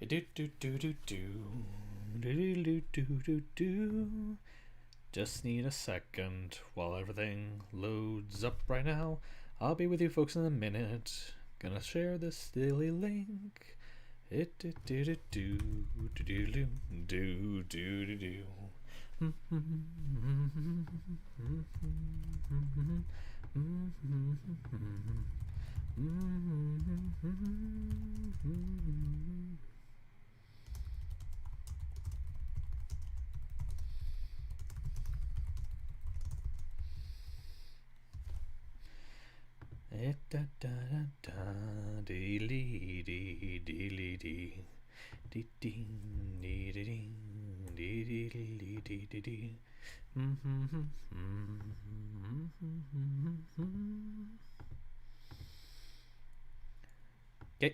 Do do do do do do do do do do. Just need a second while everything loads up right now. I'll be with you folks in a minute. Gonna share this silly link. It do do do do do do do do do do. Da da da da dee dee dee dee dee dee dee dee dee dee dee dee dee dee. Okay.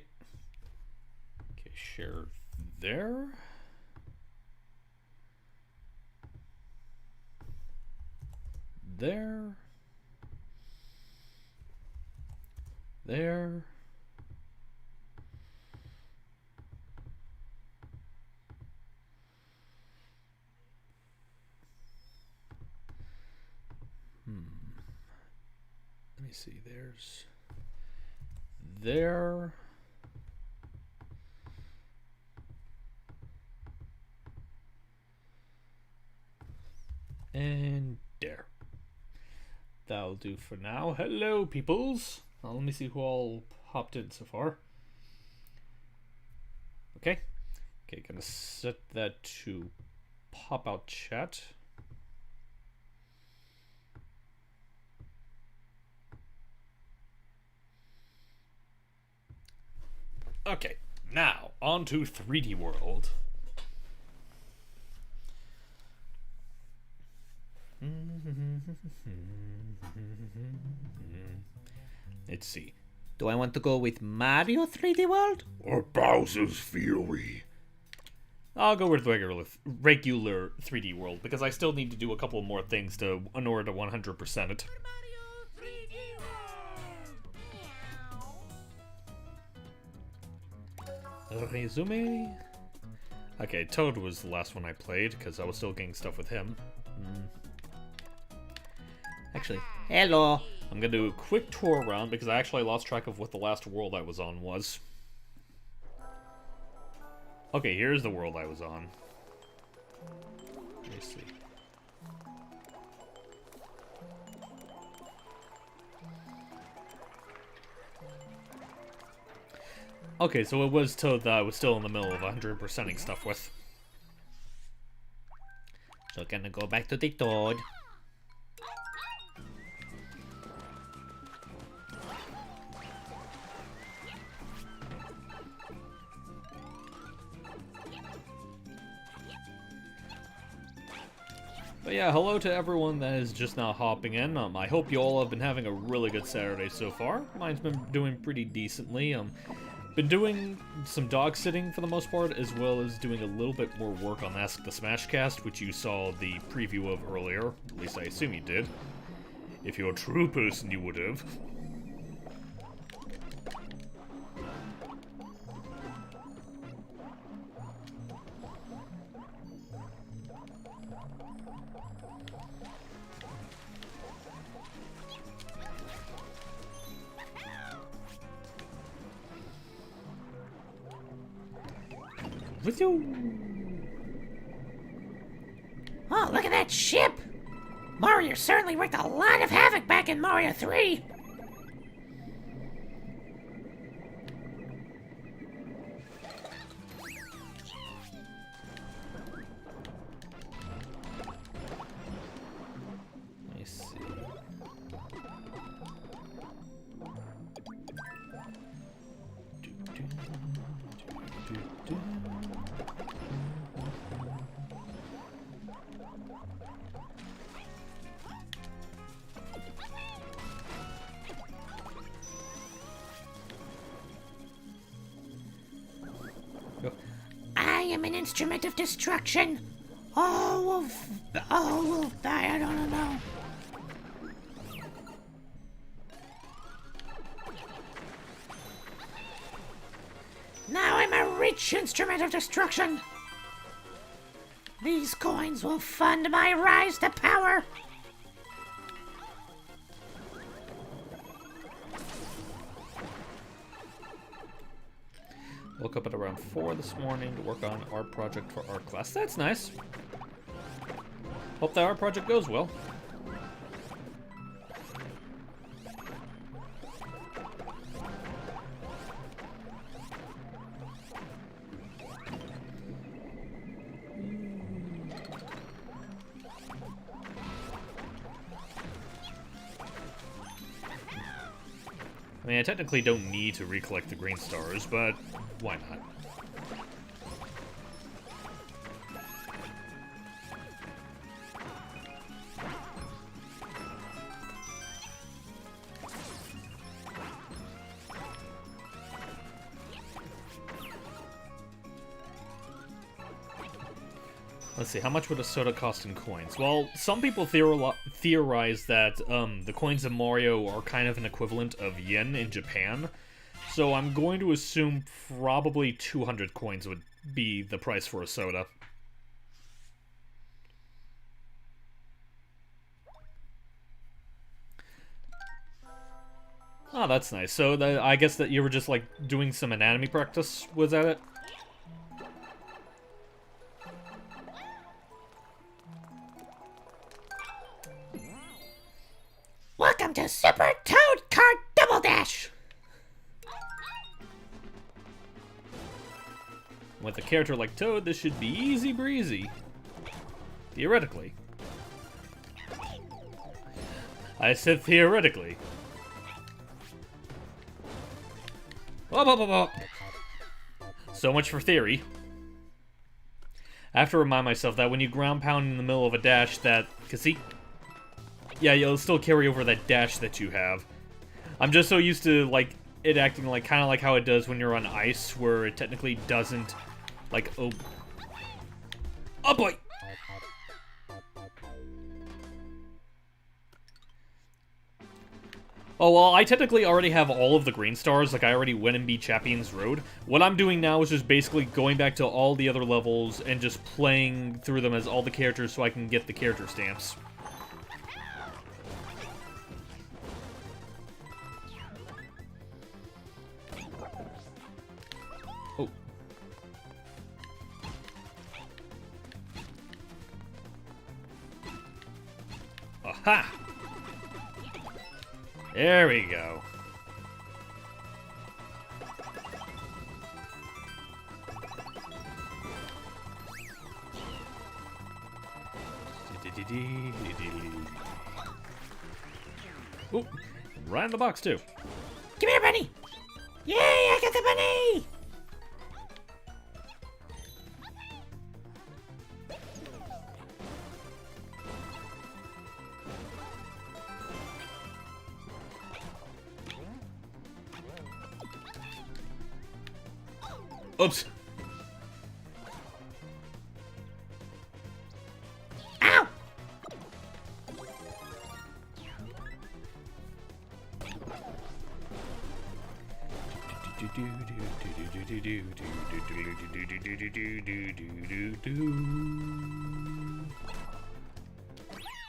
Okay, share there. There. There. Let me see. There's there. And there. That'll do for now. Hello, peoples. Let me see who all hopped in so far. Okay. Okay, gonna set that to pop out chat. Okay, now on to 3D World. Let's see. Do I want to go with Mario 3D World? Or Bowser's Fury? I'll go with regular 3D World because I still need to do a couple more things in order to 100% it. Resume. Okay, Toad was the last one I played because I was still getting stuff with him. Actually, hello. I'm gonna do a quick tour around because I actually lost track of what the last world I was on was. Okay, here's the world I was on. Let me see. Okay, so it was Toad that I was still in the middle of 100%ing stuff with. So gonna go back to the Toad. But yeah, hello to everyone that is just now hopping in. I hope you all have been having a really good Saturday so far. Mine's been doing pretty decently. Been doing some dog sitting for the most part, as well as doing a little bit more work on Ask the Smashcast, which you saw the preview of earlier. At least I assume you did. If you're a true person, you would have. With you. Oh, look at that ship! Mario certainly wreaked a lot of havoc back in Mario 3! Let me see. I am an instrument of destruction! All will die, I don't know. Now I'm a rich instrument of destruction. These coins will fund my rise to power. Woke up at around 4 this morning to work on art project for art class. That's nice. Hope that art project goes well. I mean, I technically don't need to recollect the green stars, but why not? Let's see, how much would a soda cost in coins? Well, some people theorize that the coins of Mario are kind of an equivalent of yen in Japan. So I'm going to assume probably 200 coins would be the price for a soda. Oh, that's nice. So I guess that you were just, like, doing some anatomy practice, was that it? Welcome to Super Toad Kart Double Dash! With a character like Toad, this should be easy breezy. Theoretically. I said theoretically. Whoop, whoop, whoop, whoop. So much for theory. I have to remind myself that when you ground pound in the middle of a dash that... Cause see... Yeah, you'll still carry over that dash that you have. I'm just so used to, like, it acting like kind of like how it does when you're on ice, where it technically doesn't, like, oh boy! Oh, well, I technically already have all of the green stars, like I already went and beat Champion's Road. What I'm doing now is just basically going back to all the other levels and just playing through them as all the characters so I can get the character stamps. Oh. Aha! There we go. Ooh, right in the box too. Come here, bunny! Yay, I got the bunny! Oops. Ow!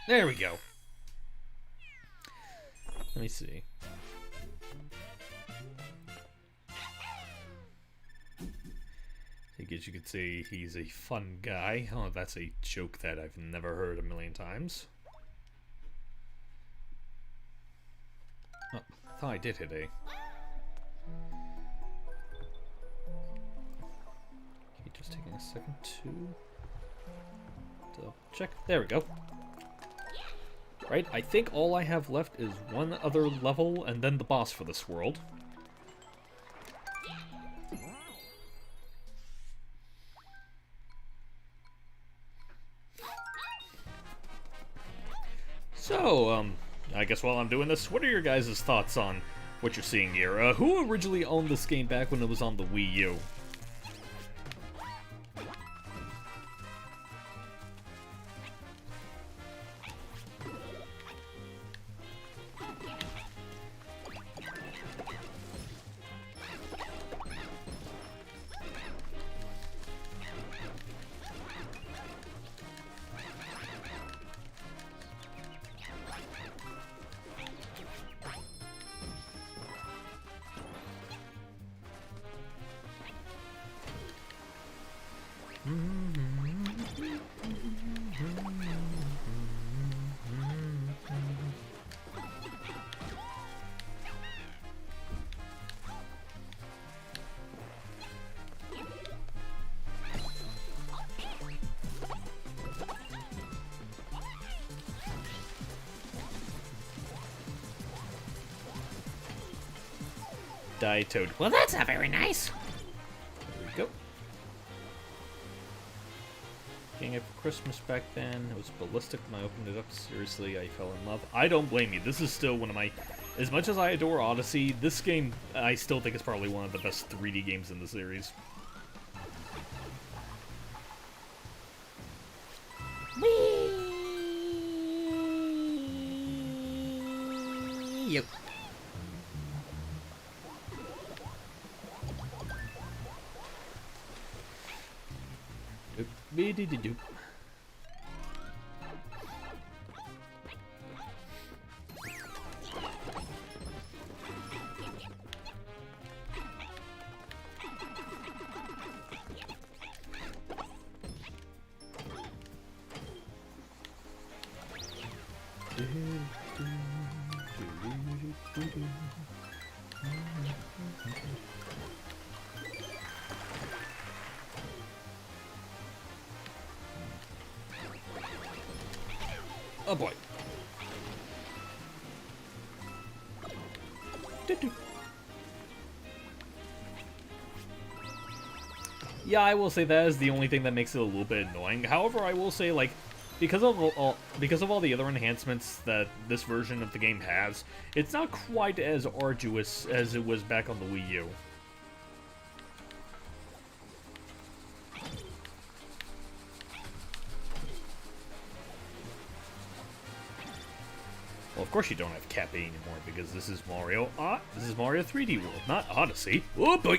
There we go. Let me see. I guess you could say he's a fun guy. Oh, that's a joke that I've never heard a million times. Oh, I thought I did hit A. Okay, just taking a second to double check. There we go. Right, I think all I have left is one other level and then the boss for this world. So, I guess while I'm doing this, what are your guys' thoughts on what you're seeing here? Who originally owned this game back when it was on the Wii U? Die Toad. Well, that's not very nice. There we go. Getting it for Christmas back then. It was ballistic when I opened it up. Seriously, I fell in love. I don't blame you. This is still one of my... As much as I adore Odyssey, this game I still think is probably one of the best 3D games in the series. Whee! Yep. Doop-be-dee-dee-doop. Oh boy. Yeah, I will say that is the only thing that makes it a little bit annoying. However, I will say, like, because of all the other enhancements that this version of the game has, it's not quite as arduous as it was back on the Wii U. Well, of course you don't have Cappy anymore because this is Mario. This is Mario 3D World, not Odyssey. Oh boy!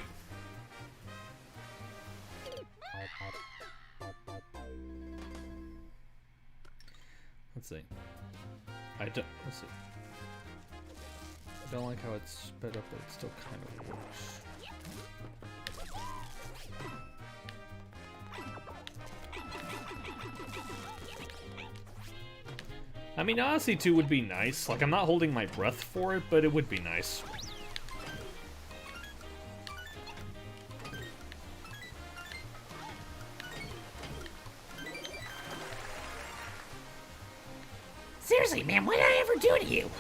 Let's see. Let's see. I don't like how it's sped up, but it still kind of works. I mean, Odyssey 2 would be nice. Like, I'm not holding my breath for it, but it would be nice. Seriously, man, what did I ever do to you?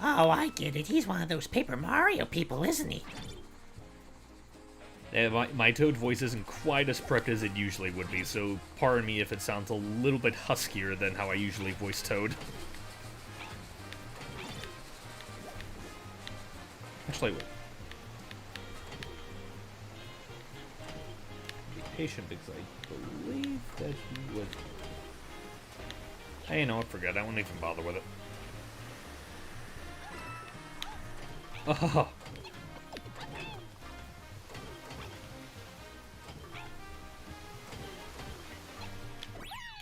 Oh, I get it. He's one of those Paper Mario people, isn't he? My Toad voice isn't quite as prepped as it usually would be, so pardon me if it sounds a little bit huskier than how I usually voice Toad. Actually, wait. Be patient because I believe that he would... Hey, you know what? Forget. I won't even bother with it. Oh.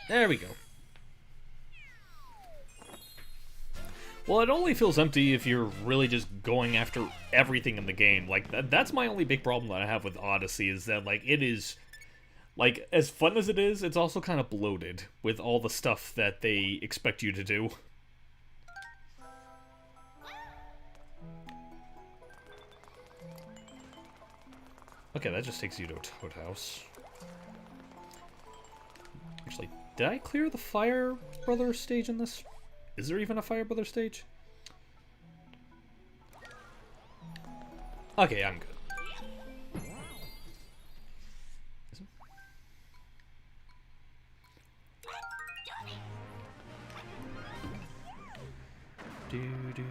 There we go. Well, it only feels empty if you're really just going after everything in the game. Like, that's my only big problem that I have with Odyssey, is that, like, it is... Like, as fun as it is, it's also kind of bloated with all the stuff that they expect you to do. Okay, that just takes you to a Toad house. Actually, did I clear the Fire Brother stage in this? Is there even a Fire Brother stage? Okay, I'm good. Do, do, do, do.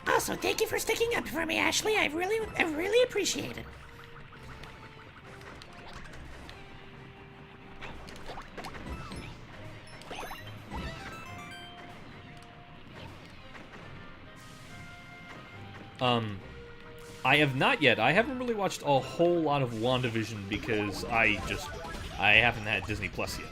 Also, thank you for sticking up for me, Ashley. I really appreciate it. I have not yet. I haven't really watched a whole lot of WandaVision because I haven't had Disney Plus yet.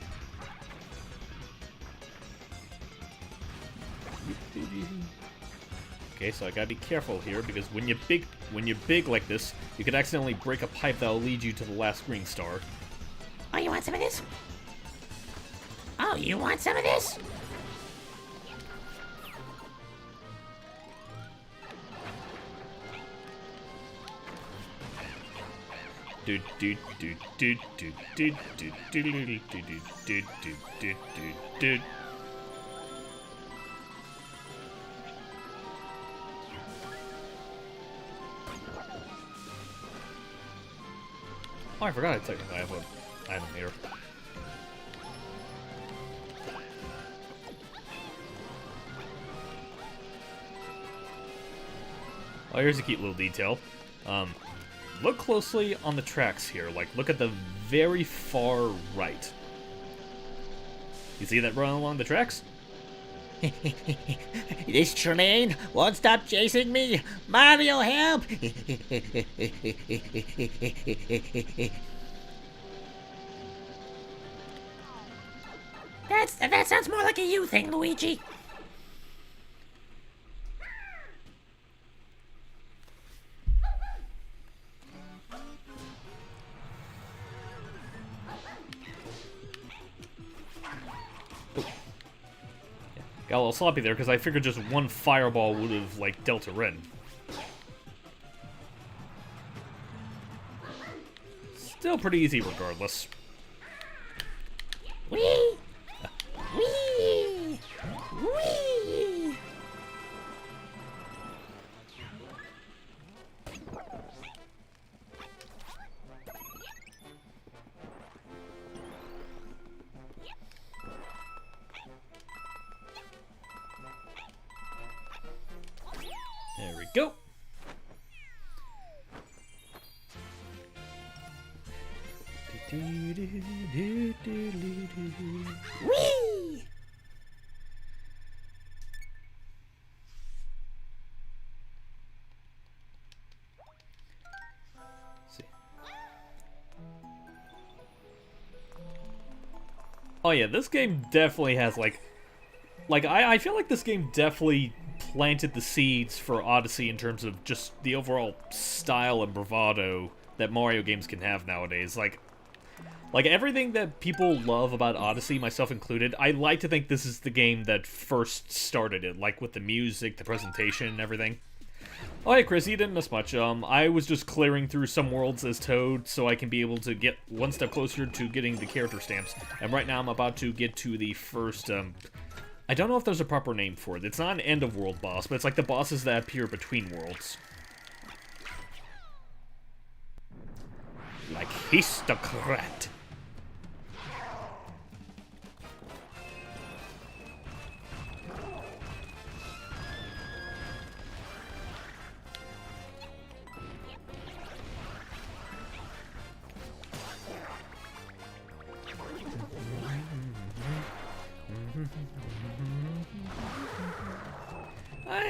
Okay, so I gotta be careful here because when you're big like this, you could accidentally break a pipe that'll lead you to the last green star. Oh, you want some of this? Oh, you want some of this? Do do do do do do do do do do do do do. Oh, I forgot I technically have an item here. Oh, here's a cute little detail. Look closely on the tracks here. Like, look at the very far right. You see that running along the tracks? This train won't stop chasing me. Mario, help! That sounds more like a you thing, Luigi. Got a little sloppy there because I figured just one fireball would have, like, dealt a red. Still pretty easy regardless. Whee! Whee! Whee! There we go. Whee! See. Oh yeah, this game definitely has like I feel like this game definitely planted the seeds for Odyssey in terms of just the overall style and bravado that Mario games can have nowadays. Like everything that people love about Odyssey, myself included, I like to think this is the game that first started it, like with the music, the presentation, and everything. Oh hey Chris, you didn't miss much. I was just clearing through some worlds as Toad so I can be able to get one step closer to getting the character stamps. And right now I'm about to get to the first, I don't know if there's a proper name for it. It's not an end-of-world boss, but it's like the bosses that appear between worlds. Like Histocrat.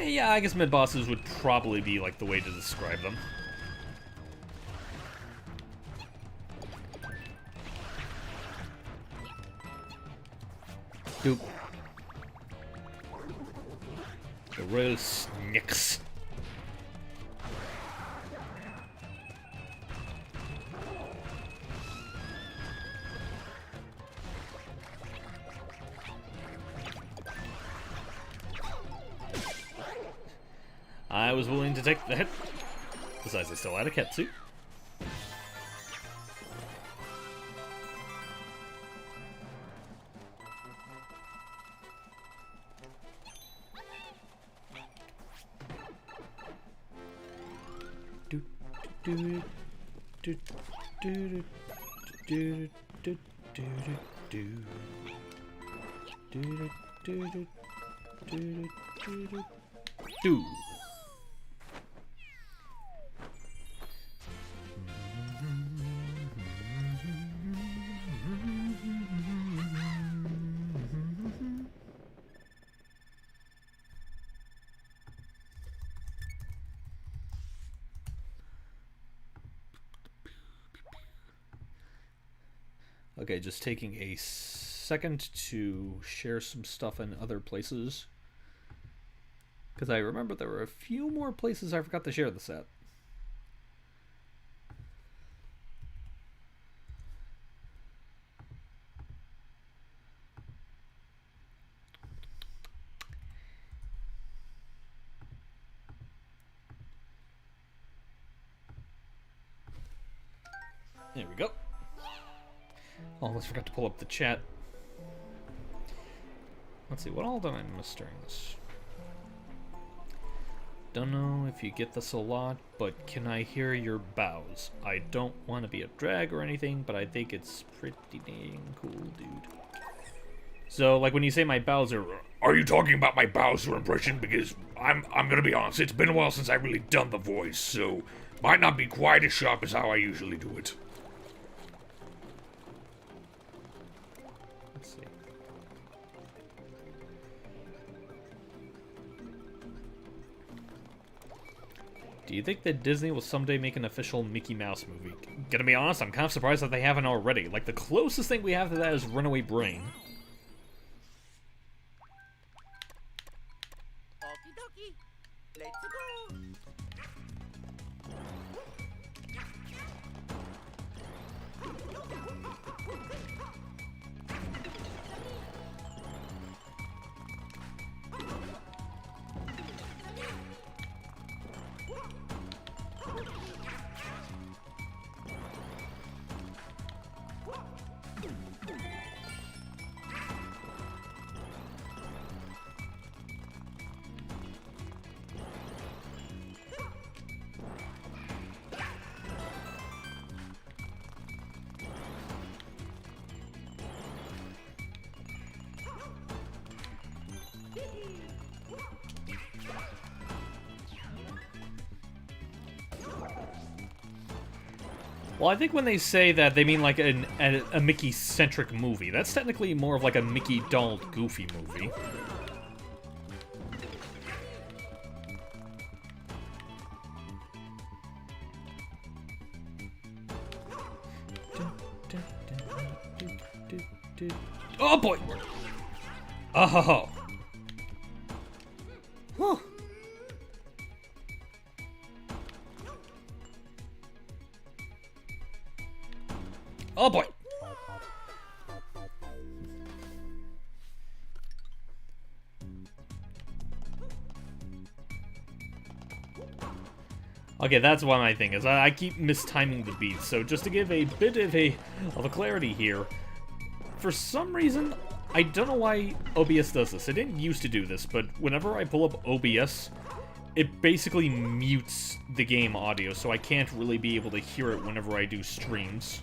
Yeah, I guess mid-bosses would probably be, like, the way to describe them. Doop. The real snicks. I was willing to take the hit. Besides, I still had a Ketsu. Do do do do do do do do do do do do do. Okay, just taking a second to share some stuff in other places. Because I remember there were a few more places I forgot to share this at. There we go. Almost forgot to pull up the chat. Let's see, what all did I miss during this? Don't know if you get this a lot, but can I hear your bows? I don't want to be a drag or anything, but I think it's pretty dang cool, dude. So, like, when you say my Bowser... Are you talking about my Bowser impression? Because I'm gonna be honest, it's been a while since I've really done the voice, so might not be quite as sharp as how I usually do it. Let's see. Do you think that Disney will someday make an official Mickey Mouse movie? Gonna be honest, I'm kind of surprised that they haven't already. Like, the closest thing we have to that is Runaway Brain. Okie dokie. Let's go. Well, I think when they say that, they mean like a Mickey-centric movie. That's technically more of like a Mickey, Donald, Goofy movie. Oh boy! Oh! Whew. Oh boy! Okay, that's what my thing is. I keep mistiming the beats, so just to give a bit of a clarity here, for some reason, I don't know why OBS does this. It didn't used to do this, but whenever I pull up OBS, it basically mutes the game audio, so I can't really be able to hear it whenever I do streams.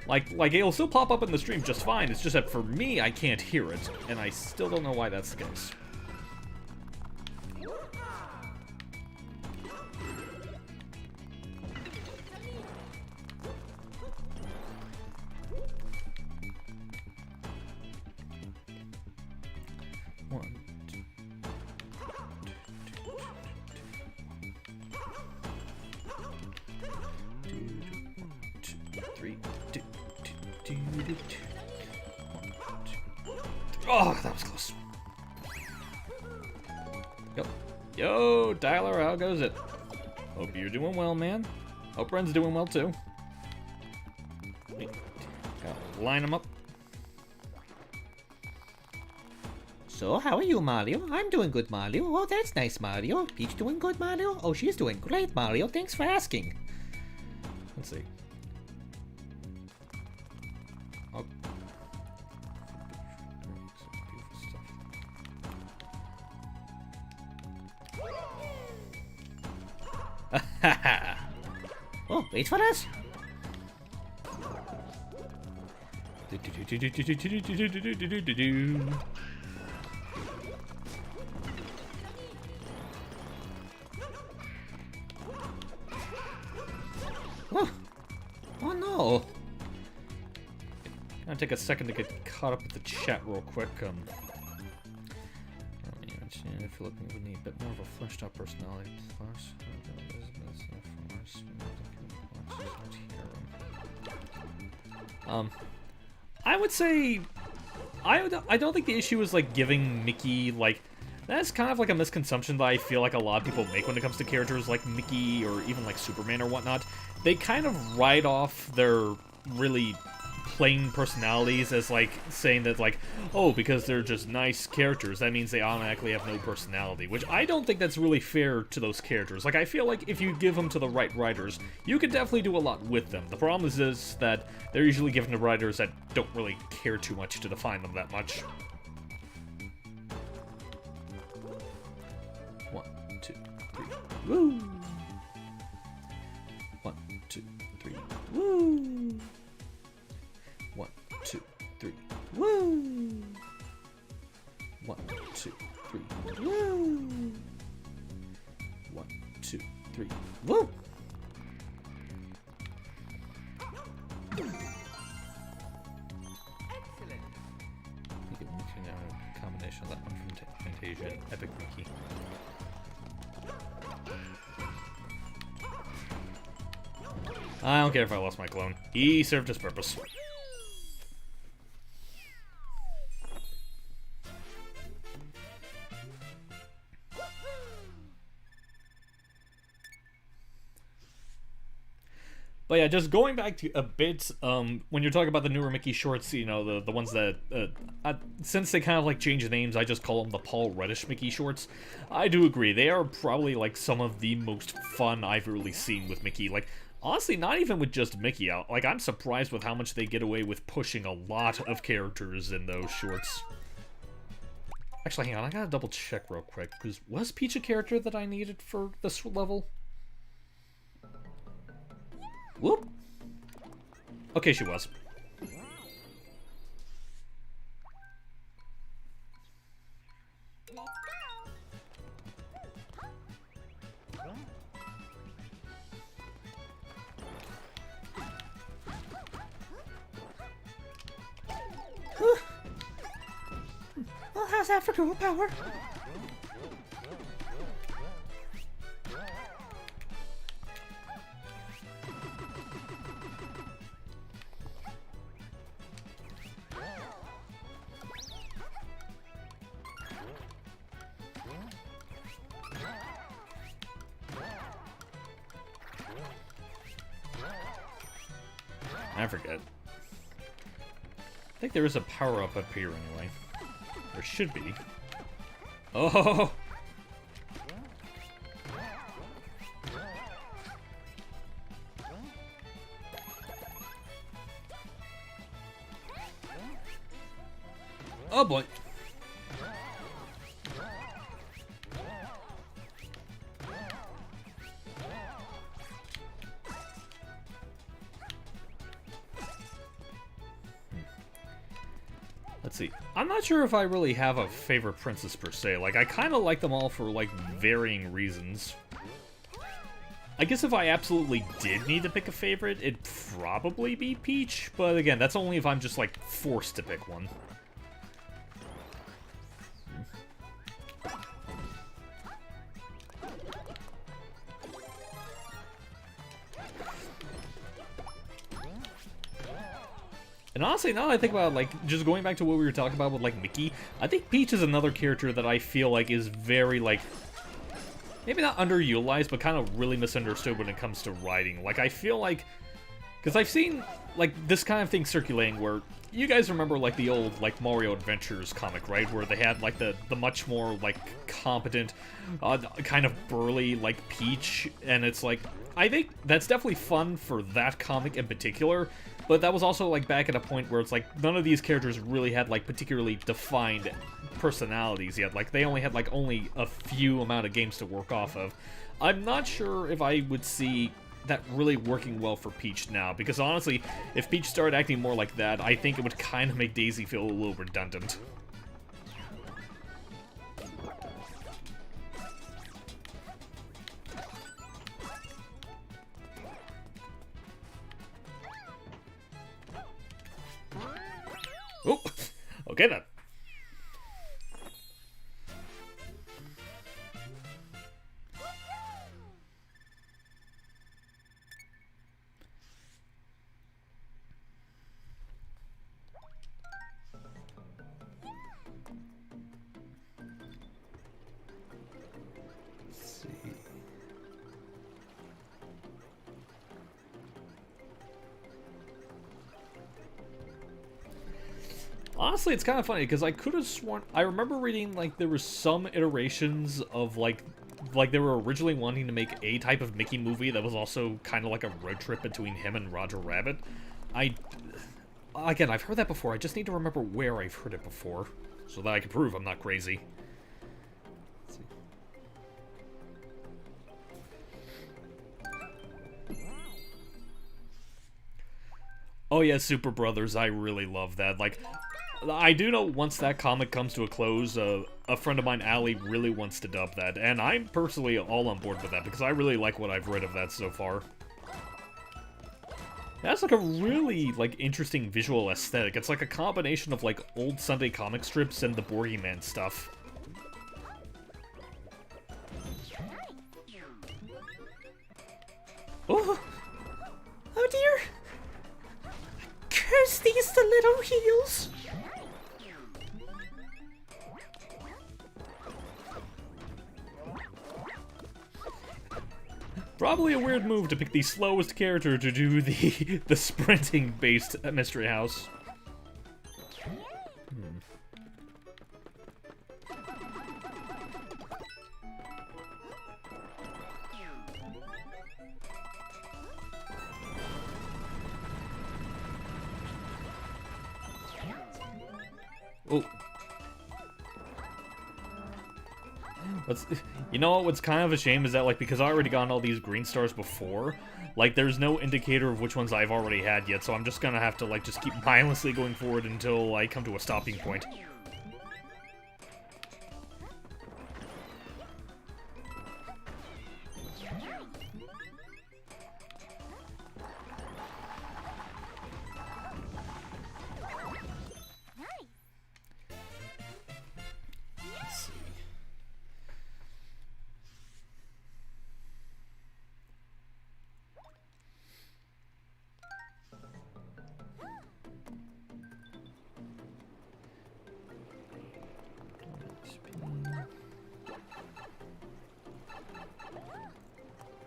Like it'll still pop up in the stream just fine, it's just that for me, I can't hear it, and I still don't know why that's the case. One, two, three, two, two, two, two. One, two. Oh, that was close. Yo, Tyler, how goes it? Hope you're doing well, man. Hope Ren's doing well too. Gotta line them up. So, how are you, Mario? I'm doing good, Mario. Oh, that's nice, Mario. Peach doing good, Mario? Oh, she's doing great, Mario. Thanks for asking. Let's see. Oh. Oh, wait for us. Oh, oh no! Gonna take a second to get caught up with the chat real quick. If you're looking, we need a bit more of a fleshed out personality. Plus, I would say I don't think the issue is like giving Mickey like that's kind of like a misconception that I feel like a lot of people make when it comes to characters like Mickey or even like Superman or whatnot. They kind of write off their really plain personalities as like saying that like, oh, because they're just nice characters, that means they automatically have no personality, which I don't think that's really fair to those characters. Like, I feel like if you give them to the right writers, you could definitely do a lot with them. The problem is that they're usually given to writers that don't really care too much to define them that much. 1, 2, 3, woo! 1, 2, 3, woo! 1, 2, 3, woo! 1, 2, 3, woo! 1, 2, 3, woo! Excellent. You can mix a combination of that one from Fantasia and Epic Mickey. I don't care if I lost my clone. He served his purpose. But yeah, just going back to a bit, when you're talking about the newer Mickey shorts, you know, the ones that, since they kind of like change names, I just call them the Paul Reddish Mickey shorts. I do agree, they are probably like some of the most fun I've really seen with Mickey. Like, honestly, not even with just Mickey out. Like, I'm surprised with how much they get away with pushing a lot of characters in those shorts. Actually, hang on, I gotta double check real quick, because was Peach a character that I needed for this level? Whoop! Okay, she was. Well, how's that for girl power? I forget. I think there is a power-up up here anyway. There should be. Oh! Oh boy. Let's see. I'm not sure if I really have a favorite princess per se. Like, I kind of like them all for, like, varying reasons. I guess if I absolutely did need to pick a favorite, it'd probably be Peach. But again, that's only if I'm just, like, forced to pick one. And honestly, now that I think about it, like, just going back to what we were talking about with, like, Mickey, I think Peach is another character that I feel like is very, like, maybe not underutilized, but kind of really misunderstood when it comes to writing. Like, I feel like, because I've seen, like, this kind of thing circulating where, you guys remember, like, the old, like, Mario Adventures comic, right? Where they had, like, the much more, like, competent, kind of burly, like, Peach, and it's like, I think that's definitely fun for that comic in particular, but that was also, like, back at a point where it's like, none of these characters really had, like, particularly defined personalities yet. Like, they only had, like, only a few amount of games to work off of. I'm not sure if I would see that really working well for Peach now, because honestly, if Peach started acting more like that, I think it would kind of make Daisy feel a little redundant. Oh, okay then. Honestly, it's kind of funny because I could have sworn I remember reading like there were some iterations of like they were originally wanting to make a type of Mickey movie that was also kind of like a road trip between him and Roger Rabbit. Again, I've heard that before. I just need to remember where I've heard it before so that I can prove I'm not crazy. Oh yeah, Super Brothers, I really love that. Like, I do know once that comic comes to a close, a friend of mine, Allie, really wants to dub that, and I'm personally all on board with that, because I really like what I've read of that so far. That's like a really, like, interesting visual aesthetic. It's like a combination of, like, old Sunday comic strips and the Boogeyman stuff. Oh! Oh dear! Curse these the little heels! Probably a weird move to pick the slowest character to do the sprinting-based Mystery House. Oh. You know what's kind of a shame is that, like, because I already gotten all these green stars before, like, there's no indicator of which ones I've already had yet, so I'm just gonna have to, like, just keep mindlessly going forward until I come to a stopping point.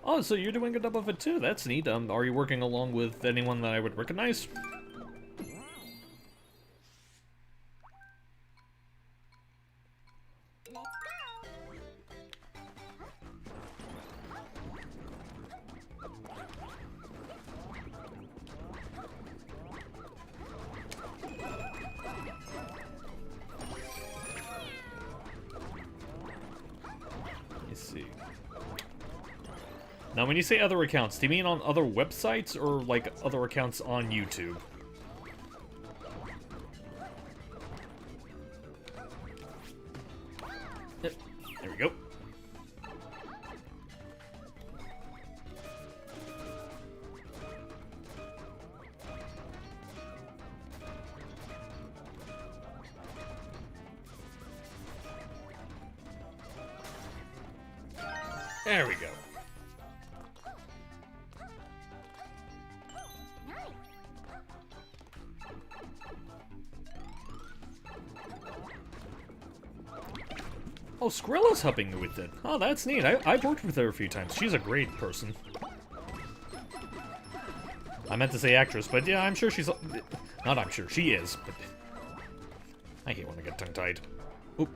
Oh, so you're doing a dub of it too? That's neat. Are you working along with anyone that I would recognize? Let's see. Now, when you say other accounts, do you mean on other websites or, like, other accounts on YouTube? Yep. There we go. There we go. Oh, Skrilla's helping me with it. Oh, that's neat. I've worked with her a few times. She's a great person. I meant to say actress, but yeah, I'm sure she's... Not I'm sure, she is, but... I hate when I get tongue-tied. Oop.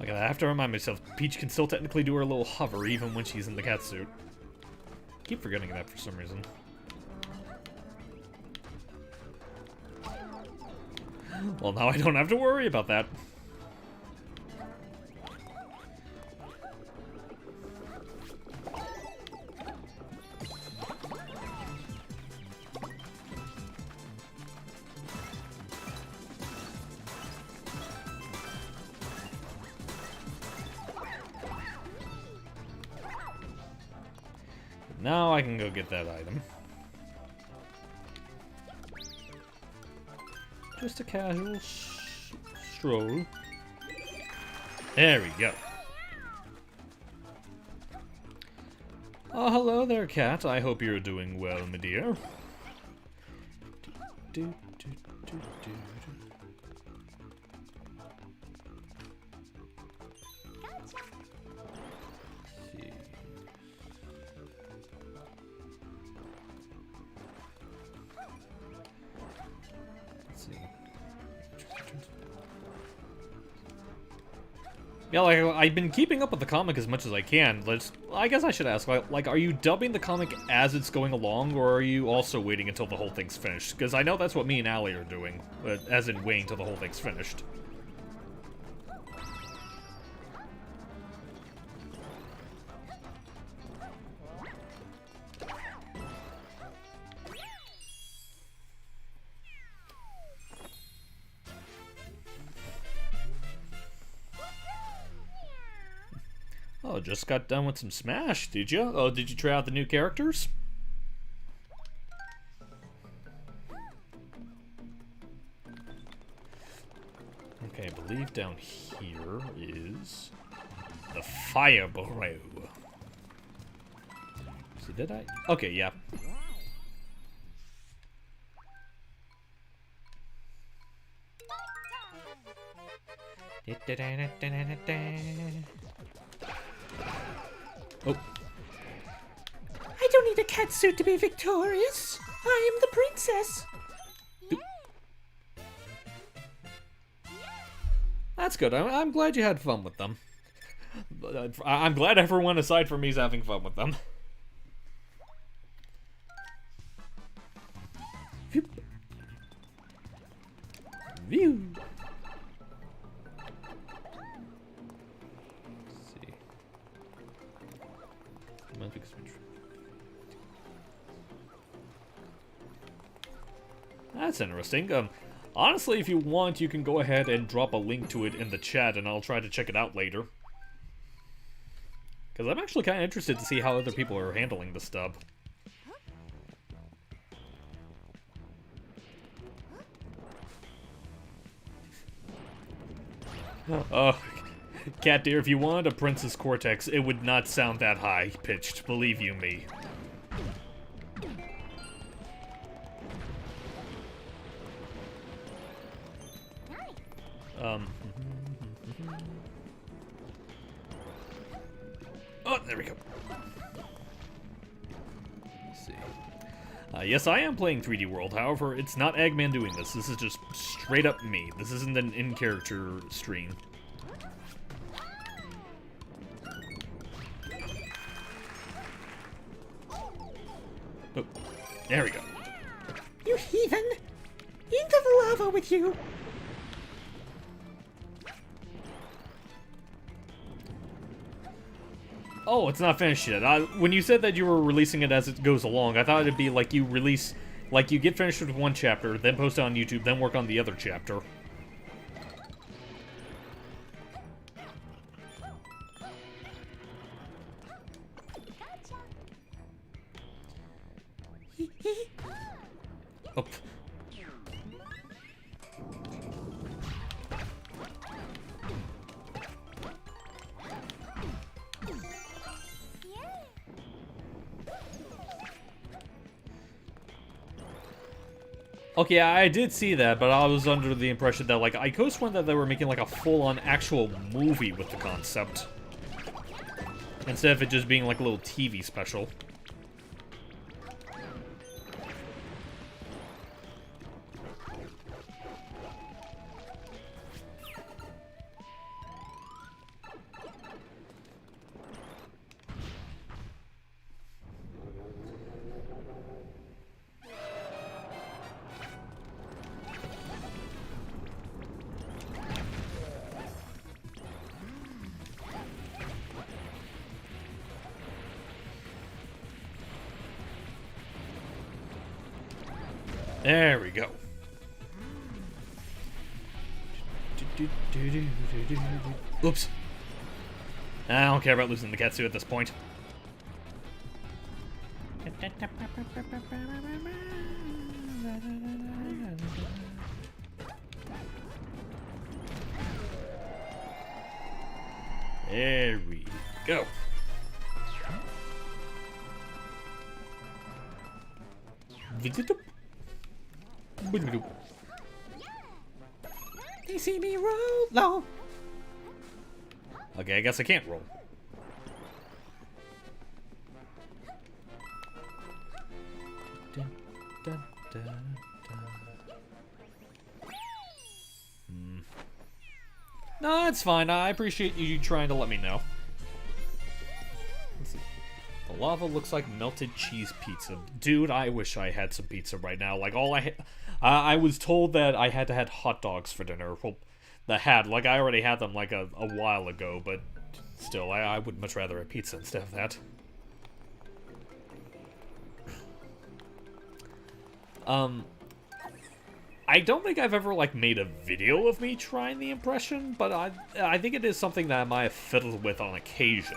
Like, I have to remind myself, Peach can still technically do her little hover even when she's in the catsuit. Keep forgetting that for some reason. Well, now I don't have to worry about that. Now I can go get that item. Just a casual stroll. There we go. Oh, hello there, cat. I hope you're doing well, my dear. Do, do, do, do, see. Yeah, like, I've been keeping up with the comic as much as I can. I guess I should ask, like, are you dubbing the comic as it's going along, or are you also waiting until the whole thing's finished? Because I know that's what me and Allie are doing, as in waiting till the whole thing's finished. Oh, just got done with some Smash, did you? Oh, did you try out the new characters? Okay, I believe down here is the Fire Bro. See, did I? Okay, yeah. Oh. I don't need a cat suit to be victorious. I am the princess. That's good. I'm glad you had fun with them. I'm glad everyone aside from me is having fun with them. View. Let's see. That's interesting. Honestly, if you want, you can go ahead and drop a link to it in the chat, and I'll try to check it out later. Because I'm actually kind of interested to see how other people are handling this dub. Oh, Cat Deer, if you wanted a Princess Cortex, it would not sound that high-pitched, believe you me. Oh, there we go. Let's see. Yes, I am playing 3D World. However, it's not Eggman doing this. This is just straight up me. This isn't an in-character stream. Oh, there we go. You heathen! Into the lava with you! Oh, it's not finished yet. When you said that you were releasing it as it goes along, I thought it'd be like you release... Like, you get finished with one chapter, then post it on YouTube, then work on the other chapter. Oh. Okay, I did see that, but I was under the impression that, like, I could have sworn that they were making, like, a full-on actual movie with the concept. Instead of it just being, like, a little TV special. There we go. Oops. I don't care about losing the Katsu at this point. There we go. They see me roll low. Okay, I guess I can't roll. Dun, dun, dun, dun. No, it's fine. I appreciate you trying to let me know. Let's see. The lava looks like melted cheese pizza. Dude, I wish I had some pizza right now. Like, I was told that I had to have hot dogs for dinner. Well, like, I already had them, like, a while ago, but still, I would much rather have pizza instead of that. I don't think I've ever, like, made a video of me trying the impression, but I think it is something that I might have fiddled with on occasion.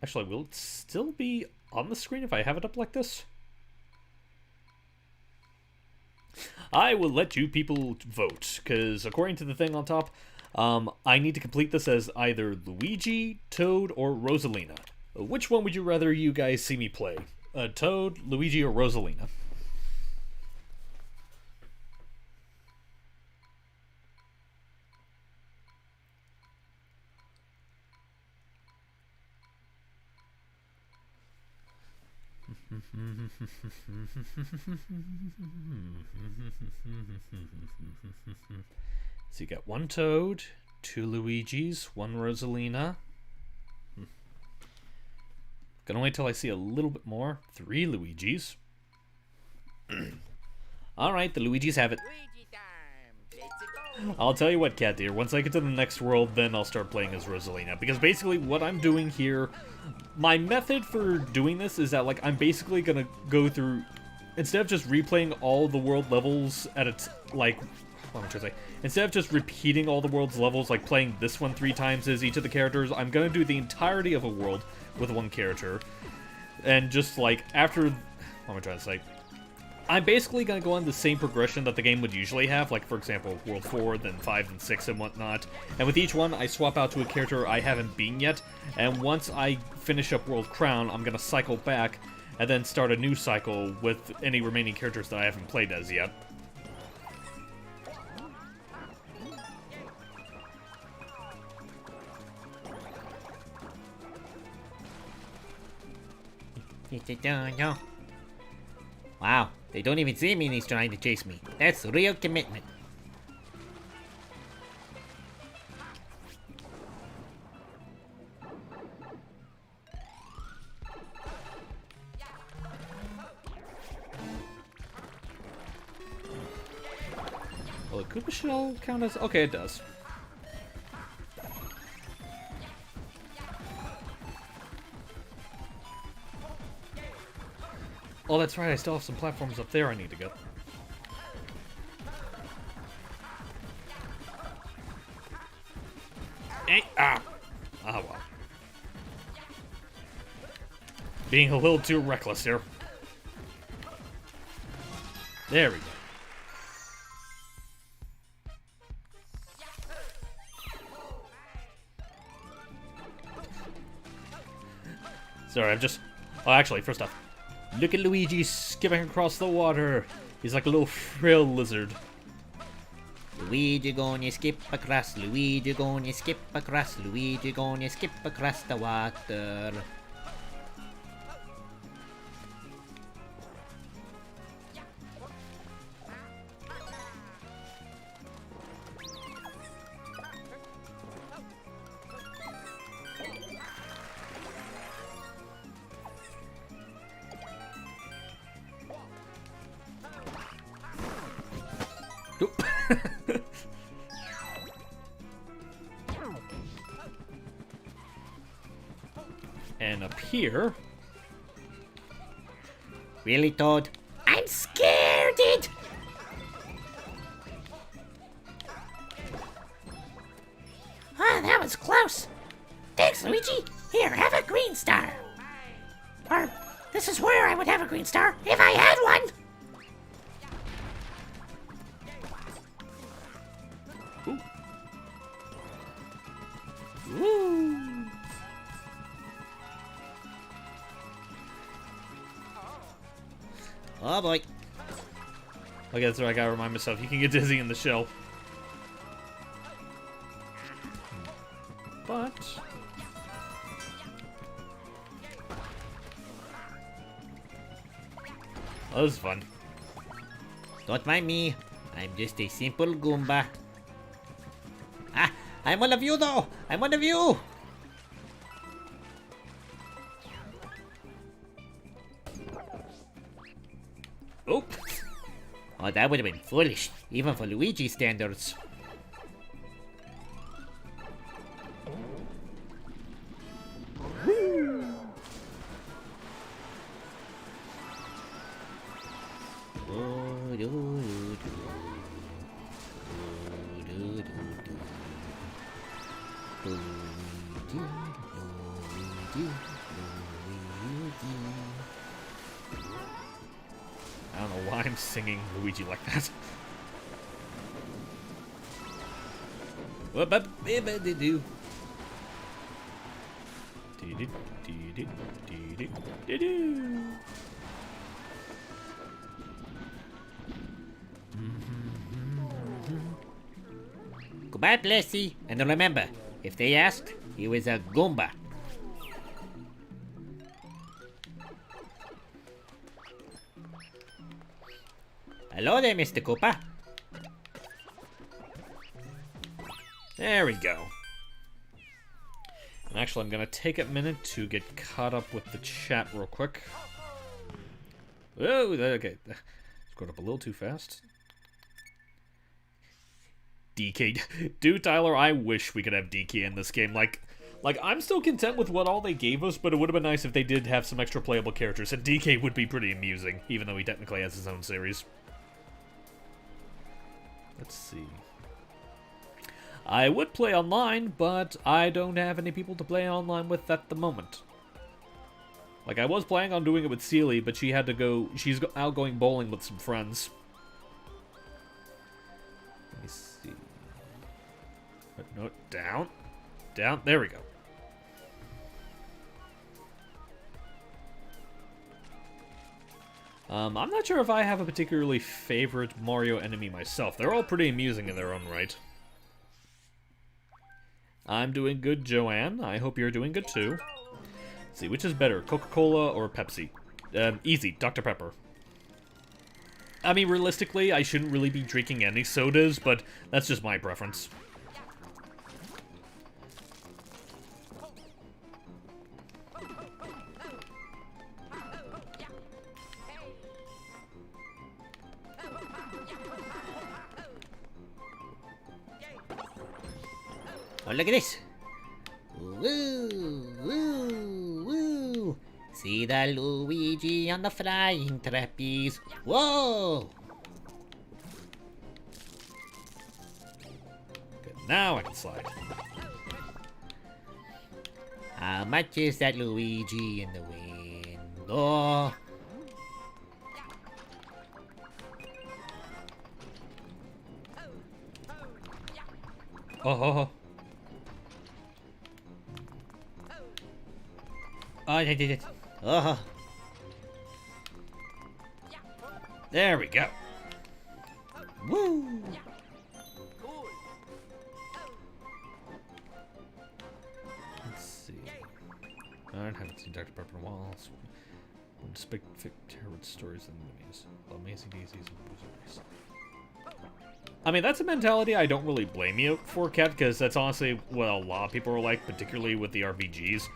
Actually, will it still be on the screen if I have it up like this? I will let you people vote, because according to the thing on top, I need to complete this as either Luigi, Toad, or Rosalina. Which one would you rather you guys see me play? Toad, Luigi, or Rosalina? So you got one Toad, two Luigis, one Rosalina. Gonna wait till I see a little bit more. Three Luigis. Alright, the Luigis have it. Luigi time. Let's go. I'll tell you what, Cat Deer, once I get to the next world, then I'll start playing as Rosalina. Because basically what I'm doing here, my method for doing this is that, like, I'm basically gonna go through, instead of just replaying all the world levels at its, like, what am I trying to say? Instead of just repeating all the world's levels, like playing this one 3 times as each of the characters, I'm gonna do the entirety of a world with one character. And just, like, after, what am I trying to say? I'm basically going to go on the same progression that the game would usually have, like, for example, World 4, then 5, and 6, and whatnot. And with each one, I swap out to a character I haven't beaten yet, and once I finish up World Crown, I'm going to cycle back, and then start a new cycle with any remaining characters that I haven't played as yet. Wow, they don't even see me and he's trying to chase me. That's real commitment. Will the Koopa Shell count as... Okay, it does. Oh, that's right, I still have some platforms up there I need to get. Hey, ah! Ah, well. Being a little too reckless here. There we go. Sorry, I'm just... Oh, actually, first off, look at Luigi skipping across the water. He's like a little frill lizard. Luigi gonna skip across, Luigi gonna skip across, Luigi gonna skip across the water. And up here... Really, Toad? I'm scared! Ah, that was close. Thanks, Luigi. Here, have a green star. Or, this is where I would have a green star if I had one. Woo! Oh boy. Okay, that's what I gotta remind myself. You can get dizzy in the shell. But... That was fun. Don't mind me. I'm just a simple Goomba. Ah, I'm one of you though. I'm one of you. Oh, Oh, that would have been foolish, even for Luigi standards. I don't know why I'm singing Luigi like that. Whoop-a-bibba-dee-doo. Dee-doo-dee-doo-dee-doo-dee-doo. Goodbye, Plessy. And remember, if they asked, he was a Goomba. Hello there, Mr. Koopa. There we go. And actually, I'm gonna take a minute to get caught up with the chat real quick. Oh, okay. Scrolled up a little too fast. DK. Dude, Tyler, I wish we could have DK in this game. Like, I'm still content with what all they gave us, but it would have been nice if they did have some extra playable characters, and DK would be pretty amusing, even though he technically has his own series. Let's see. I would play online, but I don't have any people to play online with at the moment. Like, I was planning on doing it with Seely, but she had to go... She's out going bowling with some friends. Let me see. No, down. Down. There we go. I'm not sure if I have a particularly favorite Mario enemy myself. They're all pretty amusing in their own right. I'm doing good, Joanne. I hope you're doing good too. Let's see, which is better, Coca-Cola or Pepsi? Easy, Dr. Pepper. I mean, realistically, I shouldn't really be drinking any sodas, but that's just my preference. Oh, look at this. Woo, woo, woo. See the Luigi on the flying trapeze. Whoa! Good, now I can slide. How much is that Luigi in the wind? Oh. Oh. Oh, I did it. Oh. There we go. Woo! Let's see. I haven't seen Dr. Pepper in a while. Spectacular stories and movies. Amazing Daisies and Boozers. I mean, that's a mentality I don't really blame you for, Kat, because that's honestly what a lot of people are like, particularly with the RPGs.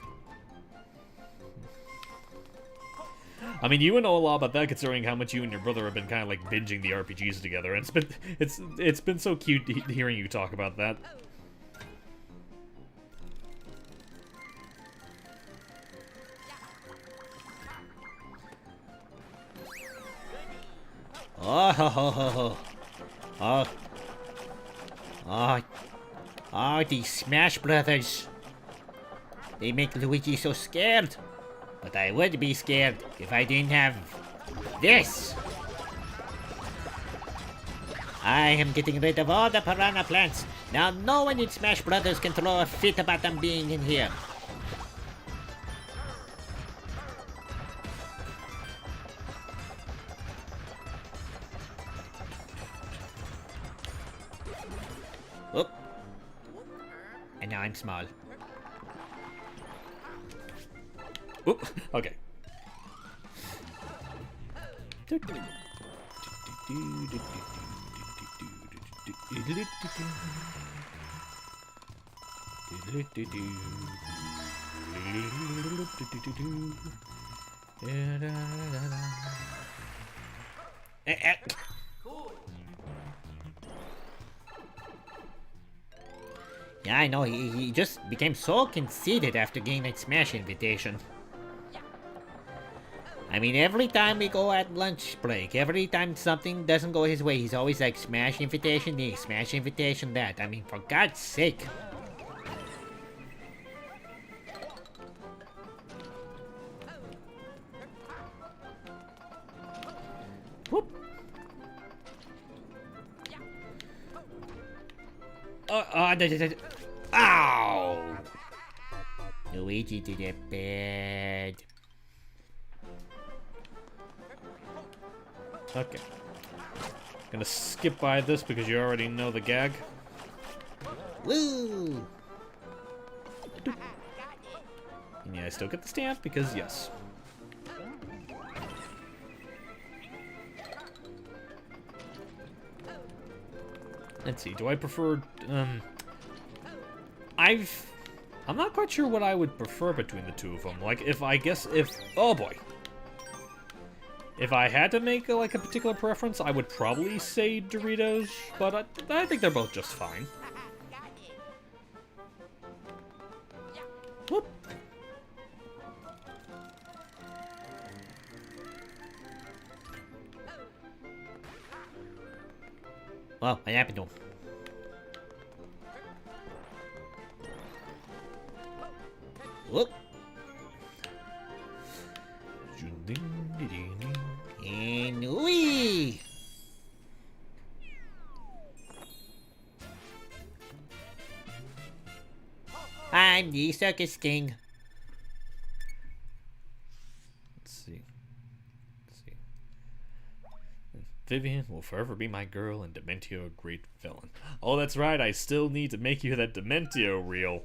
I mean, you would know a lot about that, considering how much you and your brother have been kind of like binging the RPGs together. And it's been so cute hearing you talk about that. Oh, ho, ho, ho, ho. Oh. Oh. Oh, these Smash Brothers. They make Luigi so scared. But I would be scared if I didn't have this. I am getting rid of all the piranha plants. Now no one in Smash Brothers can throw a fit about them being in here. Oop. And now I'm small. Oop, okay. Yeah, I know, he just became so conceited after getting that Smash invitation. I mean, every time we go at lunch break, every time something doesn't go his way, he's always like, Smash invitation this, Smash invitation that. I mean, for God's sake. Whoop. Ow! Luigi did it bad. Okay. Gonna skip by this because you already know the gag. Woo! And yeah, I still get the stamp because yes. Let's see, do I prefer, I'm not quite sure what I would prefer between the two of them. Like, oh boy. If I had to make, like, a particular preference, I would probably say Doritos, but I think they're both just fine. Whoop. Well, what happened to him? Whoop. And wee! I'm the circus king. Let's see. Vivian will forever be my girl and Dementio a great villain. Oh, that's right, I still need to make you that Dementio reel.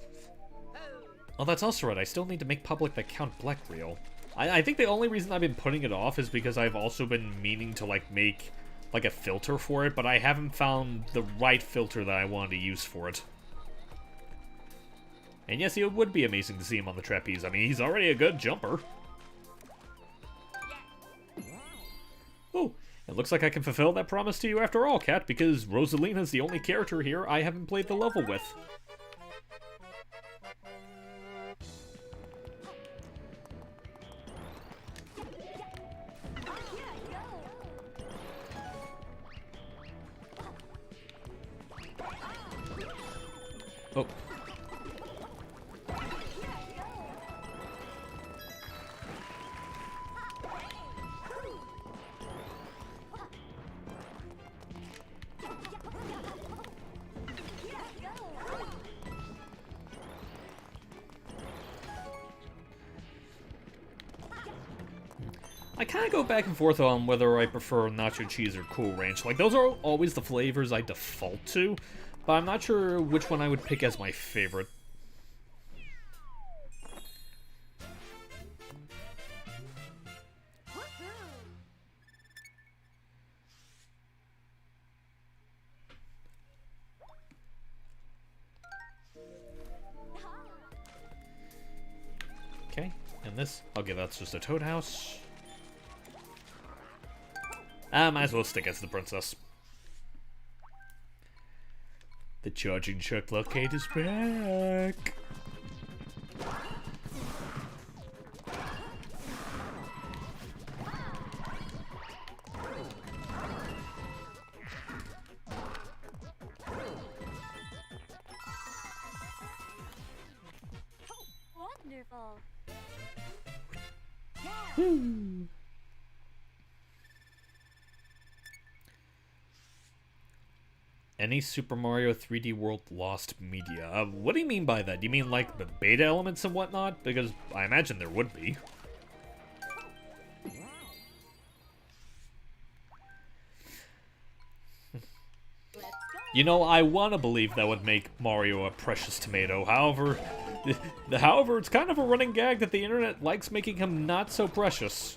Oh, that's also right, I still need to make public that Count Bleck reel. I think the only reason I've been putting it off is because I've also been meaning to, like, make, like, a filter for it, but I haven't found the right filter that I wanted to use for it. And yes, it would be amazing to see him on the trapeze. I mean, he's already a good jumper. Oh, it looks like I can fulfill that promise to you after all, Kat, because Rosalina's the only character here I haven't played the level with. Oh. I kind of go back and forth on whether I prefer nacho cheese or Cool Ranch. Like, those are always the flavors I default to, but I'm not sure which one I would pick as my favorite. Okay, and this, okay, that's just a Toad House. Might as well stick as the princess. The charging truck locate is back. Wonderful. Woo. Any Super Mario 3D World lost media? What do you mean by that? Do you mean like the beta elements and whatnot? Because I imagine there would be. You know, I want to believe that would make Mario a precious tomato. However, it's kind of a running gag that the internet likes making him not so precious.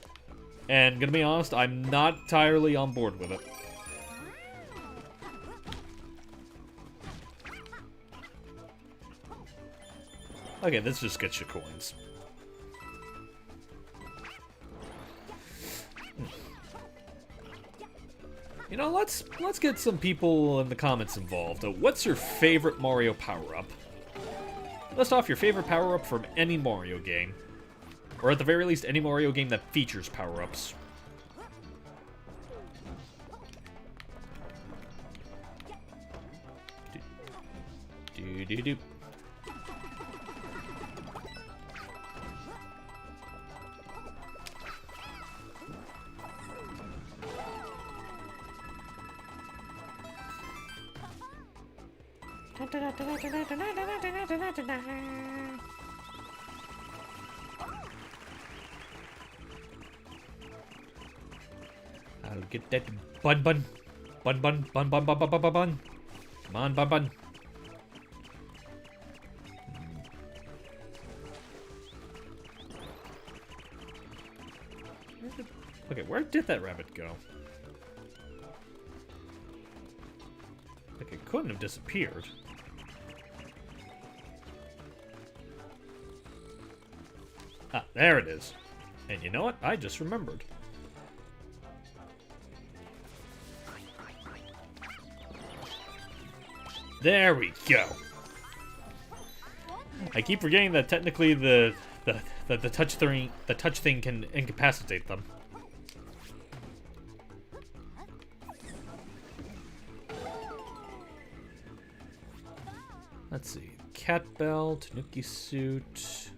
And gonna be honest, I'm not entirely on board with it. Okay, this just gets you coins. You know, let's get some people in the comments involved. What's your favorite Mario power-up? List off your favorite power-up from any Mario game. Or at the very least, any Mario game that features power-ups. Do-do-do. I'll get that bun bun. Bun bun bun bun bun bun bun bun bun. Come on, bun bun. Okay, where did that rabbit go? Like, it couldn't have disappeared. Ah, there it is. And you know what? I just remembered. There we go. I keep forgetting that technically the touch thing can incapacitate them. Let's see. Cat Bell, Tanuki Suit,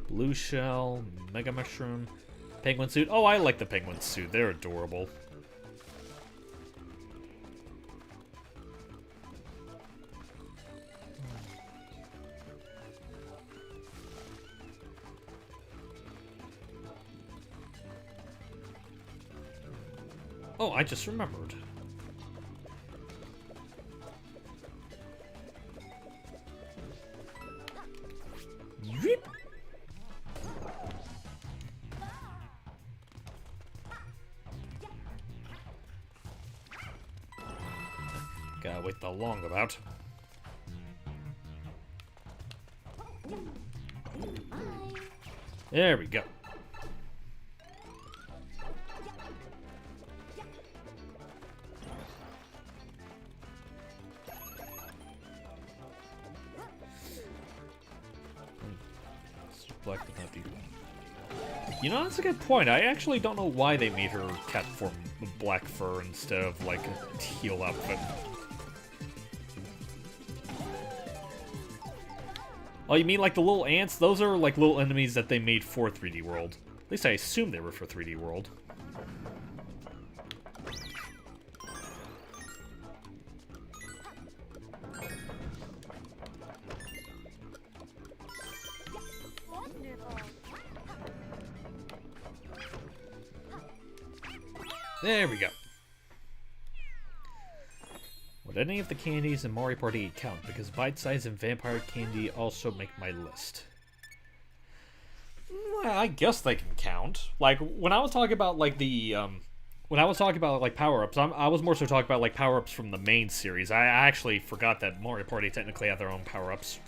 Blue Shell, Mega Mushroom, Penguin Suit. Oh, I like the Penguin Suit. They're adorable. Oh, I just remembered. Yeep. Gotta wait the long about. There we go. Black but not deep. You know, that's a good point. I actually don't know why they made her cat form black fur instead of like a teal outfit. Oh, you mean like the little ants? Those are like little enemies that they made for 3D World. At least I assume they were for 3D World. There we go. Would any of the candies in Mario Party 8 count? Because Bite Size and Vampire Candy also make my list. Well, I guess they can count. Like, when I was talking about, like, power-ups, I was more so talking about, like, power-ups from the main series. I actually forgot that Mario Party technically had their own power-ups.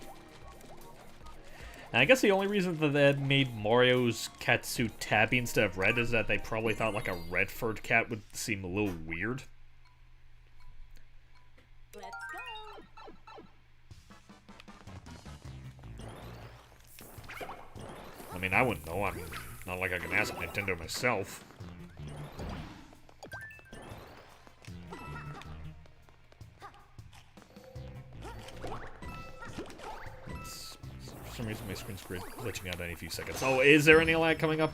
And I guess the only reason that they made Mario's cat suit tabby instead of red is that they probably thought like a red-furred cat would seem a little weird. Let's go. I mean, I wouldn't know. I'm not like I can ask Nintendo myself. For some reason my screen's glitching out any few seconds. Oh, is there any lag coming up?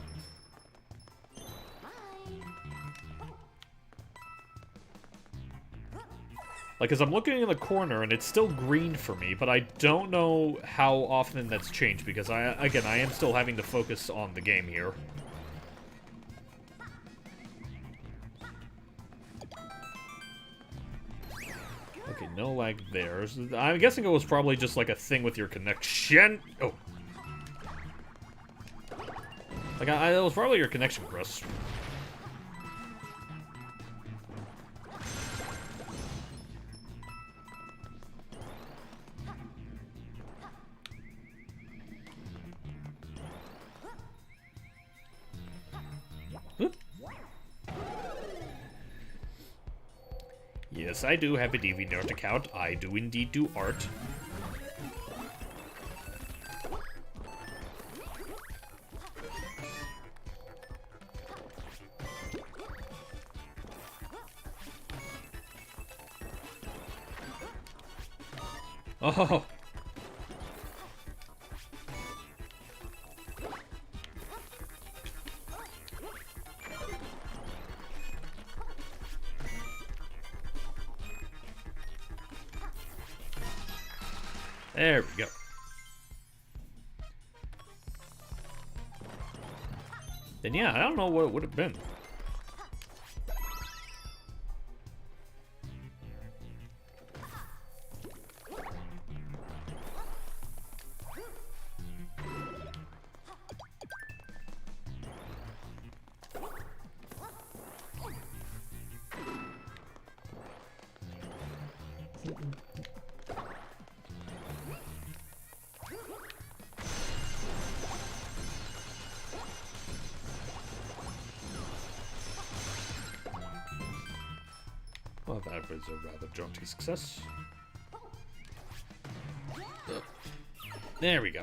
Like, as I'm looking in the corner and it's still green for me, but I don't know how often that's changed because I am still having to focus on the game here. Okay, no lag there. I'm guessing it was probably just like a thing with your connection. Oh. Like, it was probably your connection, Chris. Yes, I do have a DeviantArt account. I do indeed do art. Oh! There we go. Then yeah, I don't know what it would have been. Well, that was a rather jaunty success. There we go.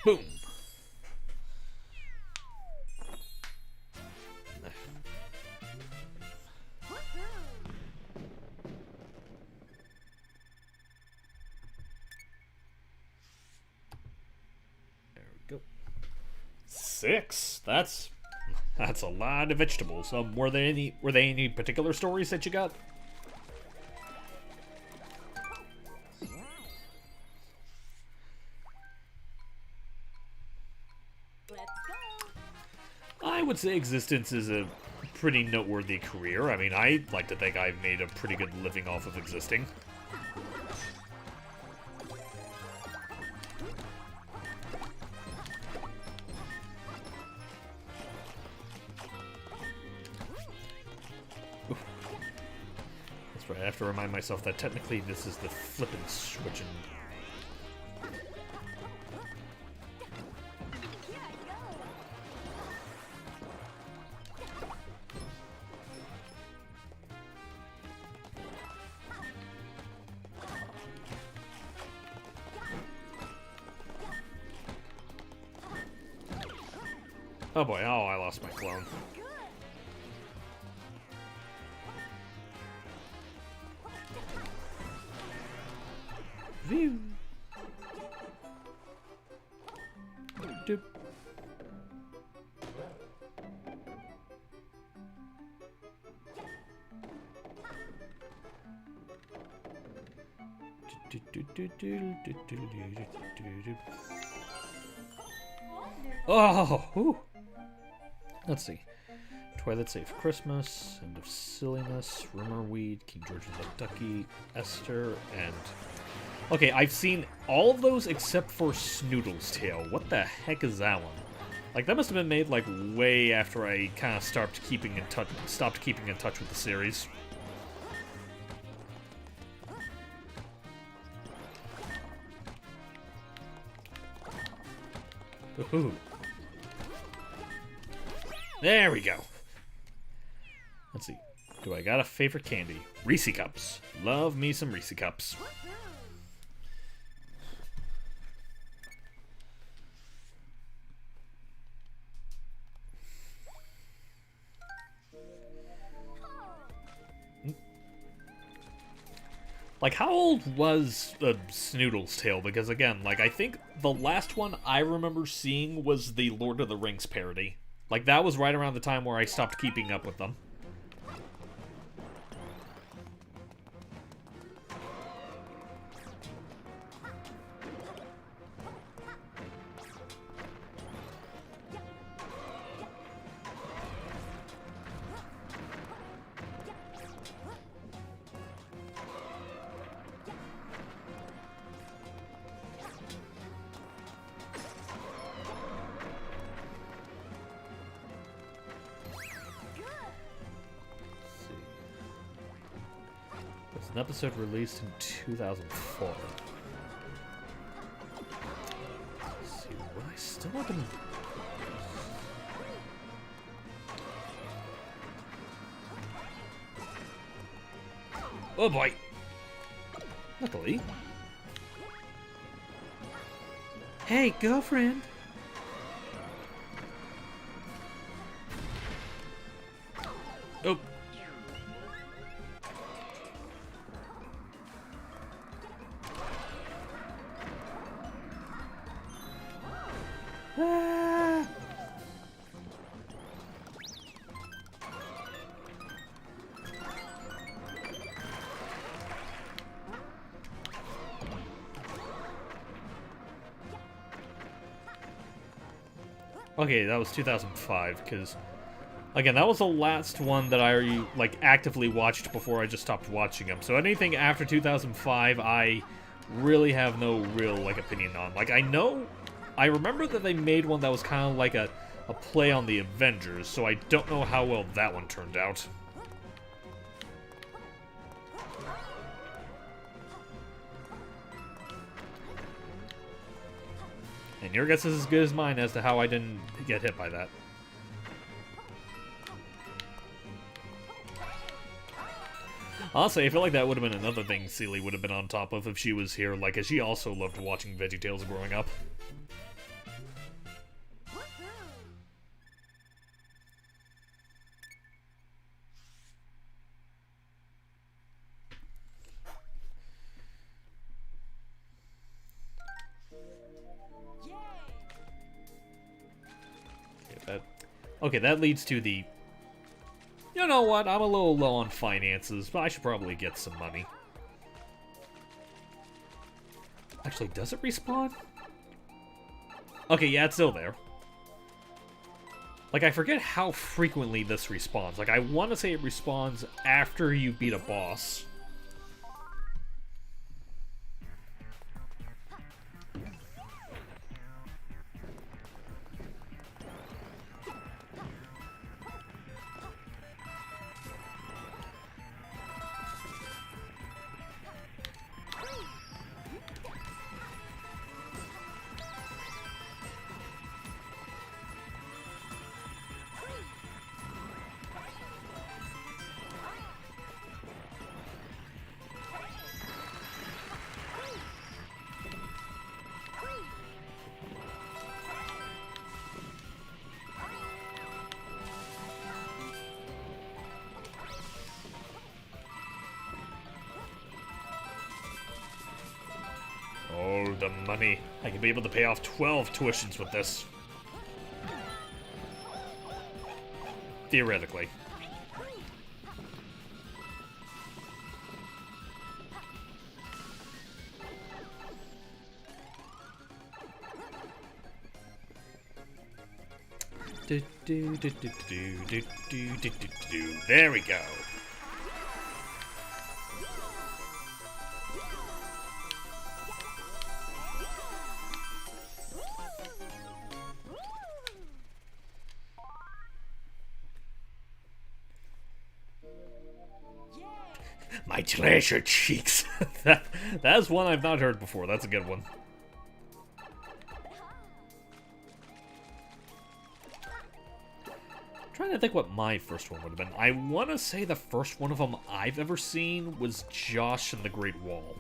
Boom. Go. 6. That's a lot of vegetables. Were there any particular stories that you got? I would say Existence is a pretty noteworthy career. I mean, I like to think I've made a pretty good living off of existing. That's right, I have to remind myself that technically this is the flippin' switching. Oh boy, oh, I lost my clone. View. Doop. Oh, whew. Let's see. Twilight Safe Christmas, End of Silliness, Rumorweed, King George's Love Ducky, Esther, and... Okay, I've seen all of those except for Snoodle's Tale. What the heck is that one? Like, that must have been made, like, way after I kind of stopped keeping in touch with the series. Ooh. There we go. Let's see. Do I got a favorite candy? Reese Cups. Love me some Reese Cups. Like, how old was Snoodle's Tale? Because, again, like, I think the last one I remember seeing was the Lord of the Rings parody. Like, that was right around the time where I stopped keeping up with them. An episode released in 2004. Let's see, will I still have been... Oh boy. Luckily. Hey, girlfriend. Oh. Ah. Okay, that was 2005, because, again, that was the last one that I, like, actively watched before I just stopped watching them. So anything after 2005, I really have no real, like, opinion on. Like, I remember that they made one that was kind of like a play on the Avengers, so I don't know how well that one turned out. And your guess is as good as mine as to how I didn't get hit by that. Honestly, I feel like that would have been another thing Seely would have been on top of if she was here, like, as she also loved watching VeggieTales growing up. Okay, that leads to the... You know what? I'm a little low on finances, but I should probably get some money. Actually, does it respawn? Okay, yeah, it's still there. Like, I forget how frequently this respawns. Like, I want to say it respawns after you beat a boss. Oh, the money. I could be able to pay off 12 tuitions with this. Theoretically. There we go. My treasure cheeks. That's one I've not heard before. That's a good one. Trying to think what my first one would have been. I want to say the first one of them I've ever seen was Josh and the Great Wall.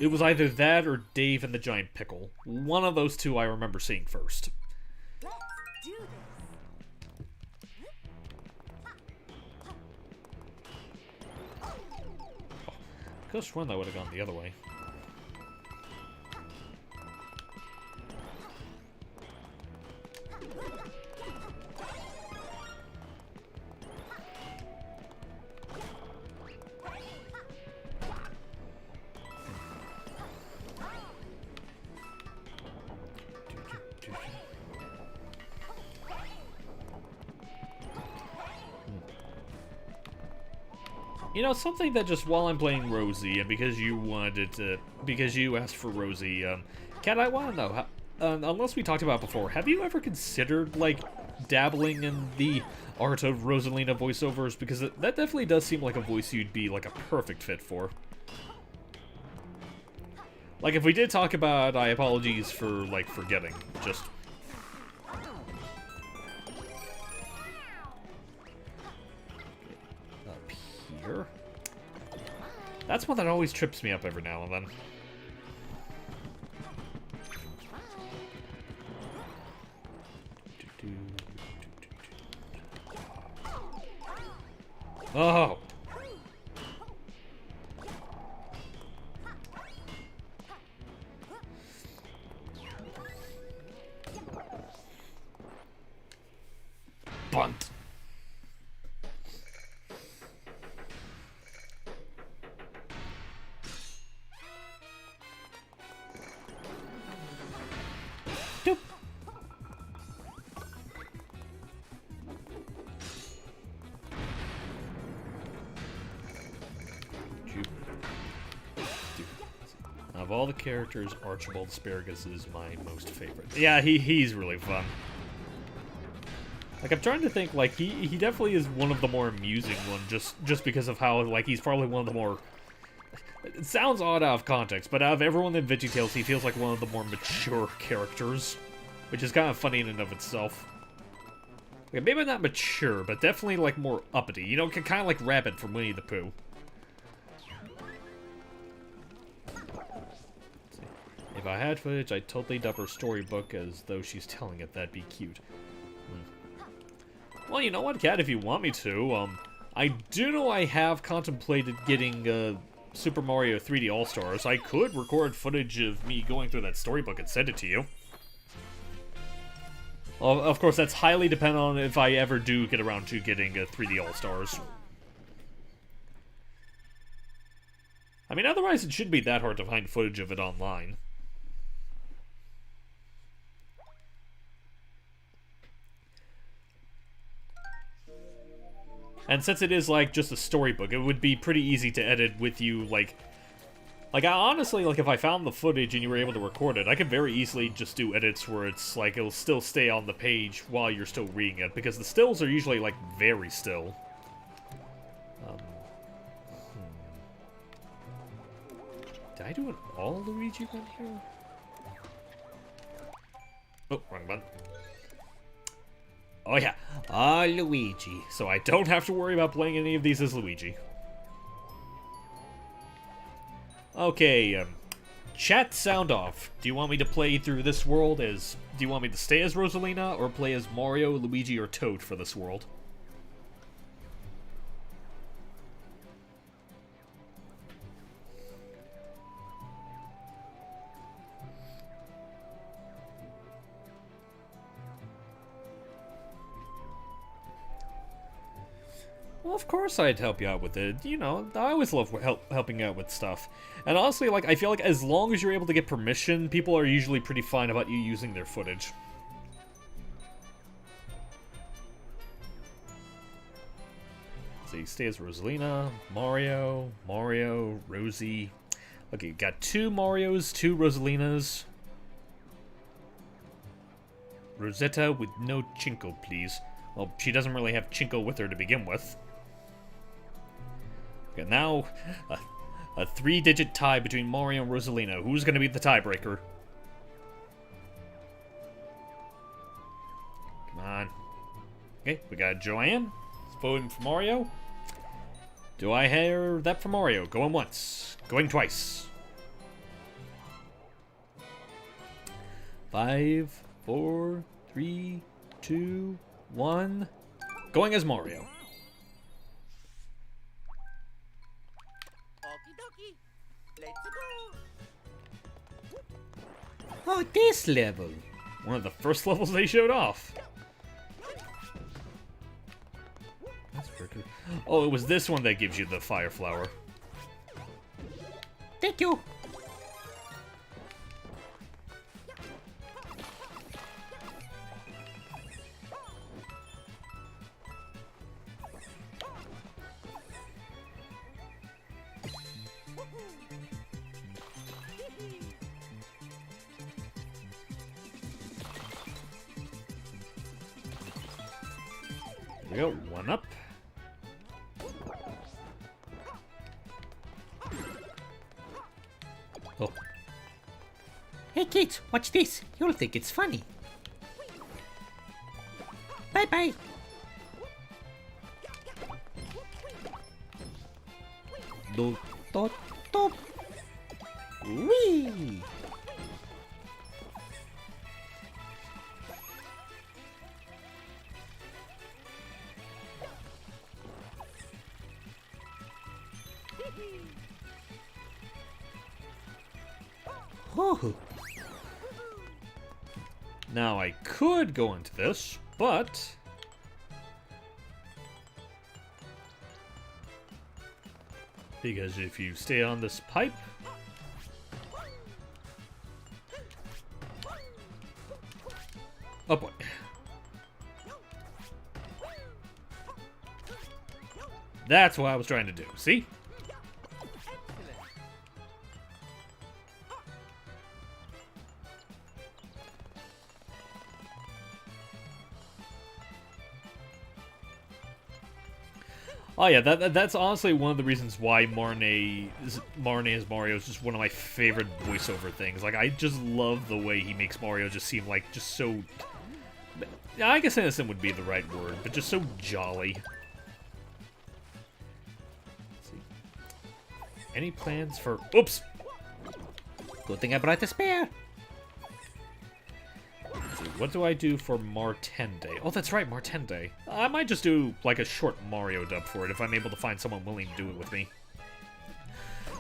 It was either that or Dave and the Giant Pickle. One of those two I remember seeing first. Let's do this. I could have sworn that would have gone the other way. You know, something that just while I'm playing Rosie, and because you wanted to, because you asked for Rosie, Kat, I want to know, unless we talked about it before, have you ever considered, like, dabbling in the art of Rosalina voiceovers, because that definitely does seem like a voice you'd be like a perfect fit for. Like, if we did talk about, I apologize for, like, forgetting, just... Up here? That's one that always trips me up every now and then. Oh! Bunt. Doop. Of all the characters, Archibald Asparagus is my most favorite. Yeah, he's really fun. Like, I'm trying to think, like, he definitely is one of the more amusing ones, just because of how, like, he's probably one of the more... It sounds odd out of context, but out of everyone in VeggieTales, he feels like one of the more mature characters, which is kind of funny in and of itself. Like, maybe not mature, but definitely, like, more uppity. You know, kind of like Rabbit from Winnie the Pooh. If I had footage, I'd totally dub her storybook as though she's telling it. That'd be cute. Well, you know what, Cat, if you want me to, I do know I have contemplated getting, Super Mario 3D All-Stars. I could record footage of me going through that storybook and send it to you. Of course, that's highly dependent on if I ever do get around to getting a 3D All-Stars. I mean, otherwise it shouldn't be that hard to find footage of it online. And since it is, like, just a storybook, it would be pretty easy to edit with you, like, I honestly, like, if I found the footage and you were able to record it, I could very easily just do edits where it's, like, it'll still stay on the page while you're still reading it, because the stills are usually, like, very still. Did I do an all Luigi run here? Oh, wrong button. Oh yeah, Luigi. So I don't have to worry about playing any of these as Luigi. Okay, chat sound off. Do you want me to play through this world as... Do you want me to stay as Rosalina, or play as Mario, Luigi, or Toad for this world? Well, of course I'd help you out with it. You know, I always love helping out with stuff. And honestly, like, I feel like as long as you're able to get permission, people are usually pretty fine about you using their footage. So you stay as Rosalina, Mario, Rosie. Okay, you got 2 Marios, 2 Rosalinas. Rosetta with no Chinko, please. Well, she doesn't really have Chinko with her to begin with. Okay, now, a 3-digit tie between Mario and Rosalina. Who's going to be the tiebreaker? Come on. Okay, we got Joanne. It's voting for Mario. Do I hear that for Mario? Going once. Going twice. 5, 4, 3, 2, 1. Going as Mario. Okie dokie. Let's go. Oh, this level. One of the first levels they showed off. That's pretty. Oh, it was this one that gives you the fire flower. Thank you. we go. One up. Oh. Hey kids, watch this. You'll think it's funny. Bye bye. Do do do. Wee. Oh. Now I could go into this, but because if you stay on this pipe, oh boy. That's what I was trying to do. See? Oh yeah, that's honestly one of the reasons why Marnie as Mario is just one of my favorite voiceover things. Like, I just love the way he makes Mario just seem like just so... I guess innocent would be the right word, but just so jolly. Let's see. Any plans for... Oops! Good thing I brought the spare. What do I do for Martende? Oh, that's right, Martende. I might just do, like, a short Mario dub for it if I'm able to find someone willing to do it with me.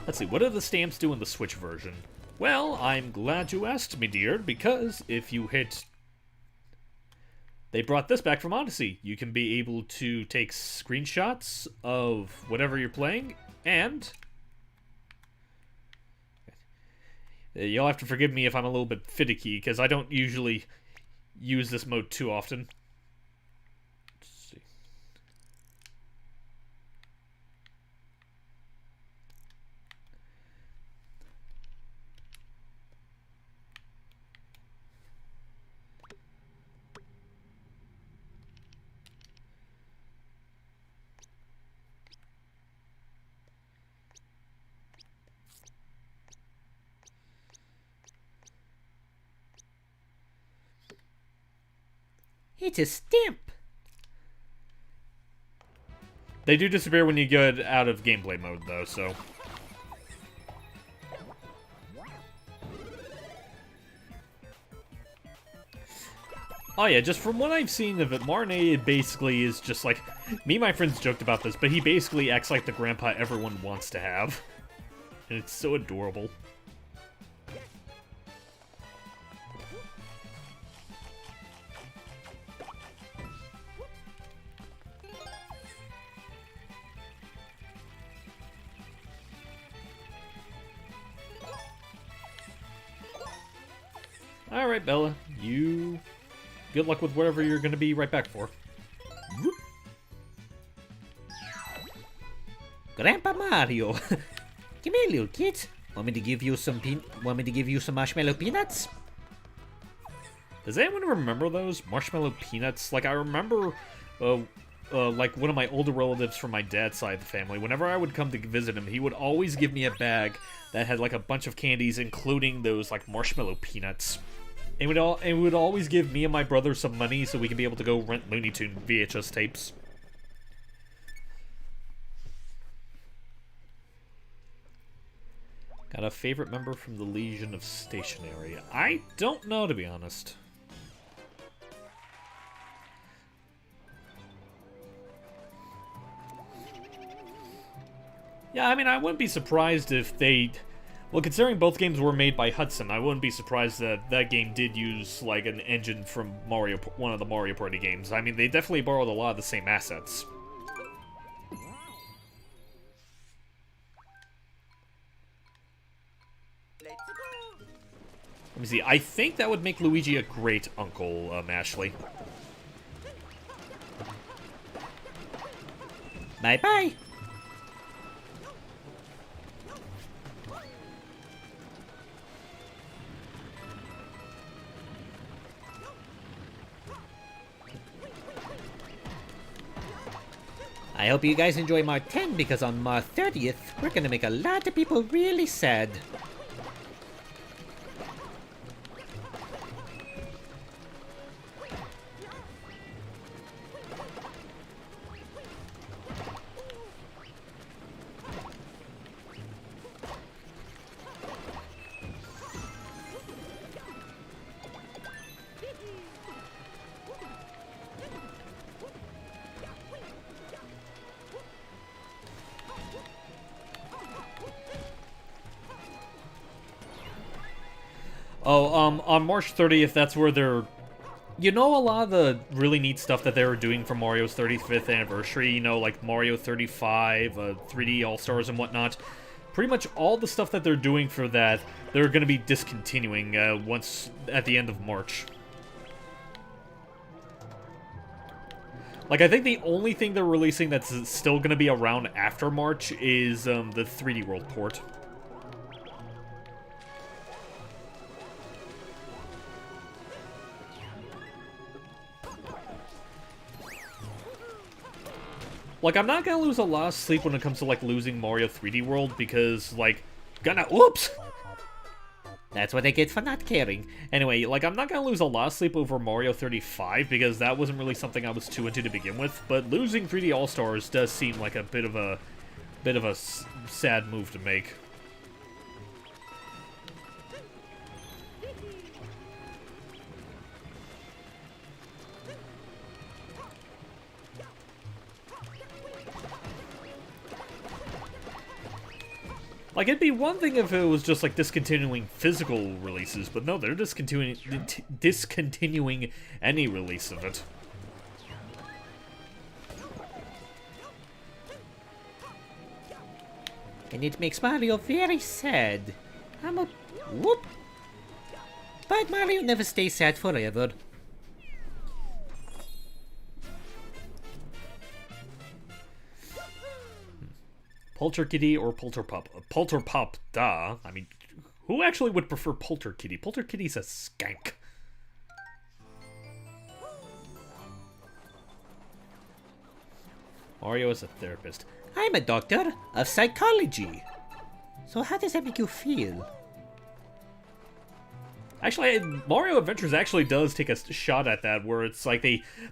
Let's see, what do the stamps do in the Switch version? Well, I'm glad you asked me, dear, because if you hit... They brought this back from Odyssey. You can be able to take screenshots of whatever you're playing, and... You'll have to forgive me if I'm a little bit finicky, because I don't usually use this mode too often. Let's see. It's a stamp. They do disappear when you get out of gameplay mode, though, so... Oh yeah, just from what I've seen of it, Marnie basically is just like... Me and my friends joked about this, but he basically acts like the grandpa everyone wants to have. And it's so adorable. Alright, Bella. You... Good luck with whatever you're gonna be right back for. Grandpa Mario. Come here, little kid. Want me to give you some marshmallow peanuts? Does anyone remember those? Marshmallow peanuts? Like, I remember, like, one of my older relatives from my dad's side of the family, whenever I would come to visit him, he would always give me a bag that had, like, a bunch of candies, including those, like, marshmallow peanuts. And would always give me and my brother some money so we could be able to go rent Looney Tunes VHS tapes. Got a favorite member from the Legion of Stationery? I don't know, to be honest. Yeah, I mean, I wouldn't be surprised if they... Well, considering both games were made by Hudson, I wouldn't be surprised that that game did use, like, an engine from one of the Mario Party games. I mean, they definitely borrowed a lot of the same assets. Let's go. Let me see, I think that would make Luigi a great uncle, Ashley. Bye-bye. I hope you guys enjoy Mar 10 because on Mar 30th, we're gonna make a lot of people really sad. Oh, on March 30th, that's where they're... You know, a lot of the really neat stuff that they were doing for Mario's 35th anniversary, you know, like Mario 35, 3D All-Stars and whatnot. Pretty much all the stuff that they're doing for that, they're going to be discontinuing once at the end of March. Like, I think the only thing they're releasing that's still going to be around after March is the 3D World port. Like, I'm not gonna lose a lot of sleep when it comes to, like, losing Mario 3D World, because, like, whoops! That's what they get for not caring. Anyway, like, I'm not gonna lose a lot of sleep over Mario 35, because that wasn't really something I was too into to begin with, but losing 3D All-Stars does seem like a bit of a sad move to make. Like, it'd be one thing if it was just, like, discontinuing physical releases, but no, they're discontinuing any release of it. And it makes Mario very sad. Whoop! But Mario never stays sad forever. Polterkitty or Polterpup? Polterpup, duh. I mean, who actually would prefer Polterkitty? Polterkitty's a skank. Mario is a therapist. I'm a doctor of psychology. So how does that make you feel? Actually, Mario Adventures actually does take a shot at that, where it's like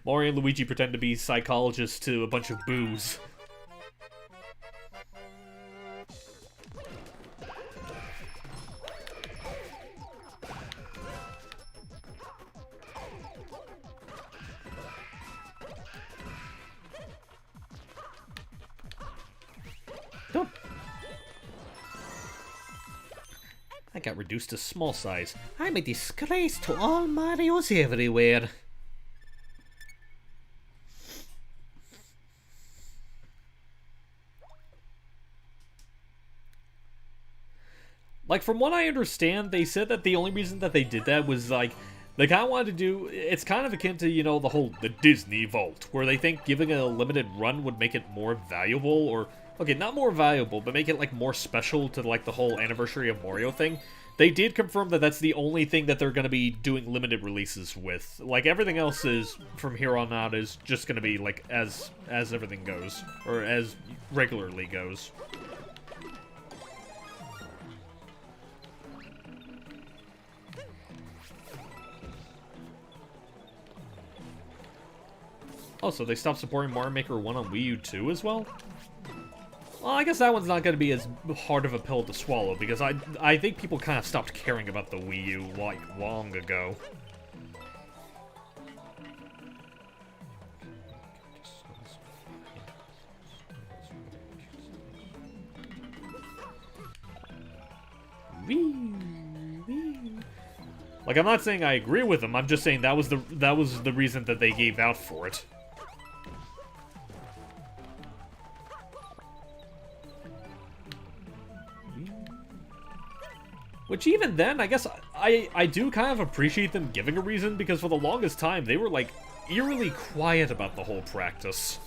Mario and Luigi pretend to be psychologists to a bunch of boos. I got reduced to small size. I'm a disgrace to all Marios everywhere. Like, from what I understand, they said that the only reason that they did that was, like, they kind of wanted to do... It's kind of akin to, you know, the Disney Vault, where they think giving it a limited run would make it more valuable, or... Okay, not more valuable, but make it, like, more special to, like, the whole Anniversary of Mario thing. They did confirm that that's the only thing that they're going to be doing limited releases with. Like, everything else is, from here on out, is just going to be, like, as everything goes. Or as regularly goes. Oh, so they stopped supporting Mario Maker 1 on Wii U 2 as well? Well, I guess that one's not going to be as hard of a pill to swallow, because I think people kind of stopped caring about the Wii U, like, long ago. Like, I'm not saying I agree with them, I'm just saying that was the reason that they gave out for it. Which even then, I guess I do kind of appreciate them giving a reason, because for the longest time, they were, like, eerily quiet about the whole practice.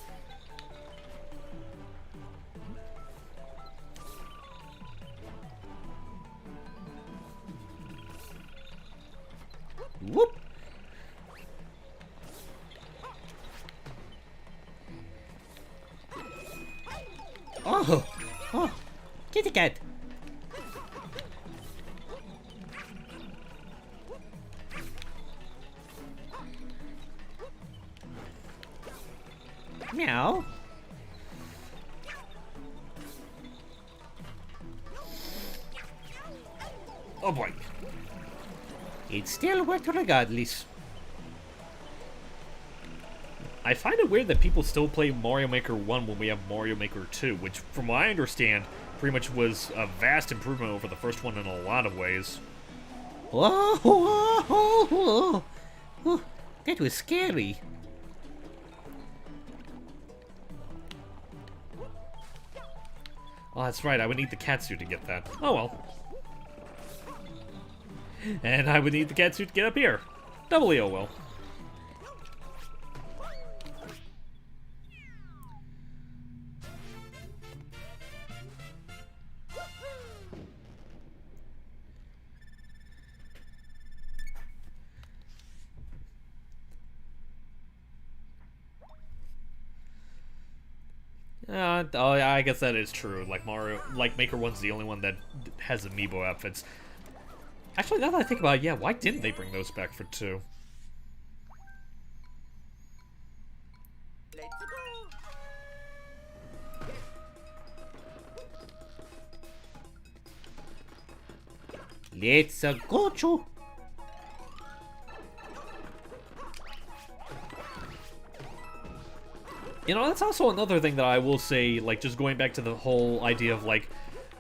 Whoop! Oh, oh, kitty cat. Meow. Oh boy. It still worked regardless. I find it weird that people still play Mario Maker 1 when we have Mario Maker 2, which, from what I understand, pretty much was a vast improvement over the first one in a lot of ways. Oh, oh, oh, oh, oh, that was scary. Oh, that's right, I would need the catsuit to get that. Oh well. And I would need the catsuit to get up here. Doubly oh well. Oh, yeah, I guess that is true. Like Maker 1's the only one that has amiibo outfits. Actually, now that I think about it, yeah, why didn't they bring those back for 2? Let's go. Let's go, Chu. You know, that's also another thing that I will say, like, just going back to the whole idea of, like,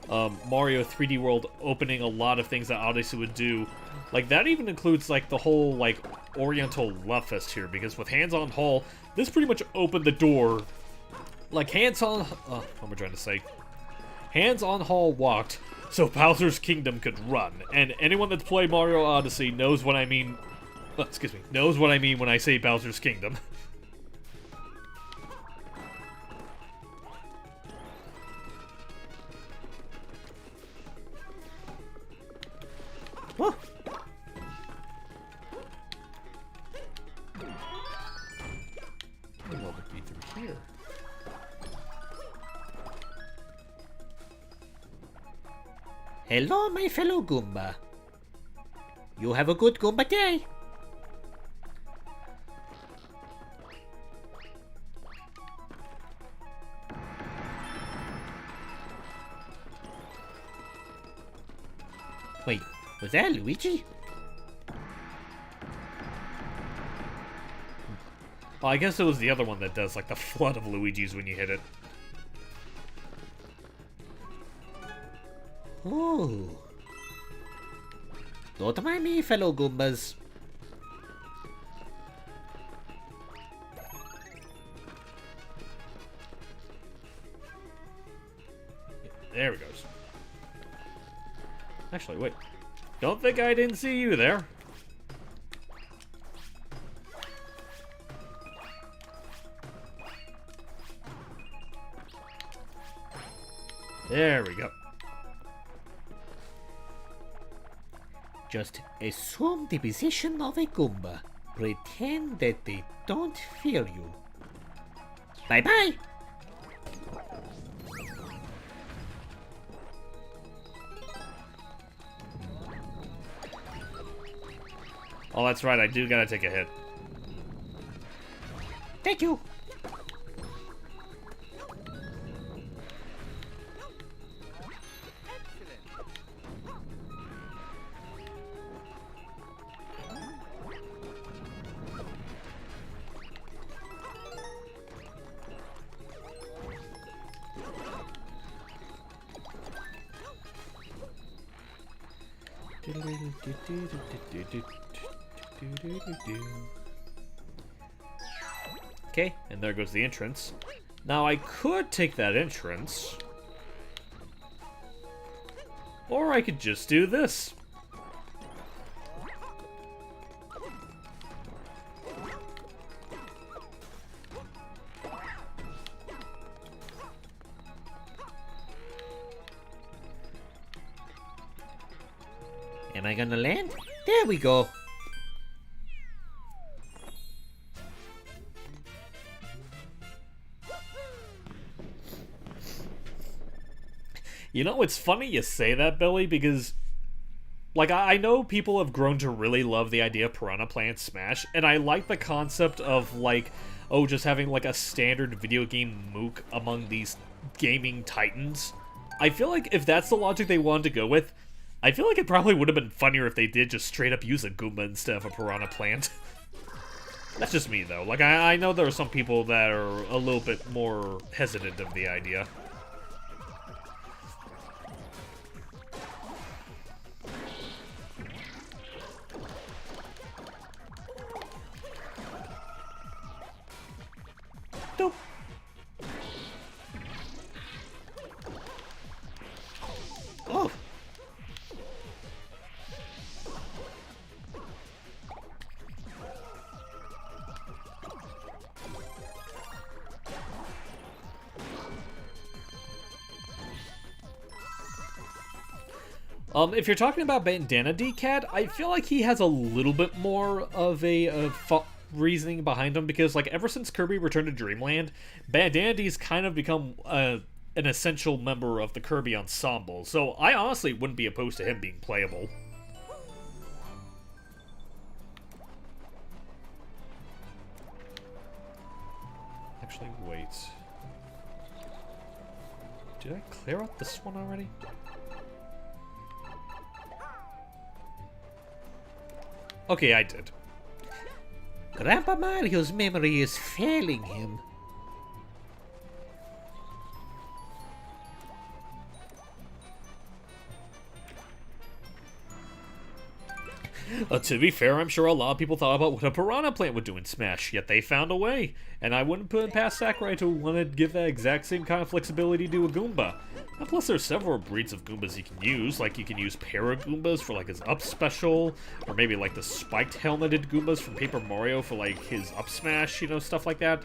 Mario 3D World opening a lot of things that Odyssey would do. Like, that even includes, like, the whole, like, Oriental Love Fest here, because with Hands-On Hall, this pretty much opened the door. Like, Hands-On... what am I trying to say? Hands-On Hall walked so Bowser's Kingdom could run, and anyone that's played Mario Odyssey knows what I mean... excuse me, knows what I mean when I say Bowser's Kingdom. Oh. What would be through here? Hello, my fellow Goomba. You have a good Goomba day. Wait, was that Luigi? Well, I guess it was the other one that does, like, the flood of Luigi's when you hit it. Oh. Don't mind me, fellow Goombas. There he goes. Actually, wait. Don't think I didn't see you there. There we go. Just assume the position of a Goomba. Pretend that they don't fear you. Bye-bye! Oh, that's right, I do gotta take a hit. Thank you! Okay, and there goes the entrance. Now I could take that entrance, or I could just do this. Am I gonna land? There we go. You know, it's funny you say that, Billy, because like, I know people have grown to really love the idea of Piranha Plant Smash, and I like the concept of, like, oh, just having, like, a standard video game mook among these gaming titans. I feel like if that's the logic they wanted to go with, I feel like it probably would have been funnier if they did just straight up use a Goomba instead of a Piranha Plant. That's just me, though. Like, I know there are some people that are a little bit more hesitant of the idea. Nope. Oh! If you're talking about Bandana D-Cat, I feel like he has a little bit more of a reasoning behind him, because, like, ever since Kirby Return to Dreamland, Bandana D's kind of become an essential member of the Kirby ensemble, so I honestly wouldn't be opposed to him being playable. Actually, wait. Did I clear out this one already? Okay, I did. Grandpa Mario's memory is failing him. To be fair, I'm sure a lot of people thought about what a Piranha Plant would do in Smash, yet they found a way. And I wouldn't put it past Sakurai to want to give that exact same kind of flexibility to a Goomba. And plus, there's several breeds of Goombas you can use. Like, you can use Para-Goombas for, like, his up special, or maybe, like, the spiked helmeted Goombas from Paper Mario for, like, his up smash, you know, stuff like that.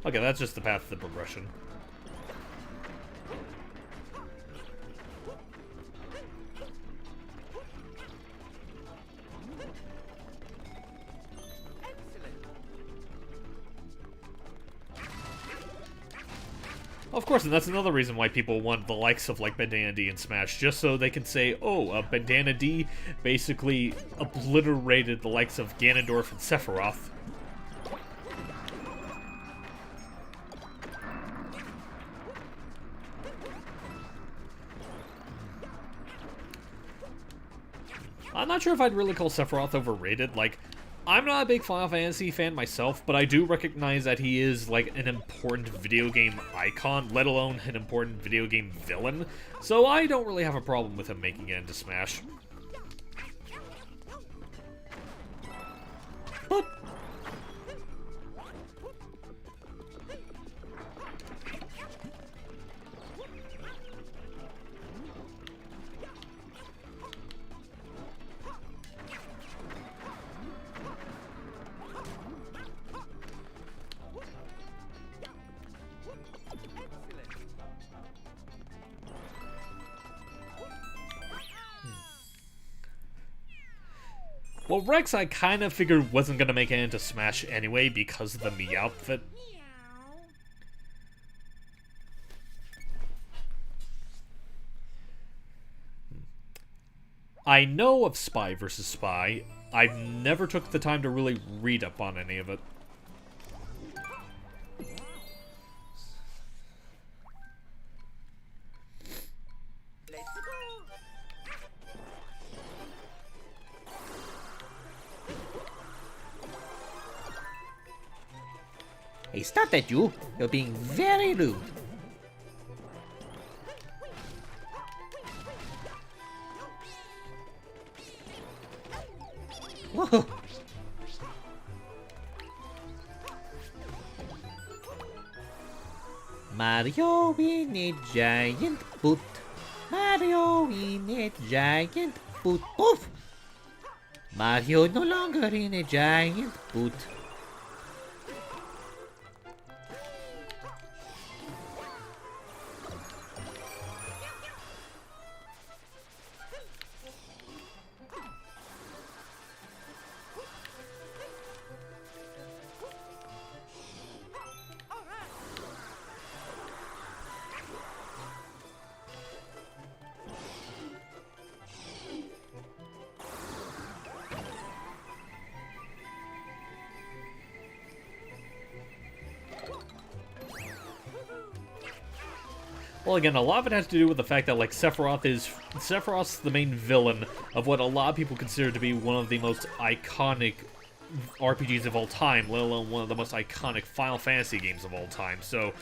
Okay, that's just the path to the progression. Of course, and that's another reason why people want the likes of, like, Bandana D in Smash, just so they can say, oh, Bandana D basically obliterated the likes of Ganondorf and Sephiroth. I'm not sure if I'd really call Sephiroth overrated. Like, I'm not a big Final Fantasy fan myself, but I do recognize that he is, like, an important video game icon, let alone an important video game villain, so I don't really have a problem with him making it into Smash. But well, Rex I kind of figured wasn't going to make it into Smash anyway because of the Mii outfit. I know of Spy vs. Spy. I've never took the time to really read up on any of it. Let's go. Hey, stop that, you! You're being very rude. Whoa! Mario in a giant boot. Mario in a giant boot. Poof! Mario no longer in a giant boot. Well, again, a lot of it has to do with the fact that, like, Sephiroth's the main villain of what a lot of people consider to be one of the most iconic RPGs of all time, let alone one of the most iconic Final Fantasy games of all time. So,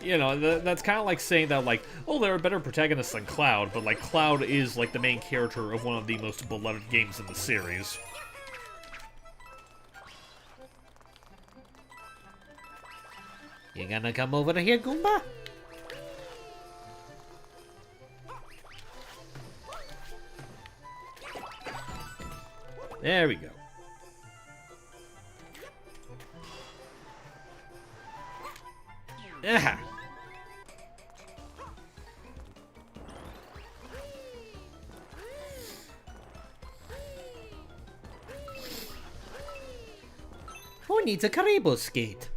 you know, that's kind of like saying that, like, oh, there are better protagonists than Cloud, but, like, Cloud is, like, the main character of one of the most beloved games in the series. You gonna come over here, Goomba? There we go. Yeah. Who needs a Karibo skate?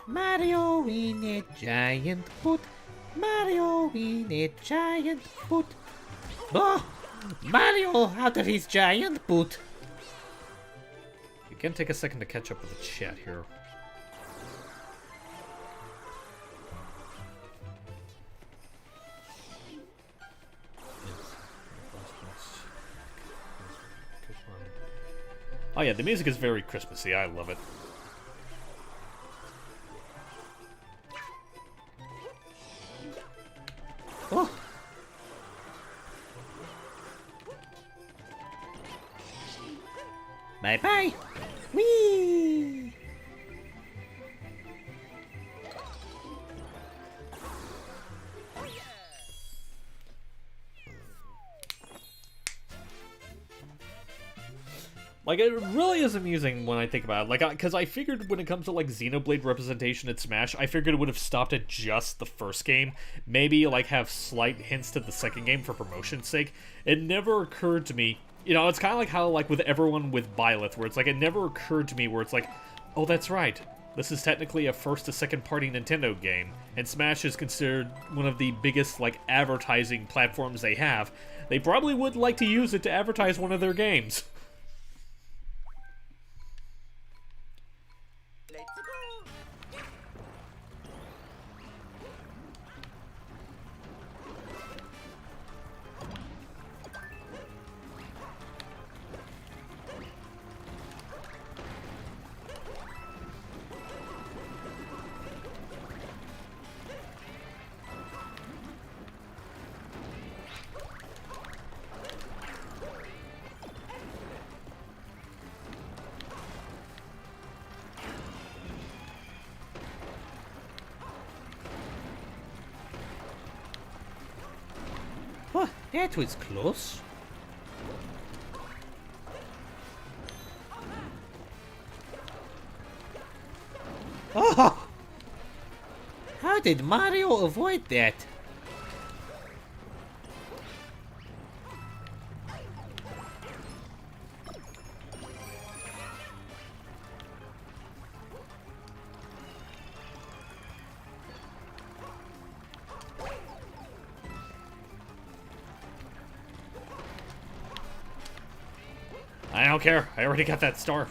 Mario in a giant boot. Mario in a giant boot. Oh, Mario out of his giant boot. You can take a second to catch up with the chat here. Oh yeah, the music is very Christmassy. I love it. Oh. Bye bye. Whee! Like, it really is amusing when I think about it. Like, because I figured when it comes to, like, Xenoblade representation at Smash, I figured it would have stopped at just the first game. Maybe, like, have slight hints to the second game for promotion's sake. It never occurred to me. You know, it's kind of like how, like, with everyone with Byleth, where it's like, it never occurred to me where it's like, oh, that's right. This is technically a first to second party Nintendo game, and Smash is considered one of the biggest, like, advertising platforms they have. They probably would like to use it to advertise one of their games. Oh, that was close. Oh! How did Mario avoid that? I don't care. I already got that star.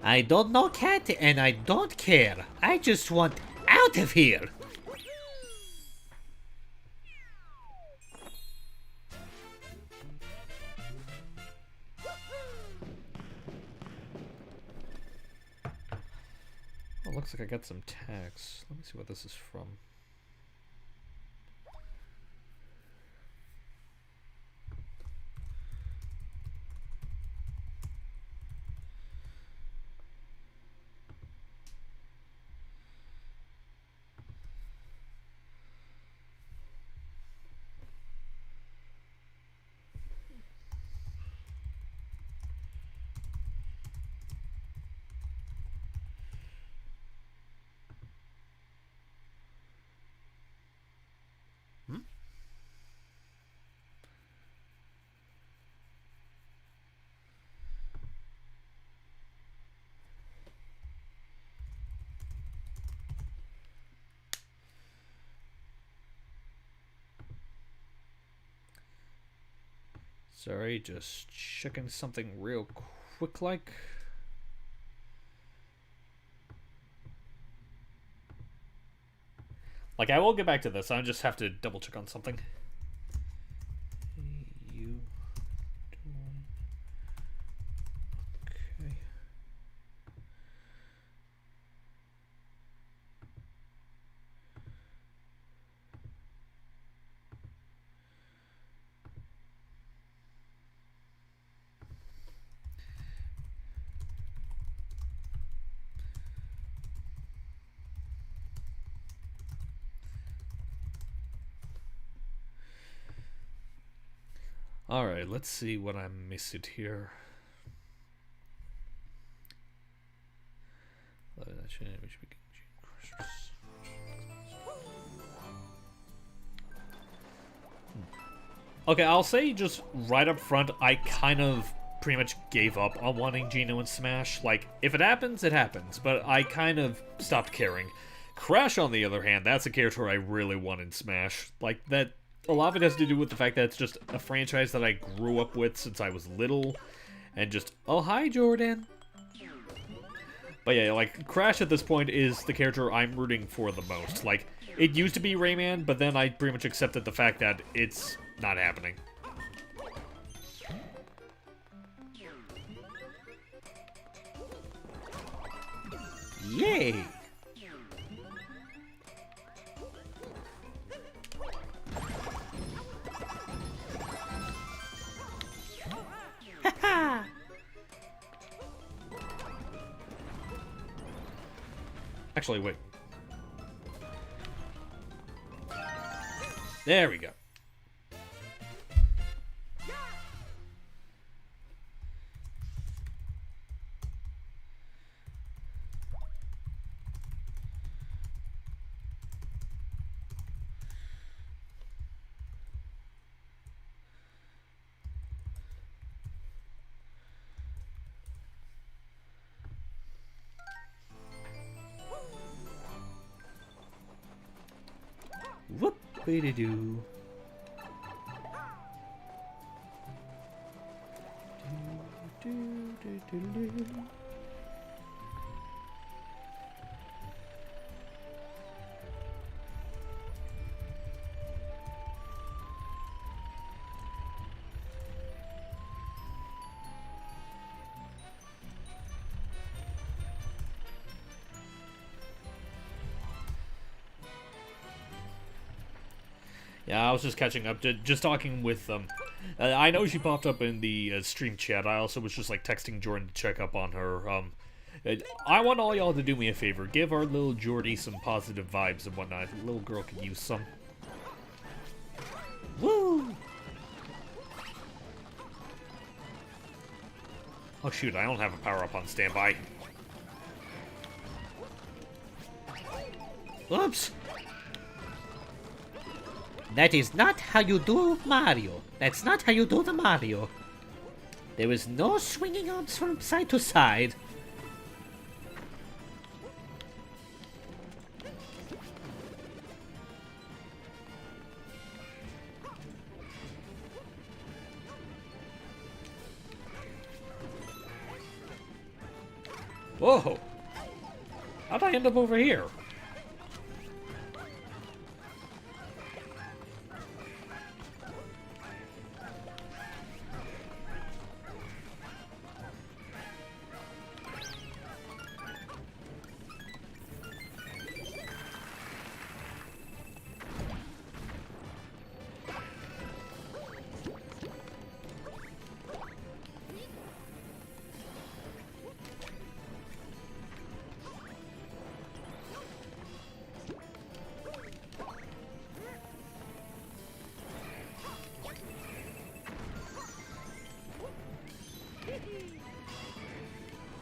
I don't know cat and I don't care. I just want out of here. Oh, looks like I got some tags. Let me see what this is from. Sorry, just checking something real quick like. Like, I will get back to this. I just have to double check on something. You. Okay. Alright, let's see what I missed here. Okay, I'll say just right up front, I kind of pretty much gave up on wanting Geno in Smash. Like, if it happens, it happens, but I kind of stopped caring. Crash, on the other hand, that's a character I really want in Smash. Like, that, a lot of it has to do with the fact that it's just a franchise that I grew up with since I was little, and just, oh, hi, Jordan. But yeah, like, Crash at this point is the character I'm rooting for the most. Like, it used to be Rayman, but then I pretty much accepted the fact that it's not happening. Yay! Actually, wait. There we go. Whoop-a-doo. Yeah, I was just catching up, just talking with I know she popped up in the stream chat. I also was just like texting Jordan to check up on her. I want all y'all to do me a favor. Give our little Jordy some positive vibes and whatnot. The little girl could use some. Woo! Oh shoot, I don't have a power-up on standby. Oops! That is not how you do Mario. That's not how you do the Mario. There is no swinging arms from side to side. Whoa! How'd I end up over here?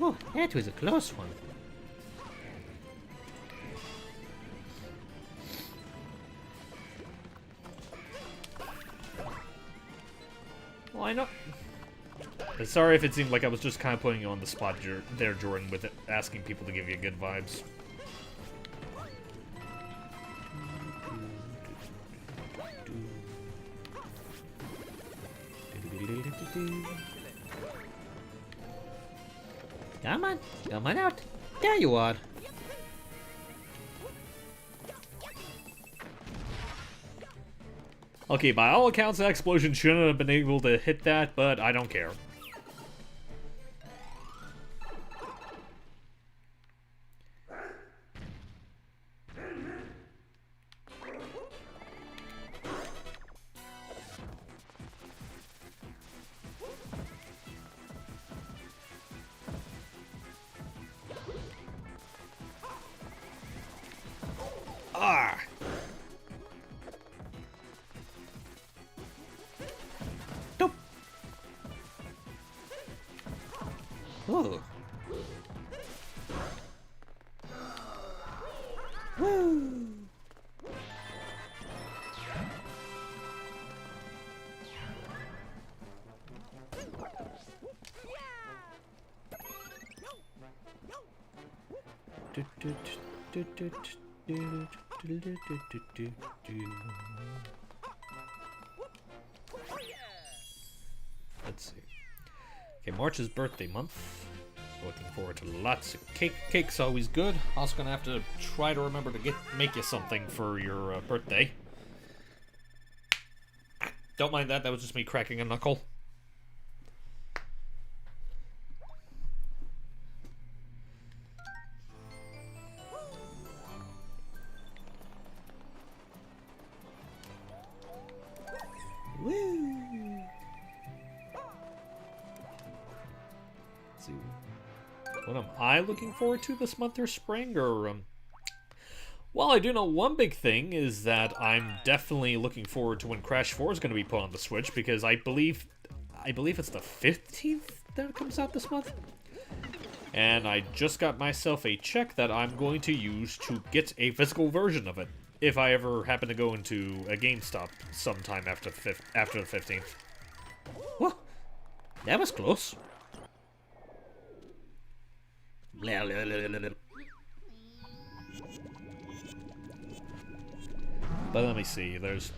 Oh, that was a close one. Well, I know. Sorry if it seemed like I was just kind of putting you on the spot there, Jordan, with it, asking people to give you good vibes. Come on out. There you are. Okay, by all accounts, that explosion shouldn't have been able to hit that, but I don't care. Ah! Doop. Oh. Woo. Let's see. Okay, March is birthday month. Looking forward to lots of cake. Cake's always good. Also gonna have to try to remember to make you something for your birthday. Don't mind that. That was just me cracking a knuckle. Woo. Let's see. What am I looking forward to this month or spring? Or well, I do know one big thing is that I'm definitely looking forward to when Crash 4 is going to be put on the Switch, because I believe it's the 15th that it comes out this month. And I just got myself a check that I'm going to use to get a physical version of it, if I ever happen to go into a GameStop sometime after the 15th. Whoa. That was close. Blah, blah, blah, blah, blah. But let me see, there's...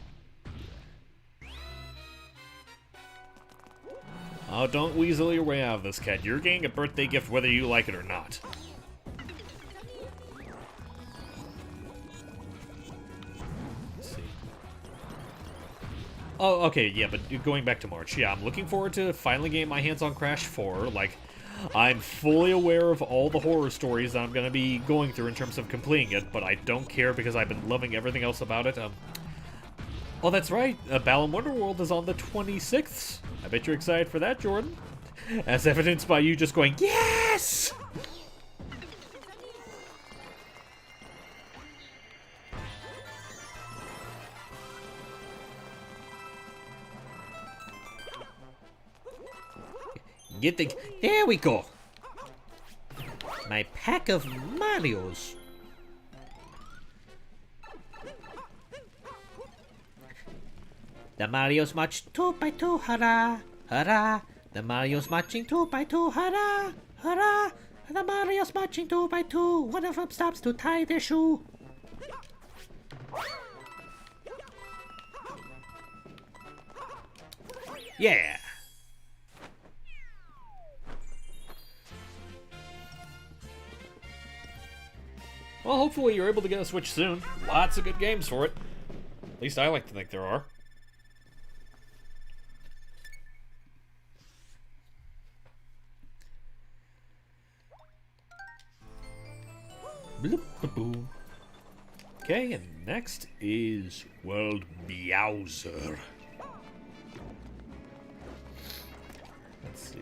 Oh, don't weasel your way out of this, cat. You're getting a birthday gift whether you like it or not. Let's see. Oh, okay, yeah, but going back to March, yeah, I'm looking forward to finally getting my hands on Crash 4. Like, I'm fully aware of all the horror stories that I'm going to be going through in terms of completing it, but I don't care because I've been loving everything else about it. Oh, that's right. Balan Wonderworld is on the 26th. I bet you're excited for that, Jordan. As evidenced by you just going, yes! Get the... There we go. My pack of Marios. The Marios march 2 by 2, hurrah, hurrah. The Marios marching 2 by 2, hurrah, hurrah. The Marios marching 2 by 2. One of them stops to tie their shoe. Yeah! Well, hopefully you're able to get a Switch soon. Lots of good games for it. At least I like to think there are. Bloop-a-boo. Okay, and next is World Meowser. Let's see.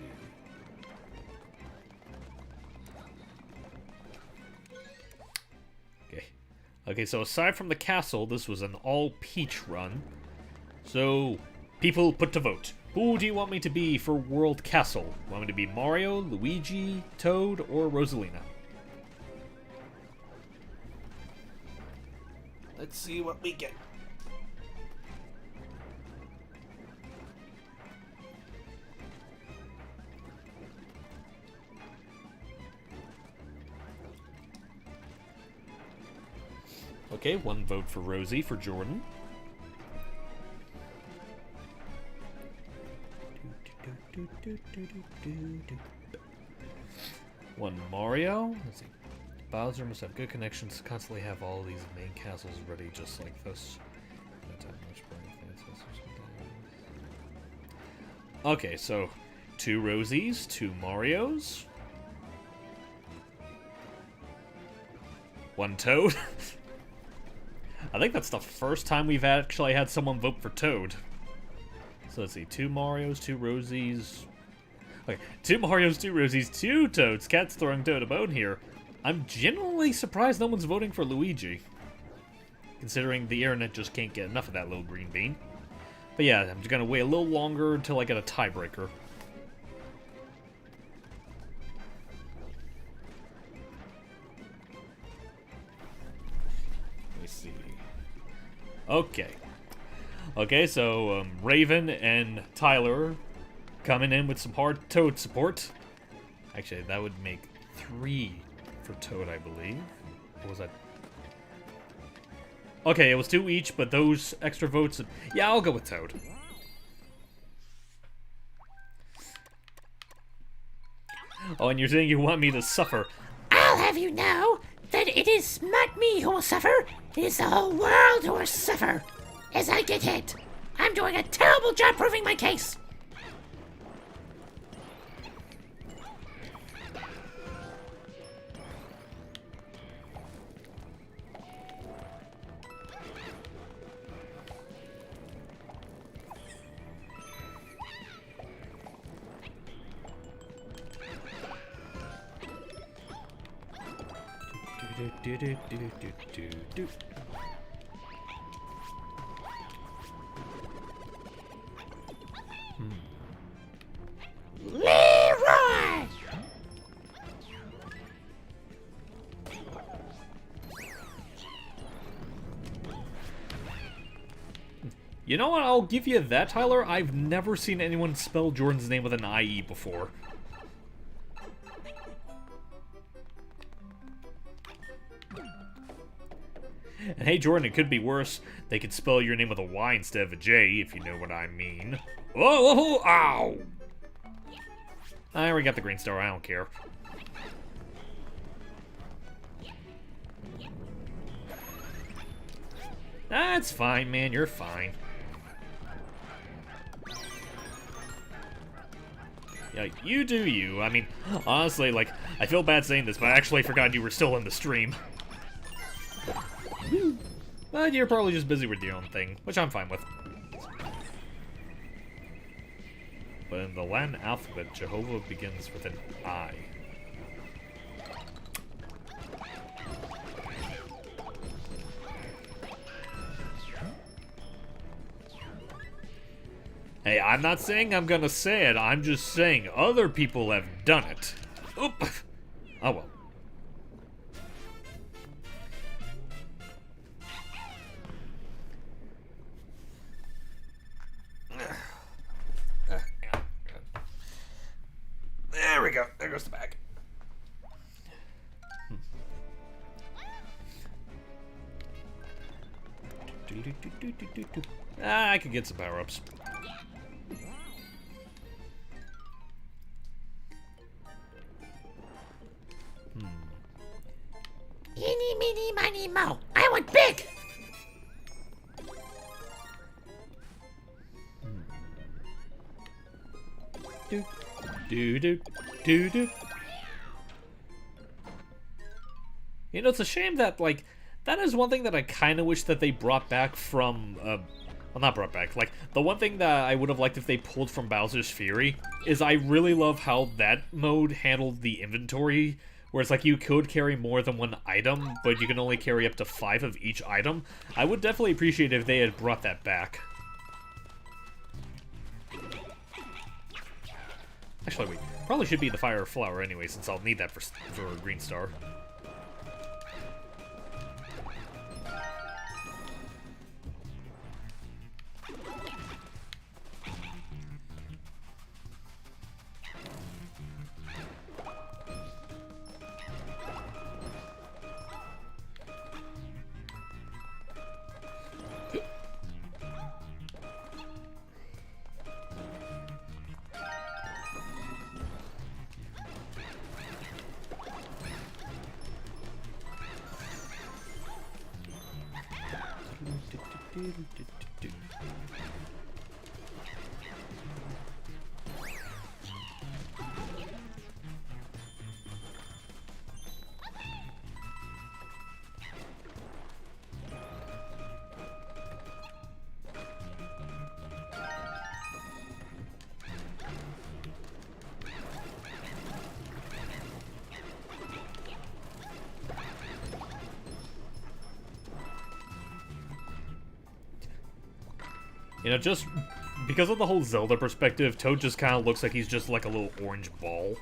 Okay, so aside from the castle, this was an all-Peach run. So, people put to vote. Who do you want me to be for World Castle? Want me to be Mario, Luigi, Toad, or Rosalina? Let's see what we get. Okay, one vote for Rosie for Jordan. One Mario. Let's see. Bowser must have good connections to constantly have all these main castles ready just like this. Okay, so 2 Rosies, 2 Marios. 1 Toad. I think that's the first time we've actually had someone vote for Toad. So let's see, 2 Marios, 2 Rosies. Okay, 2 Marios, 2 Rosies, 2 Toads. Cat's throwing Toad a bone here. I'm genuinely surprised no one's voting for Luigi, considering the internet just can't get enough of that little green bean. But yeah, I'm just gonna wait a little longer until I get a tiebreaker. Let me see. Okay, so Raven and Tyler coming in with some hard Toad support. Actually, that would make 3 for Toad, I believe. What was that? Okay, it was 2 each, but those extra votes... Yeah, I'll go with Toad. Oh, and you're saying you want me to suffer. I'll have you know that it is not me who will suffer. It is the whole world who will suffer as I get hit. I'm doing a terrible job proving my case. Leroy! You know what? I'll give you that, Tyler. I've never seen anyone spell Jordan's name with an IE before. And hey, Jordan, it could be worse. They could spell your name with a Y instead of a J, if you know what I mean. Oh, ow! I already got the green star, I don't care. That's fine, man, you're fine. Yeah, you do you. I mean, honestly, like, I feel bad saying this, but I actually forgot you were still in the stream. But you're probably just busy with your own thing, which I'm fine with. But in the Latin alphabet, Jehovah begins with an I. Hey, I'm not saying I'm gonna say it, I'm just saying other people have done it. Oop! Oh well. There we go. There goes the bag. I could get some power-ups. Eeny, meeny, miny, mo. I want big. Do, do, do, do, do. You know, it's a shame that, like, that is one thing that I kind of wish that they brought back from, well, not brought back, like, the one thing that I would have liked if they pulled from Bowser's Fury is I really love how that mode handled the inventory, where it's like you could carry more than one item, but you can only carry up to 5 of each item. I would definitely appreciate if they had brought that back. Actually, wait, probably should be the Fire Flower anyway, since I'll need that for Green Star. You know, just because of the whole Zelda perspective, Toad just kind of looks like he's just like a little orange ball.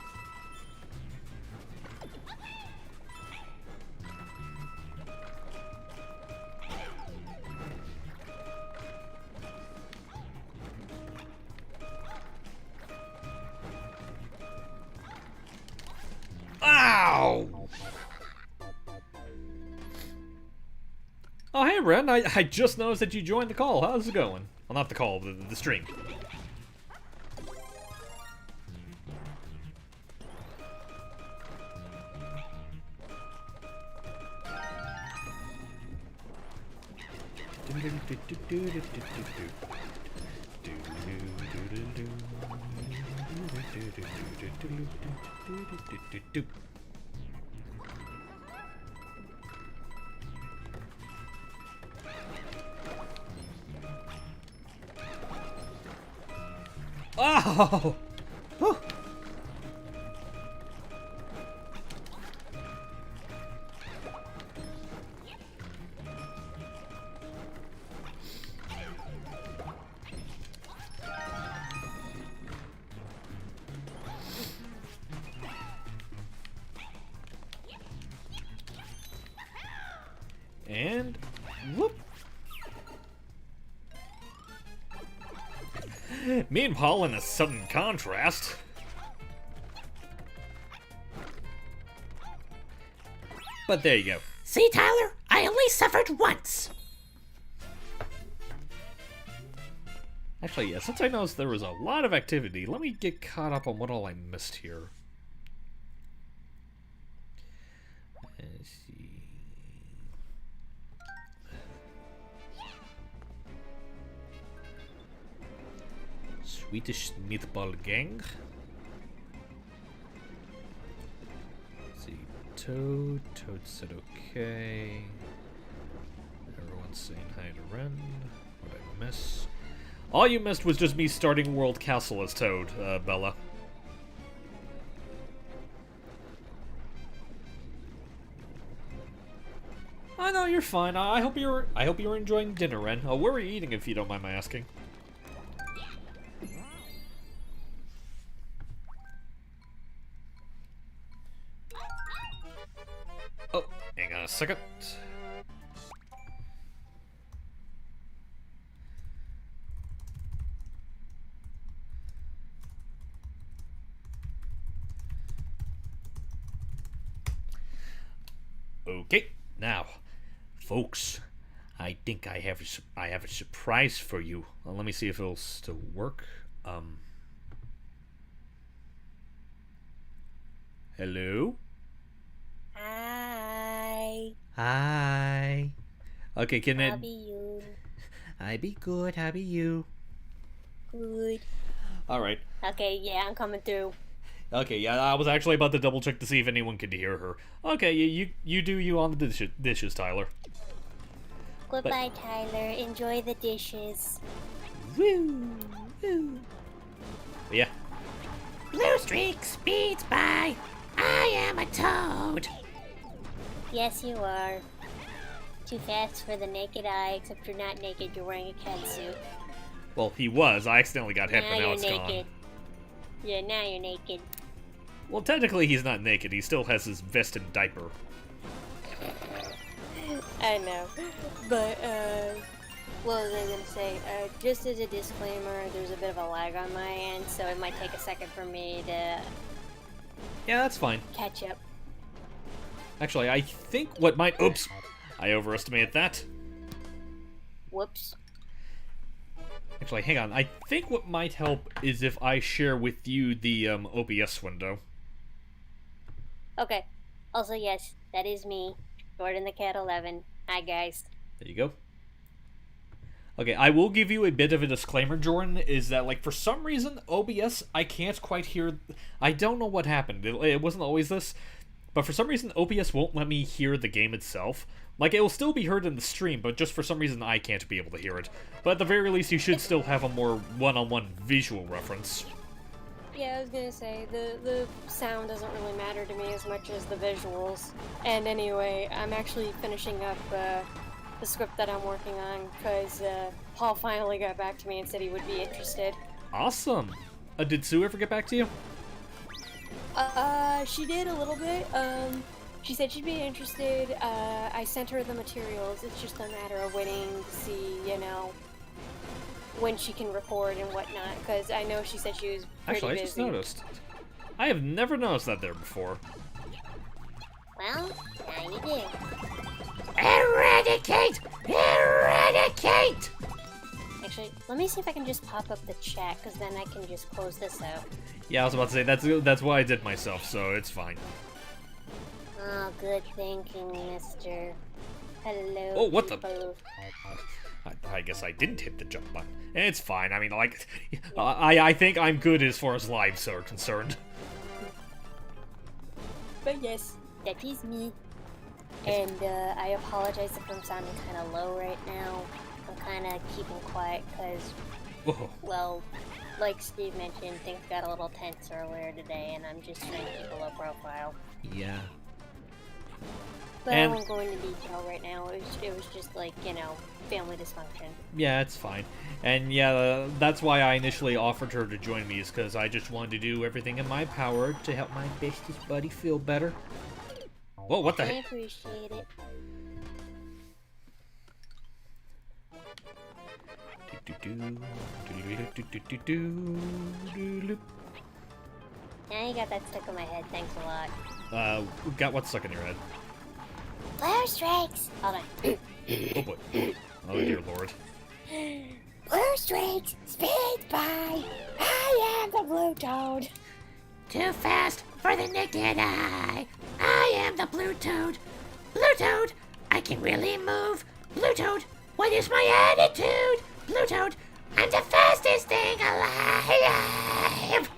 Ow! Oh, hey, Ren, I just noticed that you joined the call. How's it going? Well, not the call, the stream. Oh! Whew. And whoop. Meanwhile, in a sudden contrast, but there you go. See, Tyler, I only suffered once. Actually, yeah, since I noticed there was a lot of activity, let me get caught up on what all I missed here. Let's see. Swedish Meatball Gang. Let's see. Toad. Toad said okay. Everyone's saying hi to Ren. What did I miss? All you missed was just me starting World Castle as Toad, Bella. I know you're fine. I hope you're enjoying dinner, Ren. Where are you eating, if you don't mind my asking? Oh, hang on a second. Okay, now, folks, I think I have a surprise for you. Well, let me see if it'll still work. Hello? Hi. Hi. Okay, can How it? be you? I be good. How be you? Good. All right. Okay, yeah, I'm coming through. Okay, yeah, I was actually about to double check to see if anyone could hear her. Okay, you do you on the dishes, Tyler. Goodbye, Tyler. Enjoy the dishes. Woo! Woo! Yeah. Blue streak speeds by. I am a toad. Yes, you are. Too fast for the naked eye, except you're not naked, you're wearing a catsuit. Well, he was. I accidentally got hit, Now but now you're it's naked. gone. Yeah, now you're naked. Well, technically, he's not naked. He still has his vest and diaper. I know. But, what was I gonna say? Just as a disclaimer, there's a bit of a lag on my end, so it might take a second for me to Yeah, that's fine. catch up. Actually, I think what might... Oops! I overestimated that. Whoops. Actually, hang on. I think what might help is if I share with you the OBS window. Okay. Also, yes, that is me, Jordan the Cat 11. Hi, guys. There you go. Okay, I will give you a bit of a disclaimer, Jordan, is that, like, for some reason, OBS, I can't quite hear... I don't know what happened. It wasn't always this, but for some reason, OBS won't let me hear the game itself. Like, it will still be heard in the stream, but just for some reason, I can't be able to hear it. But at the very least, you should still have a more one-on-one visual reference. Yeah, I was gonna say, the sound doesn't really matter to me as much as the visuals. And anyway, I'm actually finishing up the script that I'm working on, because Paul finally got back to me and said he would be interested. Awesome! Did Sue ever get back to you? She did a little bit. She said she'd be interested. I sent her the materials. It's just a matter of waiting to see, you know, when she can record and whatnot, because I know she said she was pretty Actually, I busy. just noticed. I have never noticed that there before. Well, now you do. Eradicate! Eradicate! Actually, let me see if I can just pop up the chat, because then I can just close this out. Yeah, I was about to say, that's why I did myself, so it's fine. Oh, good thinking, mister. Hello, Oh, what the- people. I guess I didn't hit the jump button. It's fine, I mean, like, I think I'm good as far as lives are concerned. But yes, that is me. And I apologize if I'm sounding kind of low right now. I'm kind of keeping quiet because, Whoa. well, like Steve mentioned, things got a little tense earlier today, and I'm just trying to keep a low profile. Yeah. But And- I won't go into detail right now. It was just like, you know, family dysfunction. Yeah, it's fine. And yeah, that's why I initially offered her to join me, is because I just wanted to do everything in my power to help my bestest buddy feel better. Whoa, what the I heck? appreciate it. Now you got that stuck in my head. Thanks a lot. Got what stuck in your head? Blue streaks! Hold on. Oh boy. Oh dear lord. Blue streaks, speed by. I am the blue toad. Too fast for the naked eye. I am the blue toad. Blue toad, I can really move. Blue toad, what is my attitude? Blue toad, I'm the fastest thing alive.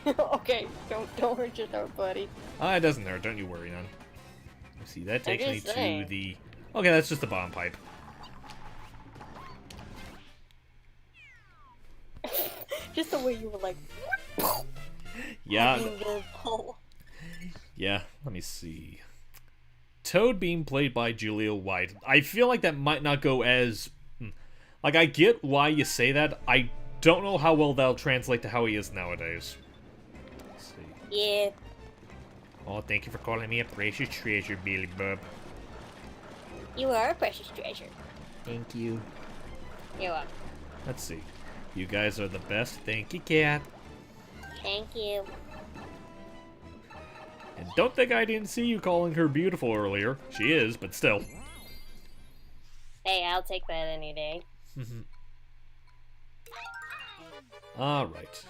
Okay, don't hurt your throat, buddy. It doesn't hurt, don't you worry, none. Let's see, that takes me just to saying. the... Okay, that's just the bomb pipe. Just the way you were like, Yeah, in the hole. yeah, let me see. Toad being played by Julia White. I feel like that might not go as... Like, I get why you say that. I don't know how well that'll translate to how he is nowadays. Let's see. Yeah. Oh, thank you for calling me a precious treasure, Billy Bub. You are a precious treasure. Thank you. You're welcome. Let's see. You guys are the best. Thank you, cat. Thank you. And don't think I didn't see you calling her beautiful earlier. She is, but still. Hey, I'll take that any day. Alright.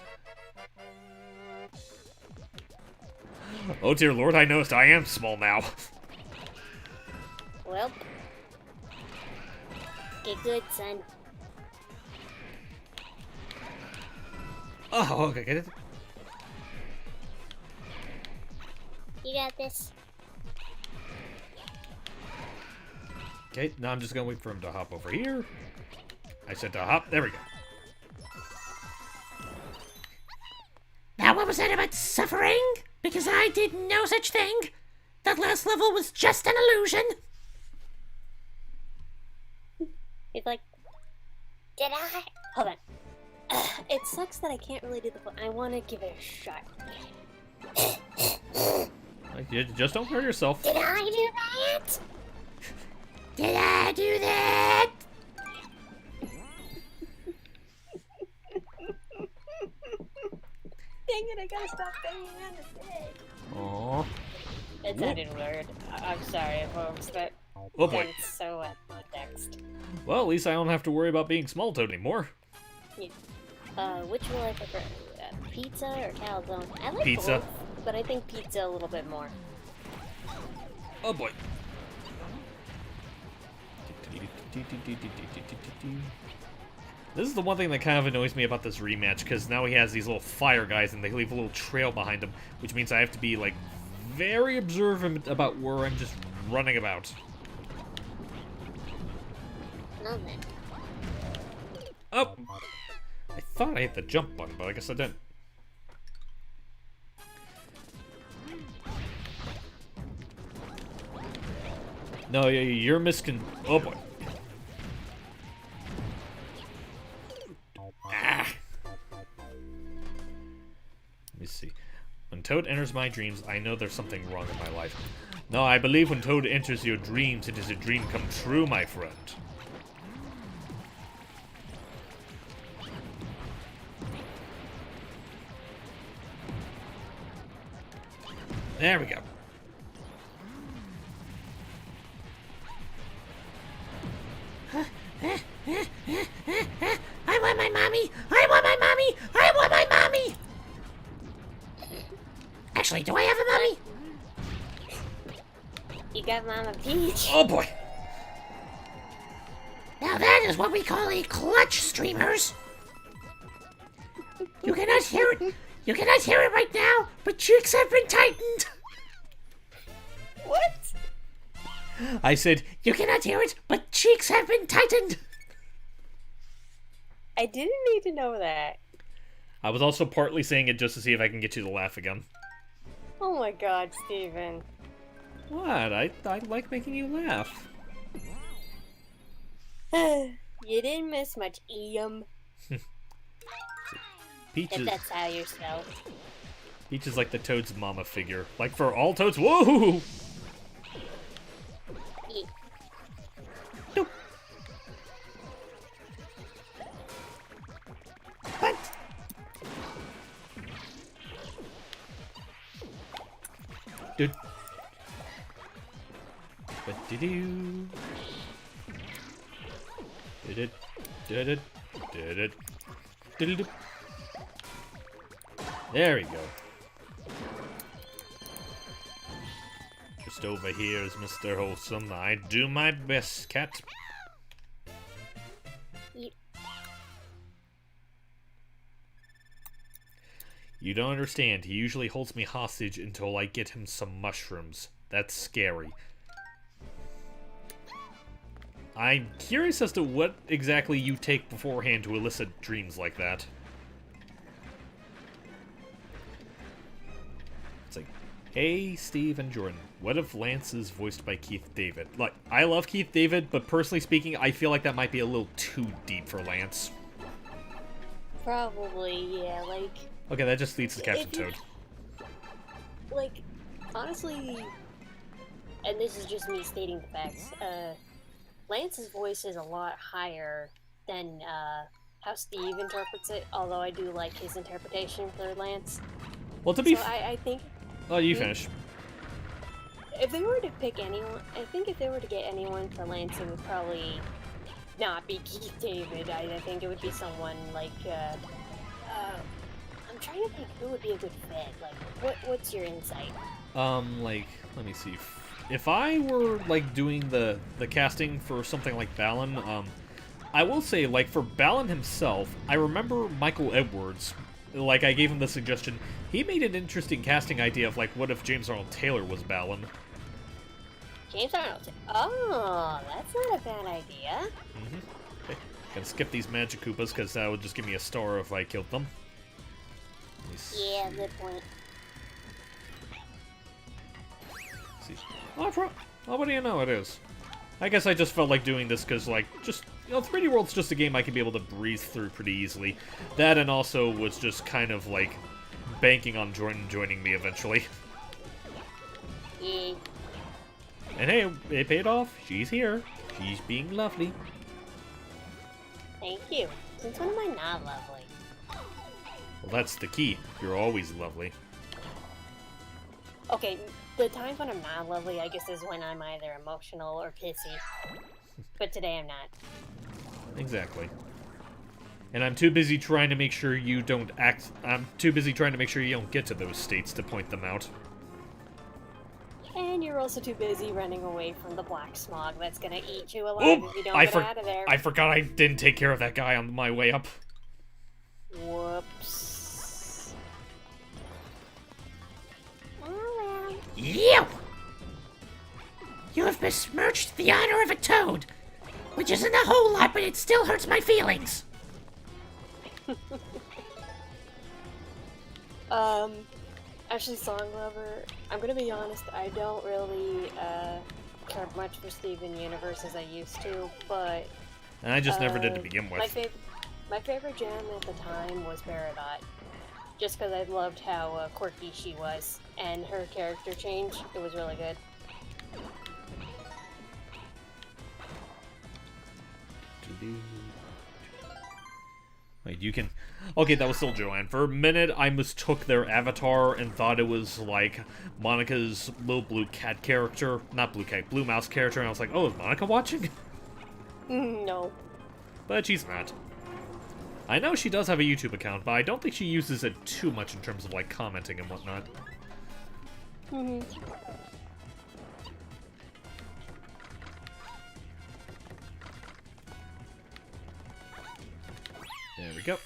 Oh dear lord, I noticed I am small now. Well, get good, son. Oh, okay, get it. You got this. Okay, now I'm just gonna wait for him to hop over here. I said to hop. There we go. Now what was that about suffering? Because I did no such thing. That last level was just an illusion. It's like, did I? Hold on. It sucks that I can't really do the. I want to give it a shot. Like, you just don't hurt yourself. Did I do that? Did I do that? Dang it! I gotta stop banging on the head. Aww. It sounded weird. I'm sorry, folks, but Oh boy. it's so text. Well, at least I don't have to worry about being small toad anymore. Which will I prefer? Pizza or calzone? I like Pizza. both, but I think pizza a little bit more. Oh boy. This is the one thing that kind of annoys me about this rematch, because now he has these little fire guys and they leave a little trail behind him, which means I have to be, like, very observant about where I'm just running about. No, man. Oh! I thought I hit the jump button, but I guess I didn't. No, you're oh boy. Ah. Let me see. When Toad enters my dreams, I know there's something wrong in my life. No, I believe when Toad enters your dreams, it is a dream come true, my friend. There we go. I want my mommy! I want my mommy! I want my mommy! Actually, do I have a mommy? You got Mama Peach. Oh boy. Now that is what we call a clutch, streamers. You cannot hear it. You cannot hear it right now, but cheeks have been tightened. What? I said, you cannot hear it, but cheeks have been tightened. I didn't need to know that. I was also partly saying it just to see if I can get you to laugh again. Oh my god, Steven. What? I like making you laugh. You didn't miss much, Iam. Peach If is, that's how you're spelled. Peach is like the Toad's mama figure. Like for all Toads. Whoa! E- Doop. What? Dude. Ba-dee-doo. Did-it. Did-it. Did-it. Diddle-doop. There we go. Just over here is Mr. Wholesome. I do my best, cat. You don't understand. He usually holds me hostage until I get him some mushrooms. That's scary. I'm curious as to what exactly you take beforehand to elicit dreams like that. It's like, hey, Steve and Jordan, what if Lance is voiced by Keith David? Like, I love Keith David, but personally speaking, I feel like that might be a little too deep for Lance. Probably, yeah, like... Okay, that just leads to Captain If you- Toad. Like, honestly... And this is just me stating the facts, Lance's voice is a lot higher than, how Steve interprets it, although I do like his interpretation for Lance. Well, to be So I think... Oh, you finish. If they were to pick anyone, I think if they were to get anyone for Lance, it would probably not be Keith David. I think it would be someone like, I'm trying to think who would be a good fit. Like, what's your insight? Like, let me see. If I were, like, doing the casting for something like Balan, I will say, like, for Balan himself, I remember Michael Edwards, like, I gave him the suggestion, he made an interesting casting idea of, like, what if James Arnold Taylor was Balan? James Arnold. Oh, that's not a bad idea. Okay, gonna skip these Magic Koopas, because that would just give me a star if I killed them. Let me Yeah, good point. see. Oh, what do you know, it is. I guess I just felt like doing this because, like, just, you know, 3D World's just a game I can be able to breeze through pretty easily. That and also was just kind of, like, banking on Jordan joining me eventually. Yeah. And hey, it paid off. She's here. She's being lovely. Thank you. Since when am I not lovely? Well, that's the key. You're always lovely. Okay, the times when I'm not lovely, I guess, is when I'm either emotional or pissy. But today I'm not. Exactly. And I'm too busy trying to make sure you don't act... I'm too busy trying to make sure you don't get to those states to point them out. And you're also too busy running away from the black smog that's gonna eat you alive Oop! if you don't I get out of there. forgot I didn't take care of that guy on my way up. Whoops. You! You have besmirched the honor of a toad, which isn't a whole lot, but it still hurts my feelings. Actually, Song Lover, I'm gonna be honest, I don't really, care much for Steven Universe as I used to, but... And I just never did to begin with. My favorite gem at the time was Peridot. Just because I loved how quirky she was, and her character change, it was really good. Wait, you can... Okay, that was still Joanne. For a minute, I mistook their avatar and thought it was, like, Monica's little blue cat character. Not blue cat, blue mouse character, and I was like, oh, is Monica watching? No. But she's not. I know she does have a YouTube account, but I don't think she uses it too much in terms of, like, commenting and whatnot. There we go.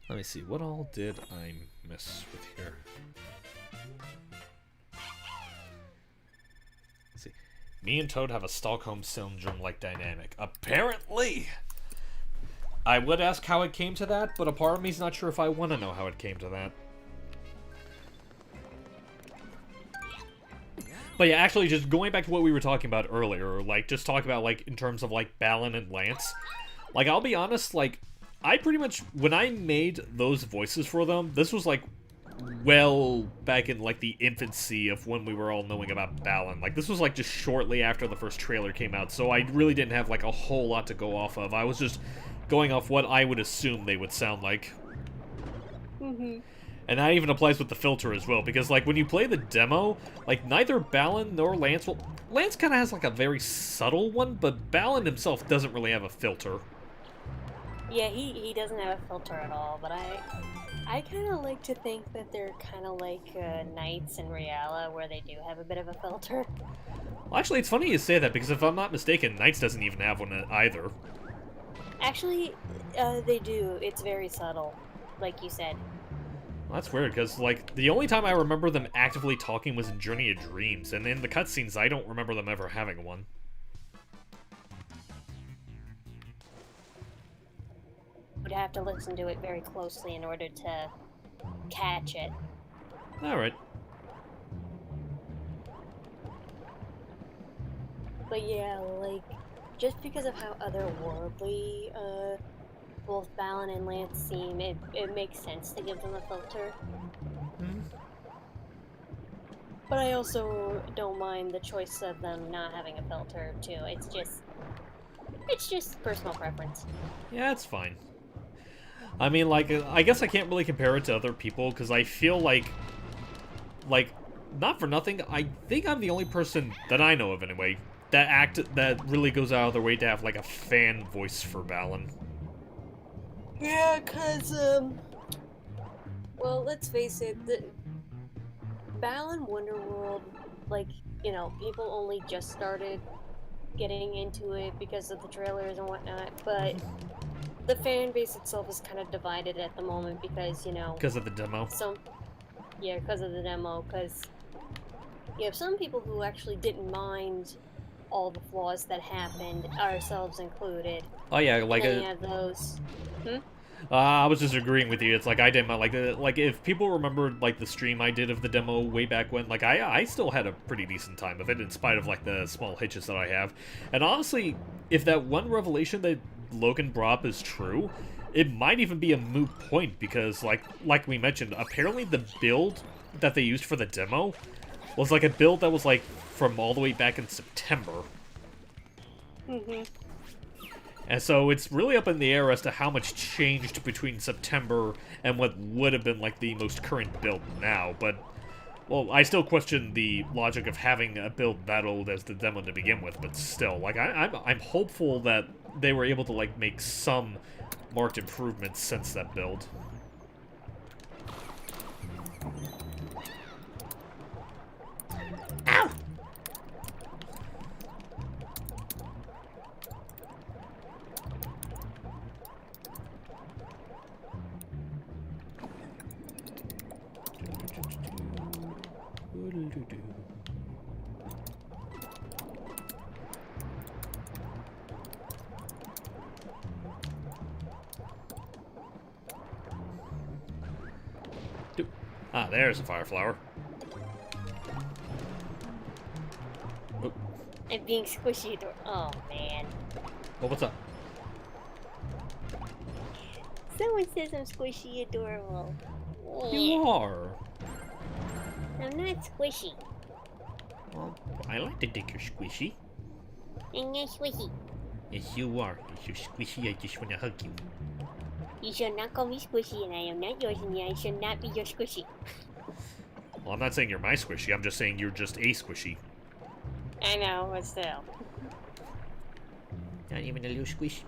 Let me see, what all did I miss with here? Let's see. Me and Toad have a Stockholm Syndrome-like dynamic. Apparently! I would ask how it came to that, but a part of me's not sure if I want to know how it came to that. But yeah, actually, just going back to what we were talking about earlier, like, just talk about, like, in terms of, like, Balan and Lance. Like, I'll be honest, like, I pretty much, when I made those voices for them, this was, like, well back in, like, the infancy of when we were all knowing about Balan. Like, this was, like, just shortly after the first trailer came out, so I really didn't have, like, a whole lot to go off of. I was just going off what I would assume they would sound like. And that even applies with the filter as well, because, like, when you play the demo, like, neither Balan nor Lance, well, Lance kind of has, like, a very subtle one, but Balan himself doesn't really have a filter. Yeah, he doesn't have a filter at all, but I kind of like to think that they're kind of like Knights and Reala, where they do have a bit of a filter. Well, actually, it's funny you say that, because if I'm not mistaken, Knights doesn't even have one either. Actually, they do. It's very subtle, like you said. Well, that's weird, because, like, the only time I remember them actively talking was in Journey of Dreams, and in the cutscenes, I don't remember them ever having one. Would have to listen to it very closely in order to catch it. Alright. But yeah, like, just because of how otherworldly, both Balan and Lance seem, it makes sense to give them a filter. But I also don't mind the choice of them not having a filter, too. It's just personal preference. Yeah, it's fine. I mean, like, I guess I can't really compare it to other people, because I feel like, not for nothing, I think I'm the only person that I know of, anyway, that really goes out of their way to have, like, a fan voice for Balan. Yeah, cause, well, let's face it, the Balan Wonderworld, like, you know, people only just started getting into it because of the trailers and whatnot, but the fan base itself is kind of divided at the moment because, you know... Because of the demo? Because of the demo, because you have some people who actually didn't mind all the flaws that happened, ourselves included. Oh yeah, like... And then you have those... I was just agreeing with you. It's like I didn't mind, like if people remembered like the stream I did of the demo way back when, like I still had a pretty decent time of it in spite of like the small hitches that I have. And honestly, if that one revelation that Logan brought up is true, it might even be a moot point because like we mentioned, apparently the build that they used for the demo was like a build that was like from all the way back in September. And so it's really up in the air as to how much changed between September and what would have been like the most current build now. But, well, I still question the logic of having a build that old as the demo to begin with. But still, like I'm hopeful that they were able to like make some marked improvements since that build. Ah, there's a fire flower. Oh, I'm being squishy. Oh man. well, what's up? Someone says I'm squishy adorable. You are. I'm not squishy. Well, I like to think you're squishy. I'm not squishy. Yes, you are. If you're squishy, I just want to hug you. You should not call me squishy, and I am not yours, and I should not be your squishy. Well, I'm not saying you're my squishy. I'm just saying you're just a squishy. I know, but still. Not even a little squish.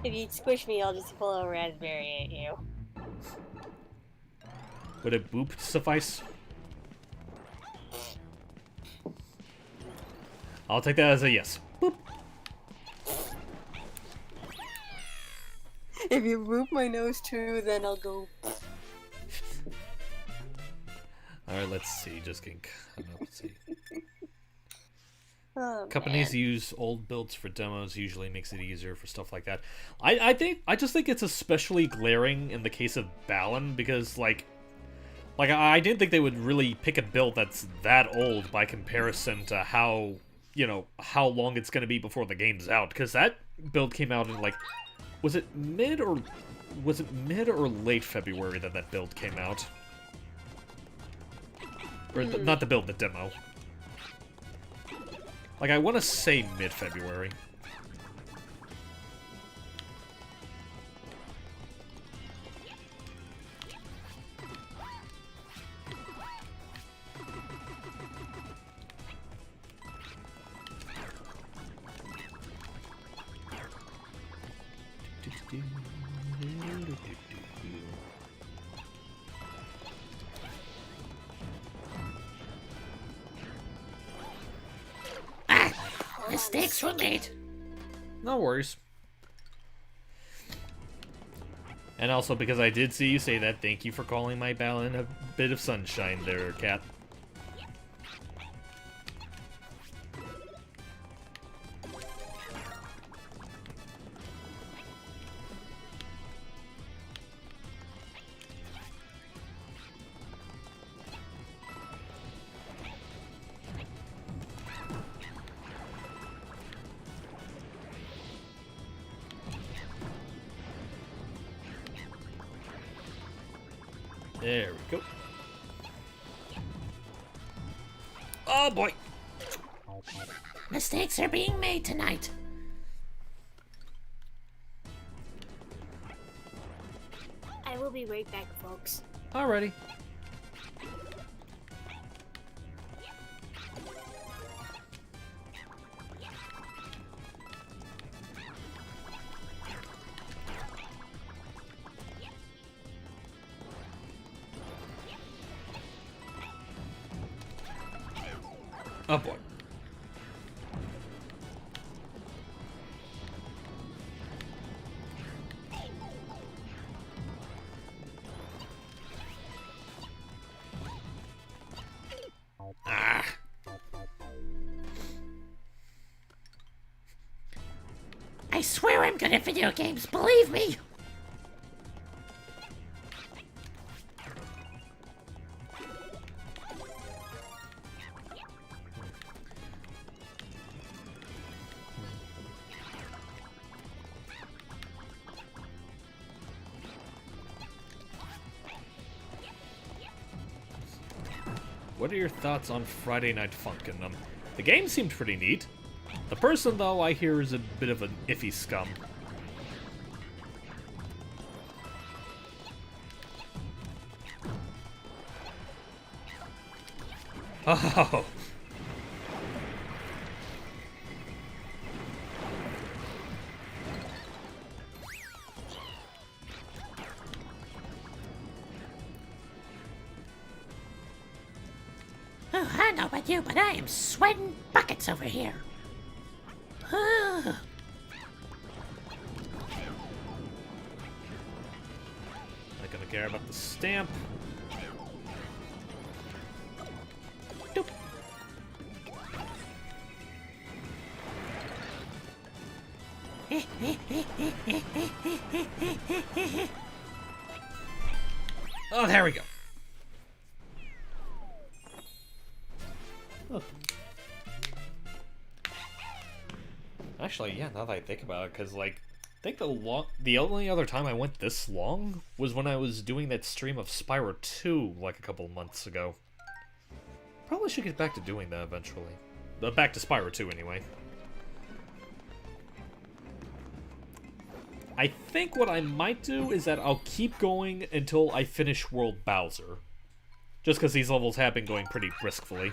If you squish me, I'll just pull a raspberry at you. Would a boop suffice? I'll take that as a yes. Boop. If you boop my nose too, then I'll go. Alright, let's see. Just kidding. Let's see. Oh, Companies use old builds for demos usually makes it easier for stuff like that. I just think it's especially glaring in the case of Balan because like I didn't think they would really pick a build that's that old by comparison to how, you know, how long it's going to be before the game's out, because that build came out in like was it mid or late February that build came out? Or not the build, the demo. Like, I want to say mid-February. Mistakes were made. No worries. And also, because I did see you say that, thank you for calling my Balan a bit of sunshine there, Cat. There we go. Oh boy! Mistakes are being made tonight. I will be right back, folks. Alrighty. Oh boy. Ah. I swear I'm good at video games, believe me! What are your thoughts on Friday Night Funkin'? The game seemed pretty neat. The person, though, I hear is a bit of an iffy scum. Oh. Oh, I don't know about you, but I am sweating buckets over here. Not gonna care about the stamp. Doop. Oh, there we go. Huh. Actually, yeah, now that I think about it, because, like, I think the only other time I went this long was when I was doing that stream of Spyro 2, like, a couple months ago. Probably should get back to doing that eventually. Back to Spyro 2, anyway. I think what I might do is that I'll keep going until I finish World Bowser. Just because these levels have been going pretty briskly.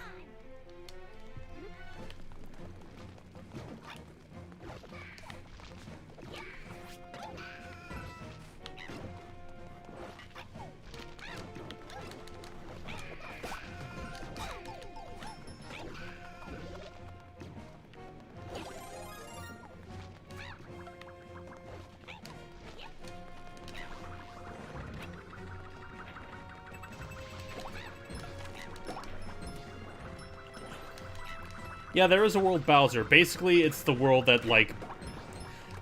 Yeah, there is a world Bowser. Basically, it's the world that, like...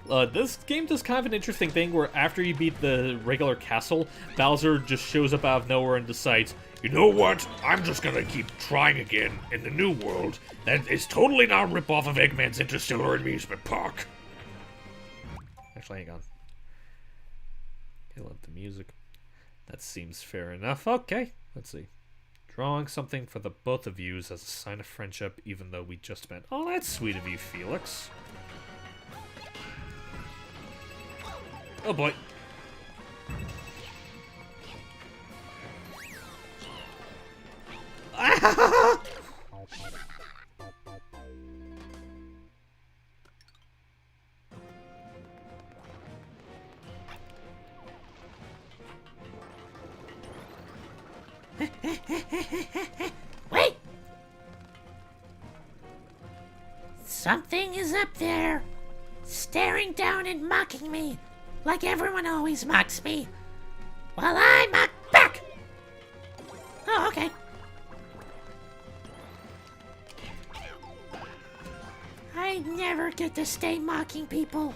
this game does kind of an interesting thing where after you beat the regular castle, Bowser just shows up out of nowhere and decides, You know what? I'm just gonna keep trying again in the new world that is totally not a ripoff of Eggman's Interstellar Amusement Park. Actually, hang on. I love the music. That seems fair enough. Okay, let's see. Drawing something for the both of yous as a sign of friendship, even though we just met. Oh, that's sweet of you, Felix. Oh boy. Wait! Something is up there, staring down and mocking me, like everyone always mocks me, while I mock back! Oh, okay. I never get to stay mocking people.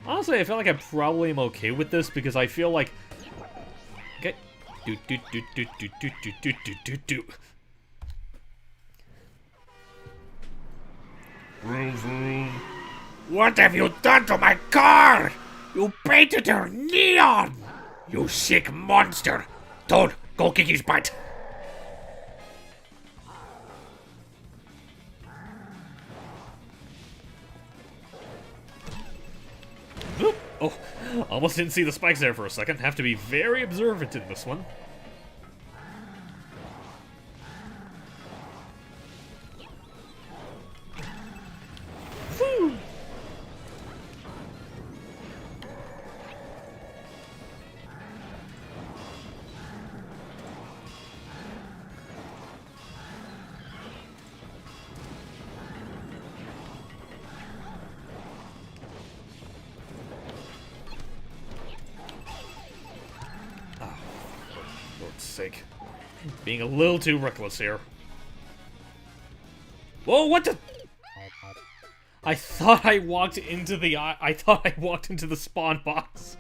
Honestly, I feel like I probably am okay with this because I feel like... Okay. Do. Vroom, vroom. What have you done to my car? You painted her neon! You sick monster! Toad, go kick his butt! Oop. Oh, almost didn't see the spikes there for a second. Have to be very observant in this one. Whew. Lord's sake. Being a little too reckless here. Whoa, what the? I thought I walked into the... I thought I walked into the spawn box.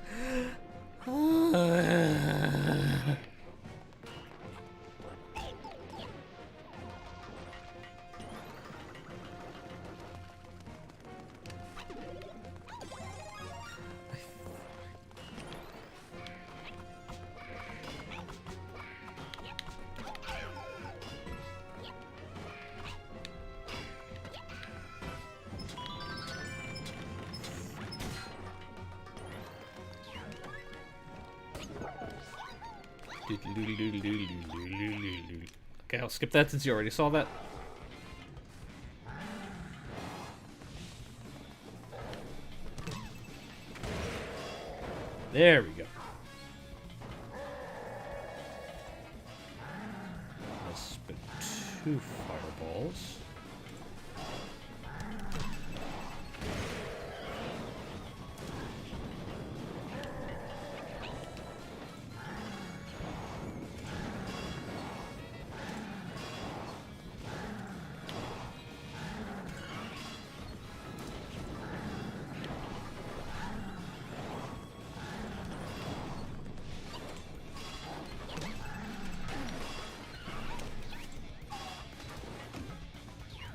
Okay, I'll skip that since you already saw that. There we go. I'll spin 2 fireballs.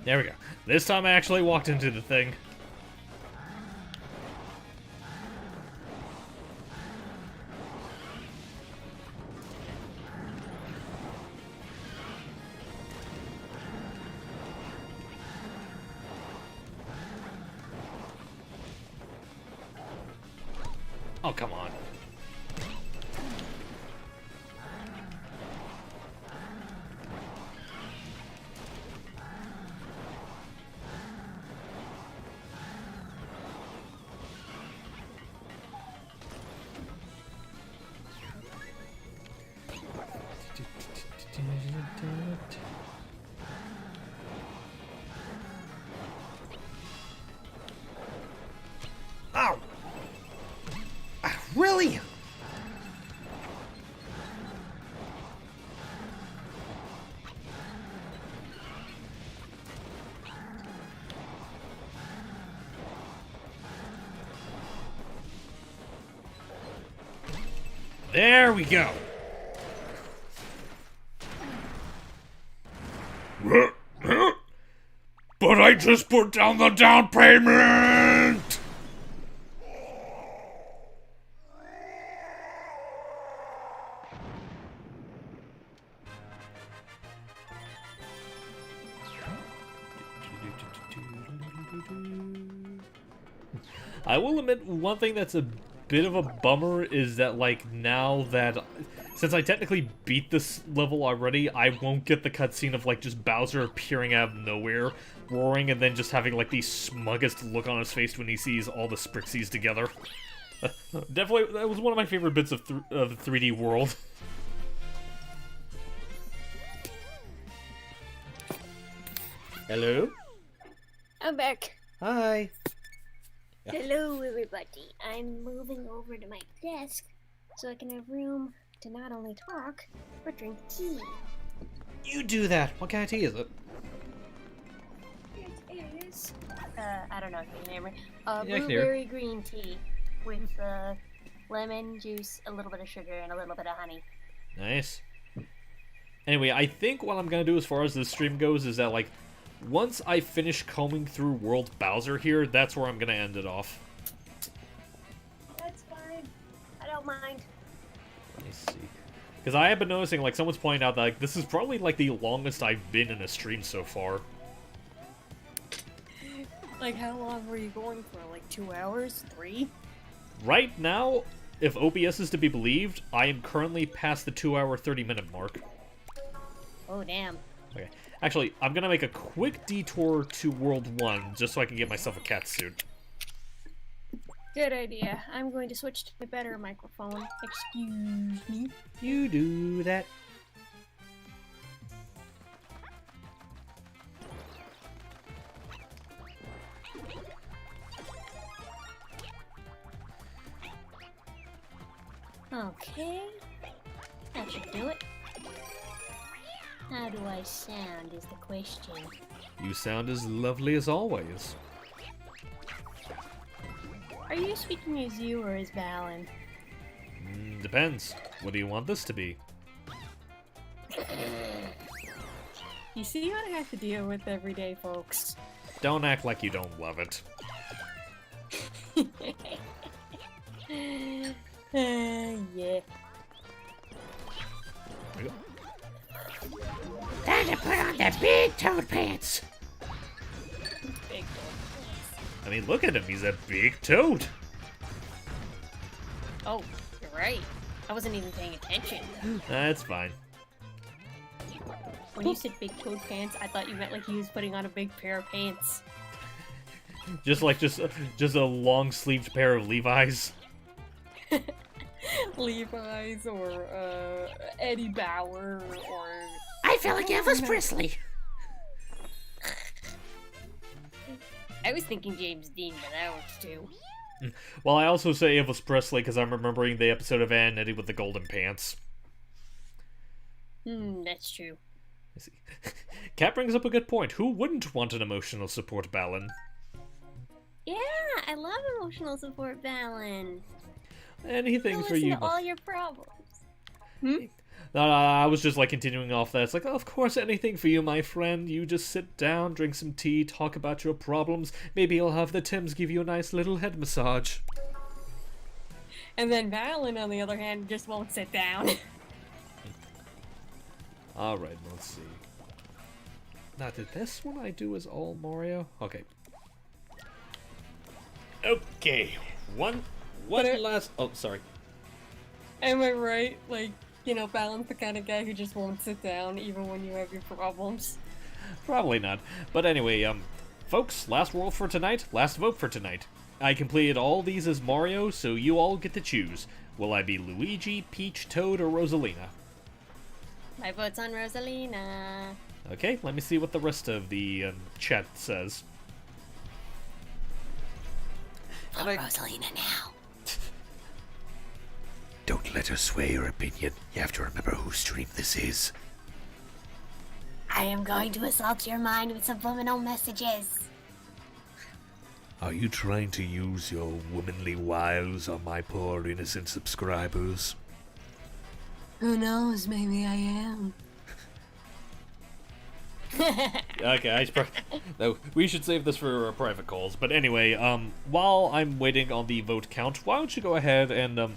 There we go. This time I actually walked into the thing. Oh, come on. Ow! Really? There we go. But I just put down the down payment! I will admit, one thing that's a bit of a bummer is that, like, now that... Since I technically beat this level already, I won't get the cutscene of, like, just Bowser appearing out of nowhere, roaring, and then just having, like, the smuggest look on his face when he sees all the Sprixies together. Definitely, that was one of my favorite bits of 3D World. Hello? I'm back. Hi. Hello, everybody. I'm moving over to my desk so I can have room to not only talk, but drink tea. You do that. What kind of tea is it? It is, I don't know if you can hear me. I can hear. Blueberry green tea with lemon juice, a little bit of sugar, and a little bit of honey. Nice. Anyway, I think what I'm gonna do as far as this stream goes is that, like, once I finish combing through World Bowser here, that's where I'm gonna end it off. That's fine. I don't mind. Let me see. Because I have been noticing, like, someone's pointing out that, like, this is probably, like, the longest I've been in a stream so far. Like, how long were you going for? Like 2 hours? 3? Right now, if OBS is to be believed, I am currently past the 2-hour, 30-minute mark. Oh, damn. Okay. Actually, I'm gonna make a quick detour to World 1, just so I can get myself a cat suit. Good idea. I'm going to switch to a better microphone. Excuse me. You do that. Okay. That should do it. How do I sound is the question. You sound as lovely as always. Are you speaking as you or as Balin? Depends. What do you want this to be? You see what I have to deal with every day, folks. Don't act like you don't love it. Yeah. There we go. Time to put on the big toad pants. Big I mean, look at him. He's a big toad. Oh, you're right. I wasn't even paying attention. That's fine. When you said big toad pants, I thought you meant like he was putting on a big pair of pants. Just a long-sleeved pair of Levi's. Levi's or Eddie Bauer or I feel like Elvis Presley. I was thinking James Dean, but that works too. Well, I also say Elvis Presley because I'm remembering the episode of Ann and Eddie with the golden pants. That's true. I see. Cat brings up a good point. Who wouldn't want an emotional support Balin? Yeah, I love emotional support, Balin. Anything for you. To all your problems. No, I was just like continuing off that. It's like, of course, anything for you, my friend. You just sit down, drink some tea, talk about your problems. Maybe you'll have the Tims give you a nice little head massage. And then Valen, on the other hand, just won't sit down. Alright, let's see. Now, did this one I do as all Mario? Okay. Okay. One last... Oh, sorry. Am I right? Like, you know, Valen's the kind of guy who just won't sit down even when you have your problems. Probably not. But anyway, folks, last world for tonight, last vote for tonight. I completed all these as Mario, so you all get to choose. Will I be Luigi, Peach, Toad, or Rosalina? My vote's on Rosalina. Okay, let me see what the rest of the chat says. Vote Rosalina now. Don't let her sway your opinion. You have to remember whose stream this is. I am going to assault your mind with subliminal messages. Are you trying to use your womanly wiles on my poor innocent subscribers? Who knows? Maybe I am. Okay, no, we should save this for private calls. But anyway, while I'm waiting on the vote count, why don't you go ahead and,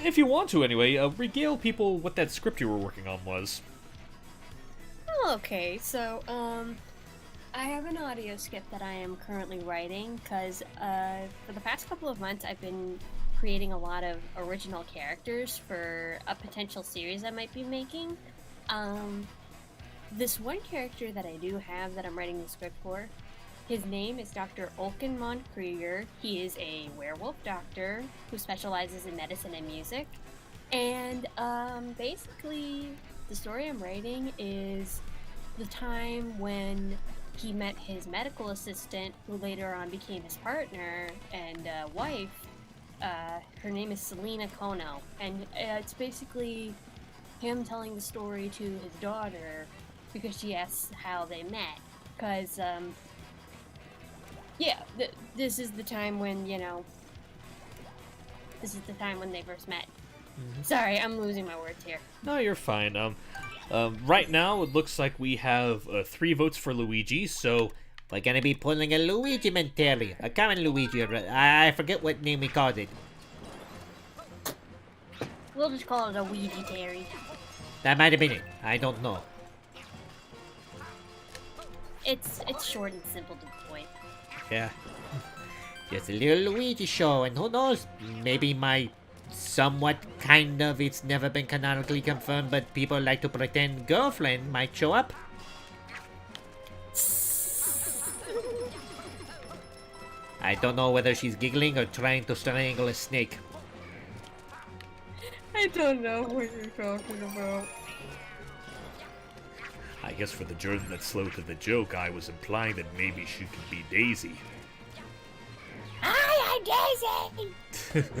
if you want to anyway, regale people what that script you were working on was. Okay, so, I have an audio script that I am currently writing, because, for the past couple of months I've been creating a lot of original characters for a potential series I might be making. This one character that I do have that I'm writing the script for, his name is Dr. Olken Montkrieger. He is a werewolf doctor who specializes in medicine and music. And basically, the story I'm writing is the time when he met his medical assistant, who later on became his partner and wife. Her name is Selena Kono. And it's basically him telling the story to his daughter because she asks how they met. Because, yeah, this is the time when, you know, this is the time when they first met. Sorry, I'm losing my words here. No, you're fine. Right now it looks like we have 3 votes for Luigi, so We're gonna be pulling a Luigi Menteri, a common Luigi. I forget what name we called it. We'll just call it a Ouija Terry. That might have been it. I don't know. It's short and simple to the point. Yeah. Just a little Luigi show, and who knows? Maybe my somewhat kind of, it's never been canonically confirmed, but people like to pretend girlfriend might show up. I don't know whether she's giggling or trying to strangle a snake. I don't know what you're talking about. I guess for the German that's slow to the joke, I was implying that maybe she could be Daisy. Hi, I'm Daisy!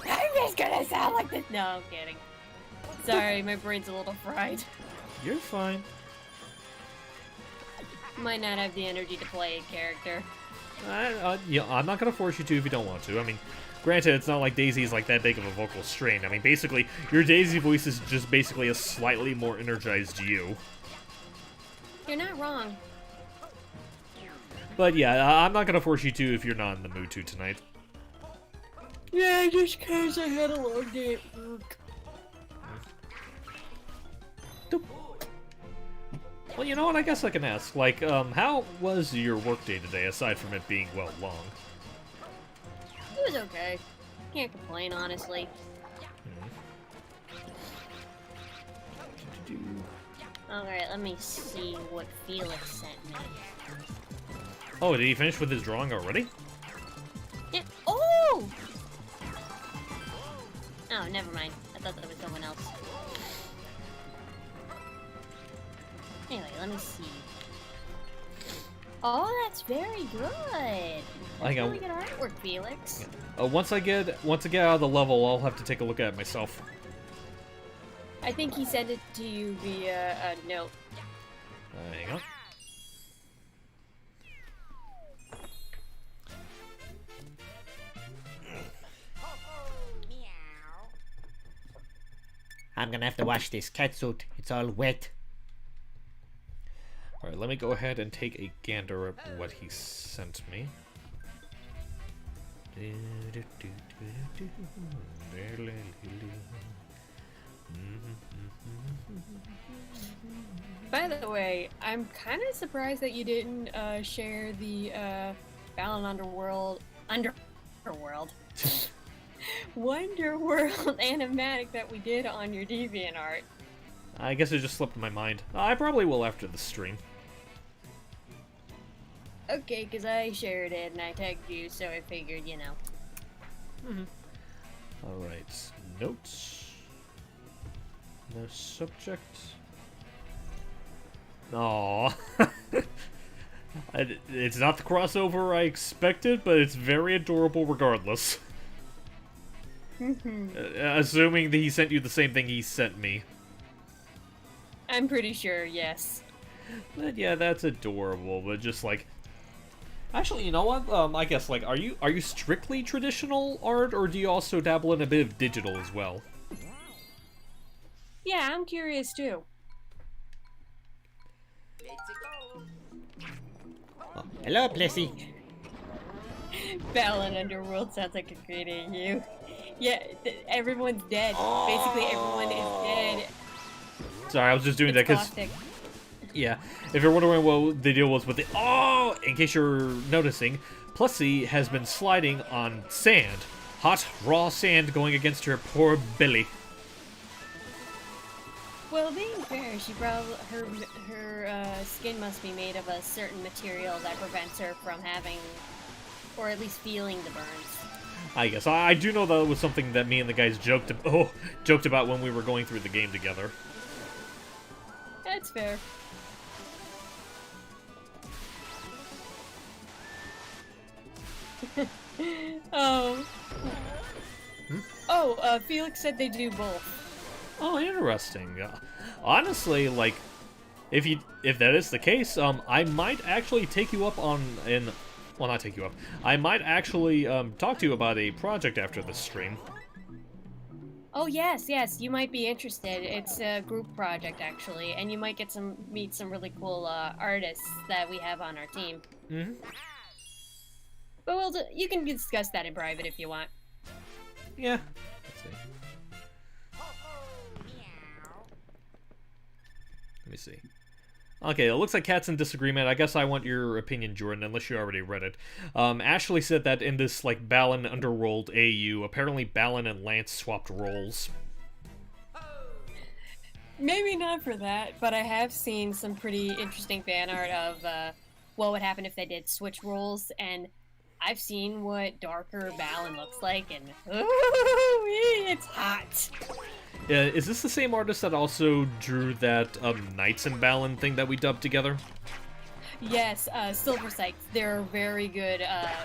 I'm just gonna sound like this. No, I'm kidding. Sorry, my brain's a little fried. you're fine. Might not have the energy to play a character. Yeah, I'm not gonna force you to if you don't want to. I mean, granted, it's not like Daisy's like that big of a vocal strain. I mean, basically, your Daisy voice is just basically a slightly more energized you. You're not wrong. But yeah, I'm not gonna force you to if you're not in the mood to tonight. Yeah, just cause I had a long day at work. Well, you know what? I guess I can ask. Like, how was your workday today, aside from it being, well, long? It was okay. Can't complain, honestly. Alright, let me see what Felix sent me. Oh, did he finish with his drawing already? Yeah. Oh! Oh, never mind. I thought that was someone else. Anyway, let me see. Oh, that's very good. Like, That's really good artwork, Felix. Once I get out of the level, I'll have to take a look at it myself. I think he sent it to you via a note. Hang on. I'm gonna have to wash this catsuit. It's all wet. Alright, let me go ahead and take a gander at what he sent me. By the way, I'm kind of surprised that you didn't share the Balan Wonderworld animatic that we did on your DeviantArt. I guess it just slipped my mind. I probably will after the stream. Okay, because I shared it and I tagged you, so I figured, you know. Alright, notes. No subject. Aww. It's not the crossover I expected, but it's very adorable regardless. Assuming that he sent you the same thing he sent me. I'm pretty sure, yes. But yeah, that's adorable, but just like... Actually, you know what? I guess, like, are you strictly traditional art, or do you also dabble in a bit of digital as well? Yeah, I'm curious too. Oh, hello, Plessy. Balan Underworld sounds like a great AU. Yeah, everyone's dead. Basically, everyone is dead. Sorry, I was just doing It's that because... caustic. Yeah, if you're wondering what the deal was with the... Oh! In case you're noticing, Plessy has been sliding on sand. Hot, raw sand going against her poor belly. Well, being fair, she probably her skin must be made of a certain material that prevents her from having, or at least feeling the burns. I guess. I do know that was something that me and the guys joked about when we were going through the game together. That's fair. Oh. Oh, Felix said they do both. Oh, interesting. Honestly, like, if that is the case, I might actually take you up on well, not take you up. I might actually talk to you about a project after this stream. Oh yes, yes, you might be interested. It's a group project actually, and you might get meet some really cool artists that we have on our team. Mm-hmm. But you can discuss that in private if you want. Yeah. Let's see. Let me see. Okay, it looks like Cat's in disagreement. I guess I want your opinion, Jordan, unless you already read it. Ashley said that in this, like, Balan Underworld AU, apparently Balan and Lance swapped roles. Maybe not for that, but I have seen some pretty interesting fan art of what would happen if they did switch roles, and I've seen what darker Balan looks like, and ooh, it's hot. Is this the same artist that also drew that Knights and Balan thing that we dubbed together? Yes, Silver Sykes. They're a very good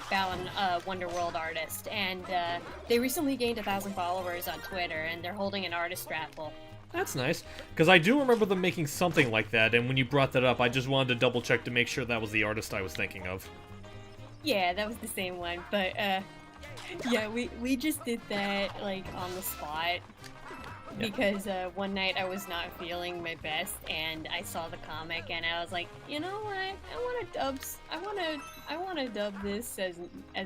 Balan Wonderworld artist, and they recently gained 1,000 followers on Twitter, and they're holding an artist raffle. That's nice, because I do remember them making something like that, and when you brought that up, I just wanted to double check to make sure that was the artist I was thinking of. Yeah, that was the same one, but yeah, we just did that like on the spot. Because one night I was not feeling my best, and I saw the comic, and I was like, you know what? I want to dub this as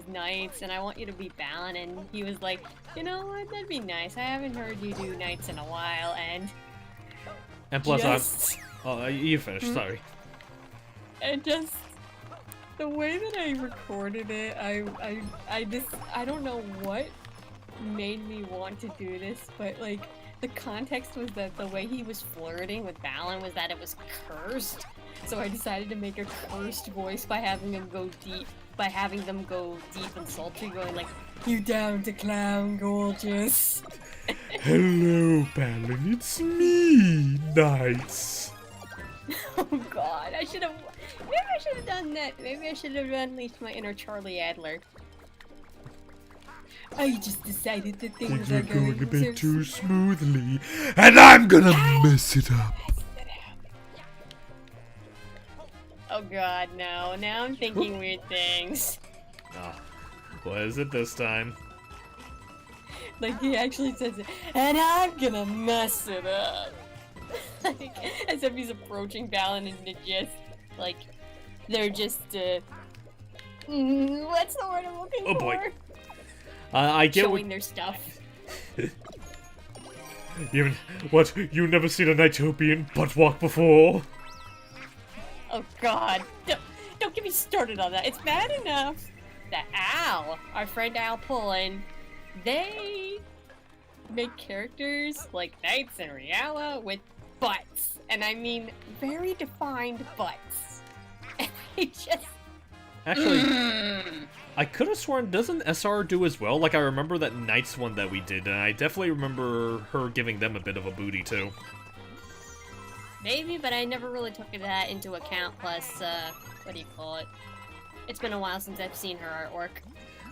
Knights, and I want you to be Balan. And he was like, you know what? That'd be nice. I haven't heard you do Knights in a while, and plus, just, oh, you finished. Sorry. And just the way that I recorded it, I don't know what made me want to do this, but like. The context was that the way he was flirting with Balan was that it was cursed, so I decided to make a cursed voice by having them go deep and sultry, going like, "You down to clown, gorgeous?" Hello, Balan, it's me, Knights. Oh God, maybe I should have done that. Maybe I should have unleashed my inner Charlie Adler. I just decided that things You're are going a bit so too smoothly, and I'm gonna mess it up. Oh God, no! Now I'm thinking weird things. What is it this time? Like, he actually says it, and I'm gonna mess it up. Like, as if he's approaching Balin and they're just, like, what's the word I'm looking Oh, for? boy. I get Showing their stuff. what? You never seen a Nighttopian butt walk before? Oh god. Don't get me started on that. It's bad enough that Al, our friend Al Pullen, they make characters like Knights and Riala with butts. And I mean very defined butts. And I just... Actually, I could have sworn, doesn't SR do as well? Like, I remember that Knights one that we did, and I definitely remember her giving them a bit of a booty, too. Maybe, but I never really took that into account, plus, what do you call it? It's been a while since I've seen her artwork.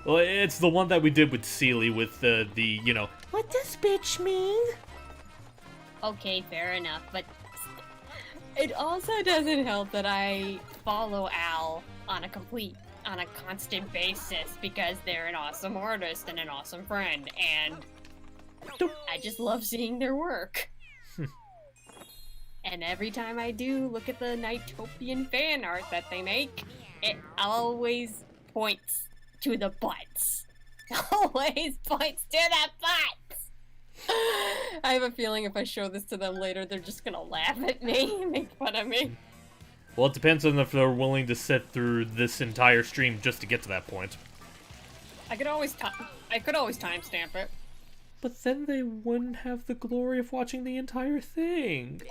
Well, it's the one that we did with Seely with the you know... What does bitch mean? Okay, fair enough, but it also doesn't help that I follow Al on a constant basis because they're an awesome artist and an awesome friend, and I just love seeing their work. And every time I do look at the Nighttopian fan art that they make, it always points to the butts. Always points to the butts! I have a feeling if I show this to them later, they're just gonna laugh at me and make fun of me. Well, it depends on if they're willing to sit through this entire stream just to get to that point. I could always timestamp it. But then they wouldn't have the glory of watching the entire thing.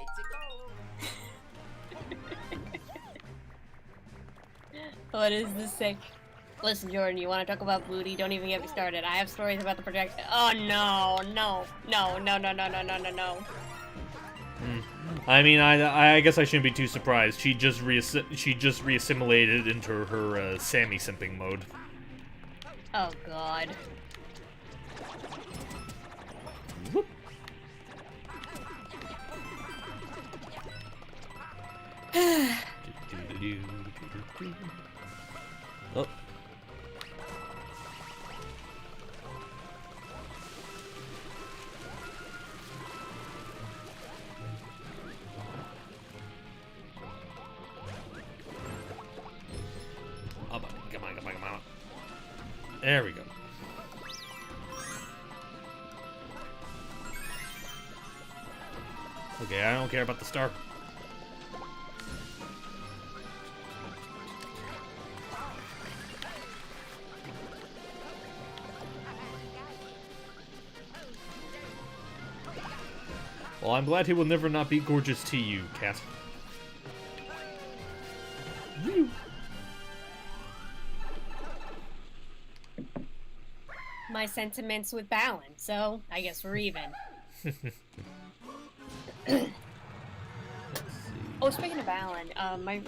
What is this say? Listen, Jordan, you want to talk about booty? Don't even get me started. I have stories about the project. Oh no. I mean, I guess I shouldn't be too surprised. She just reassimilated into her Sammy simping mode. Oh god. Whoop. Oh. Come on. There we go. Okay, I don't care about the star. Well, I'm glad he will never not be gorgeous to you, cat. You. My sentiments with Balin, so I guess we're even. Oh, speaking of Balin, my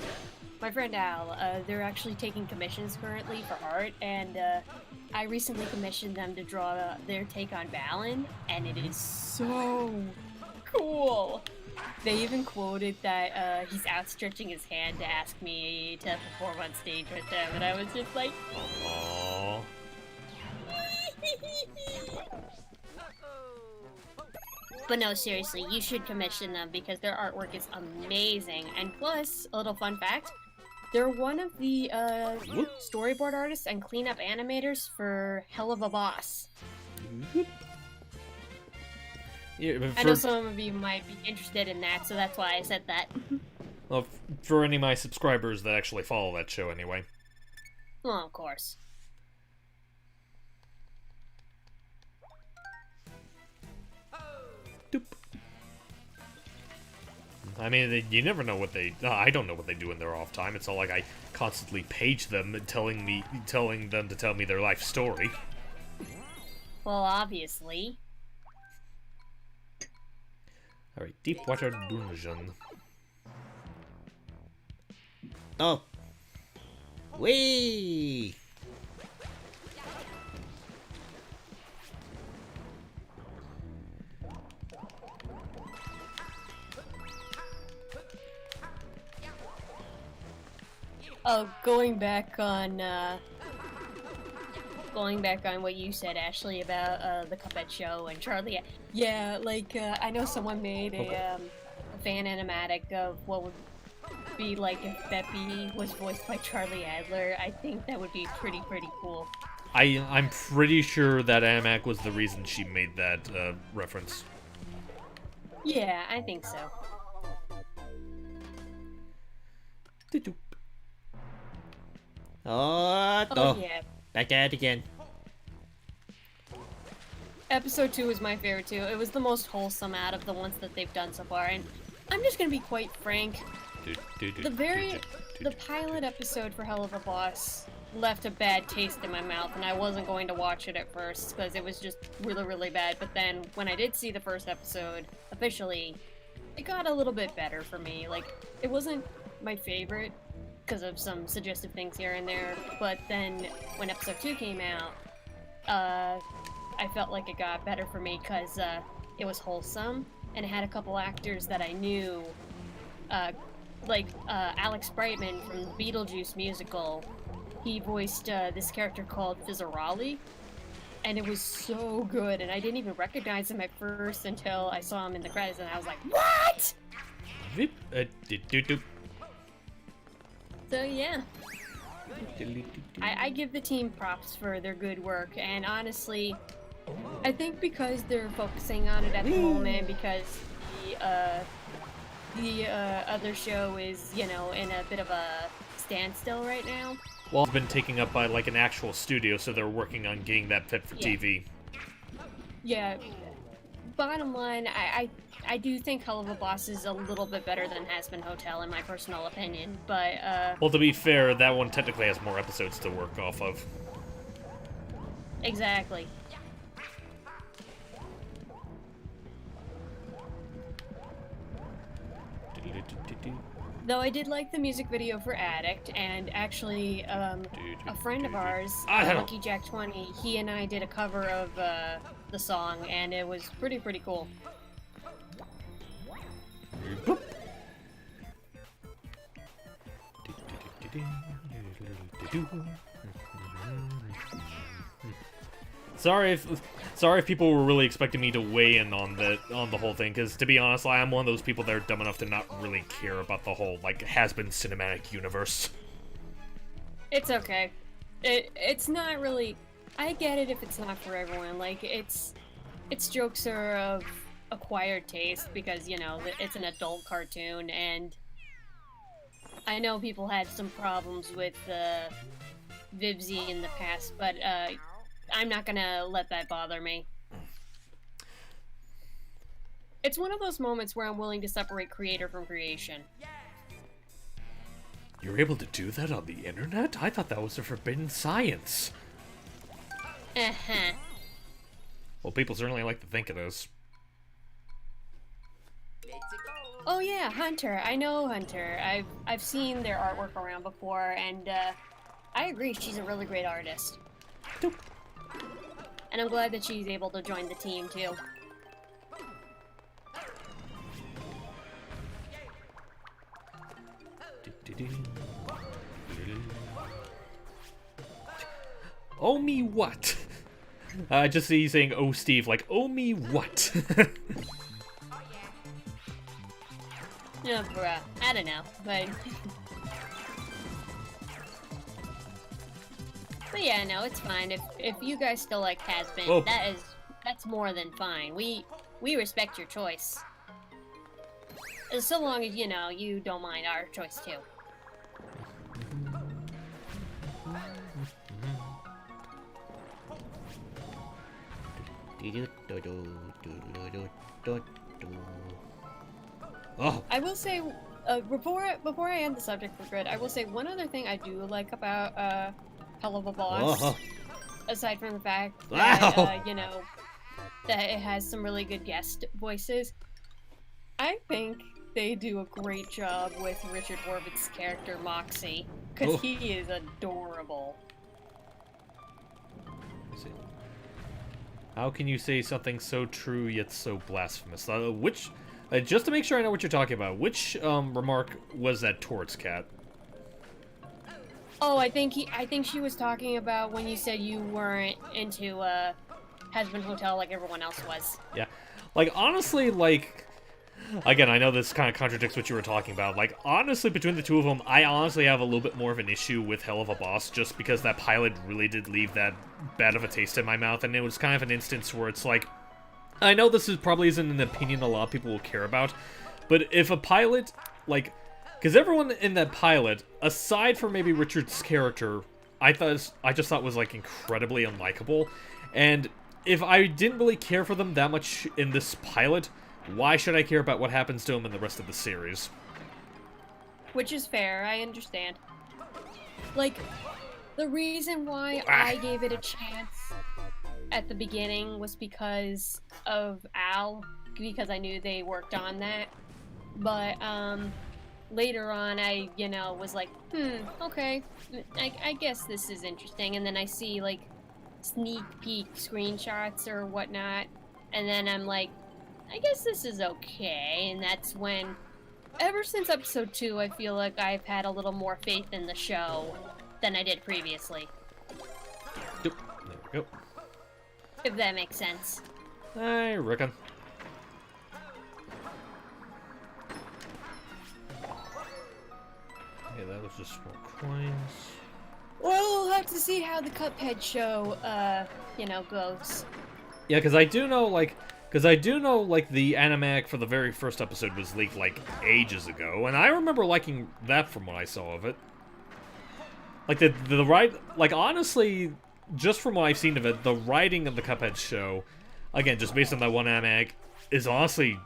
friend Al, they're actually taking commissions currently for art, and I recently commissioned them to draw their take on Balin, and it is so cool. They even quoted that he's outstretching his hand to ask me to perform on stage with them, and I was just like, Aww. But no, seriously, you should commission them because their artwork is amazing. And plus, a little fun fact, they're one of the storyboard artists and cleanup animators for Hell of a Boss. Yeah, but I know some of you might be interested in that, so that's why I said that. well, for any of my subscribers that actually follow that show anyway. Well, of course. Doop. I mean, you never know what they... I don't know what they do in their off time. It's not like I constantly page them telling them to tell me their life story. Well, obviously. Alright, Deepwater Dungeon. Oh. Whee! Oh, going back on, going back on what you said, Ashley, about the Cuphead show and Charlie. Yeah, like I know someone made a fan animatic of what would be like if Beppy was voiced by Charlie Adler. I think that would be pretty cool. I'm pretty sure that Amac was the reason she made that reference. Yeah, I think so. Oh, Oh yeah. back at it again. Episode 2 was my favorite too. It was the most wholesome out of the ones that they've done so far, and I'm just gonna be quite frank. The pilot episode for Hell of a Boss left a bad taste in my mouth, and I wasn't going to watch it at first because it was just really bad. But then when I did see the first episode officially, it got a little bit better for me. Like, it wasn't my favorite because of some suggestive things here and there, but then when episode 2 came out, I felt like it got better for me because it was wholesome, and it had a couple actors that I knew, like Alex Brightman from the Beetlejuice musical. He voiced this character called Fizzarali, and it was so good, and I didn't even recognize him at first until I saw him in the credits, and I was like, what? So yeah, I give the team props for their good work, and honestly, I think because they're focusing on it at the moment, because the other show is, you know, in a bit of a standstill right now. Well, it's been taken up by like an actual studio, so they're working on getting that fit for TV. Yeah. Bottom line, I do think Hell of a Boss is a little bit better than Hazbin Hotel, in my personal opinion, but Well, to be fair, that one technically has more episodes to work off of. exactly. Though I did like the music video for Addict, and actually, a friend of ours, Lucky Jack 20, he and I did a cover of the song, and it was pretty cool. Sorry if people were really expecting me to weigh in on the whole thing, because to be honest, I am one of those people that are dumb enough to not really care about the whole has-been cinematic universe. It's okay. It's not really. I get it if it's not for everyone. Like, its jokes are of acquired taste because, you know, it's an adult cartoon, and I know people had some problems with Vivzy in the past, but I'm not gonna let that bother me. It's one of those moments where I'm willing to separate creator from creation. You're able to do that on the internet? I thought that was a forbidden science. Uh-huh. Well, people certainly like to think it is. Oh yeah, Hunter. I know Hunter. I've seen their artwork around before, and I agree, she's a really great artist. Doop. And I'm glad that she's able to join the team too. Oh me what? I just see you saying "Oh Steve," like "Oh me what?" Yeah, bruh. I don't know, but but yeah, no, it's fine. If you guys still like Hazbin, Oh. that's more than fine. We respect your choice. So long as, you know, you don't mind our choice too. Oh, I will say, before I end the subject for good, I will say one other thing I do like about Hell of a Boss, Oh. aside from the fact Wow. that you know, that it has some really good guest voices. I think they do a great job with Richard Warvitz's character Moxie, because Oh. he is adorable. how can you say something so true yet so blasphemous? Just to make sure I know what you're talking about, which remark was that towards Cat? Oh, I think she was talking about when you said you weren't into Hazbin Hotel like everyone else was. Yeah. Like, honestly, like... Again, I know this kind of contradicts what you were talking about. Like, honestly, between the two of them, I honestly have a little bit more of an issue with Hell of a Boss, just because that pilot really did leave that bad of a taste in my mouth, and it was kind of an instance where it's like... I know this probably isn't an opinion a lot of people will care about, but if a pilot, like... Because everyone in that pilot, aside from maybe Richard's character, I just thought was, like, incredibly unlikable. And if I didn't really care for them that much in this pilot, why should I care about what happens to them in the rest of the series? Which is fair, I understand. Like, the reason why I gave it a chance at the beginning was because of Al, because I knew they worked on that. But, later on, I, was like, okay, I guess this is interesting. And then I see, like, sneak peek screenshots or whatnot, and then I'm like, I guess this is okay. And that's when, ever since episode 2, I feel like I've had a little more faith in the show than I did previously. There we go. If that makes sense. I reckon. Okay, that was just more coins. Well, we'll have to see how the Cuphead show, goes. Yeah, because I do know, like, the animatic for the very first episode was leaked, like, ages ago, and I remember liking that from what I saw of it. Like, like, honestly, just from what I've seen of it, the writing of the Cuphead show, again, just based on that one animatic, is honestly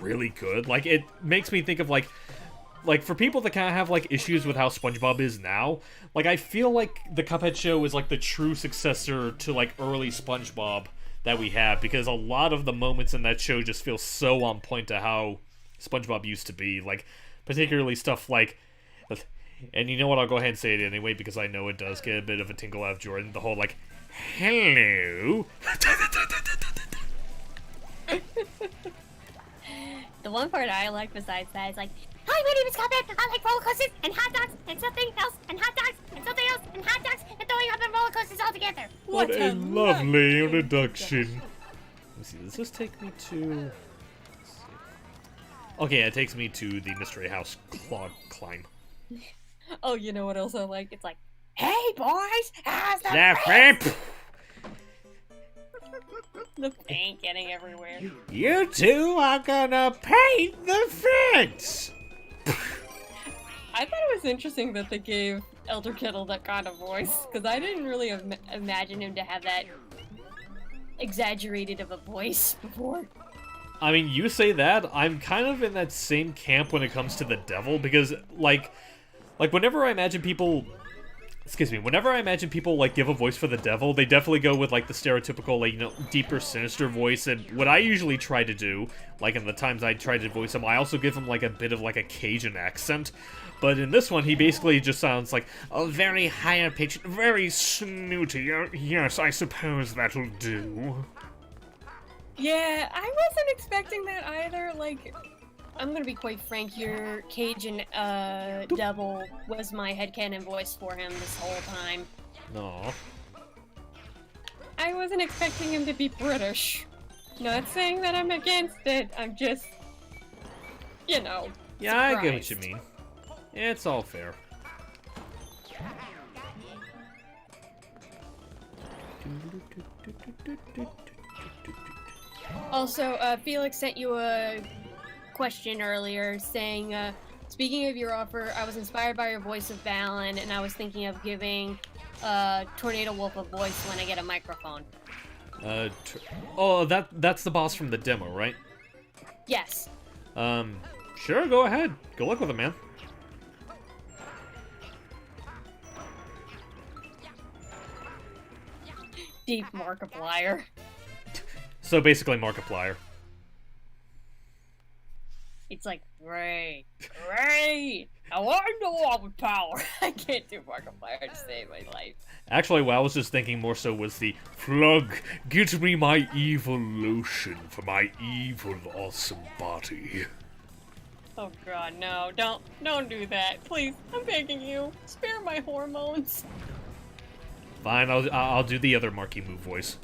really good. Like, it makes me think of, like, for people that kind of have, like, issues with how SpongeBob is now, like, I feel like the Cuphead show is, like, the true successor to, like, early SpongeBob that we have, because a lot of the moments in that show just feel so on point to how SpongeBob used to be, like, particularly stuff like, and you know what, I'll go ahead and say it anyway, because I know it does get a bit of a tinkle out of Jordan, the whole, like, hello. The one part I like besides that is like, hi, my name is Cuphead. I like roller coasters and hot dogs and something else and hot dogs and something else and hot dogs and throwing up in roller coasters all together. What a lovely introduction. Let me see, does this take me to... Okay, it takes me to the Mystery House climb. Oh, you know what else I like? It's like, hey, boys, how's the the paint getting everywhere. You two are gonna paint the fence! I thought it was interesting that they gave Elder Kettle that kind of voice, because I didn't really imagine him to have that exaggerated of a voice before. I mean, you say that, I'm kind of in that same camp when it comes to the devil, because, like whenever I imagine people... Whenever I imagine people, like, give a voice for the devil, they definitely go with, like, the stereotypical, like, deeper, sinister voice, and what I usually try to do, like, in the times I try to voice him, I also give him, like, a bit of, like, a Cajun accent, but in this one, he basically just sounds like, a very higher-pitched, very snooty, yes, I suppose that'll do. Yeah, I wasn't expecting that either, like... I'm gonna be quite frank, your Cajun, devil was my headcanon voice for him this whole time. No. I wasn't expecting him to be British. Not saying that I'm against it, I'm just, Yeah, surprised. I get what you mean. Yeah, it's all fair. Also, Felix sent you a question earlier saying, speaking of your offer, I was inspired by your voice of Balan, and I was thinking of giving Tornado Wolf a voice when I get a microphone. That's the boss from the demo, right? Yes. Sure, go ahead. Good luck with it, man. Deep Markiplier. So basically Markiplier. It's like, great, I want to know all the power. I can't do Markiplier to save my life. Actually, what I was just thinking more so was the Flug, get me my evil lotion for my evil awesome body. Oh god, no. Don't do that. Please, I'm begging you. Spare my hormones. Fine, I'll do the other Marky Moo voice.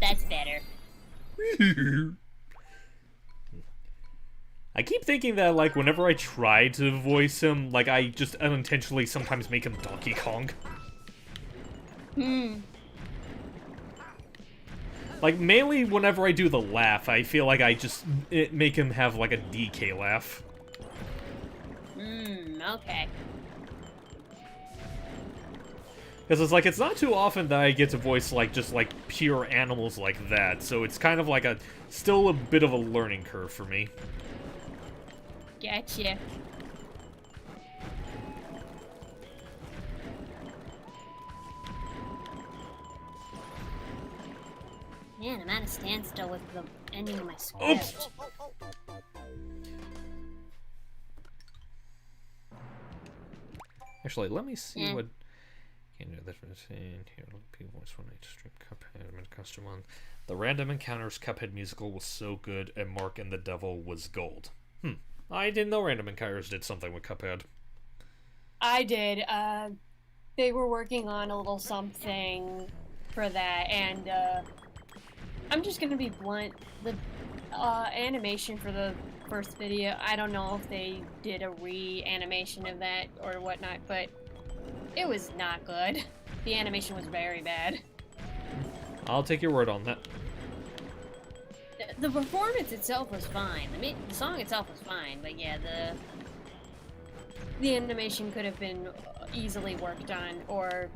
That's better. I keep thinking that, like, whenever I try to voice him, like, I just unintentionally sometimes make him Donkey Kong. Like, mainly whenever I do the laugh, I feel like I just make him have, like, a DK laugh. Okay. Because it's like, it's not too often that I get to voice, like, just, like, pure animals like that, so it's kind of like still a bit of a learning curve for me. Gotcha. Man, I'm at a standstill with the ending of my script. Actually, let me see Yeah. what... Can't do that here. People voice when I stream Cuphead and custom one. The Random Encounters Cuphead musical was so good, and Mark and the Devil was gold. I didn't know Random Encounters did something with Cuphead. I did. They were working on a little something for that, and I'm just gonna be blunt. The animation for the first video, I don't know if they did a re-animation of that or whatnot, but it was not good. The animation was very bad. I'll take your word on that. The performance itself was fine. The song itself was fine, but yeah, the animation could have been easily worked on, or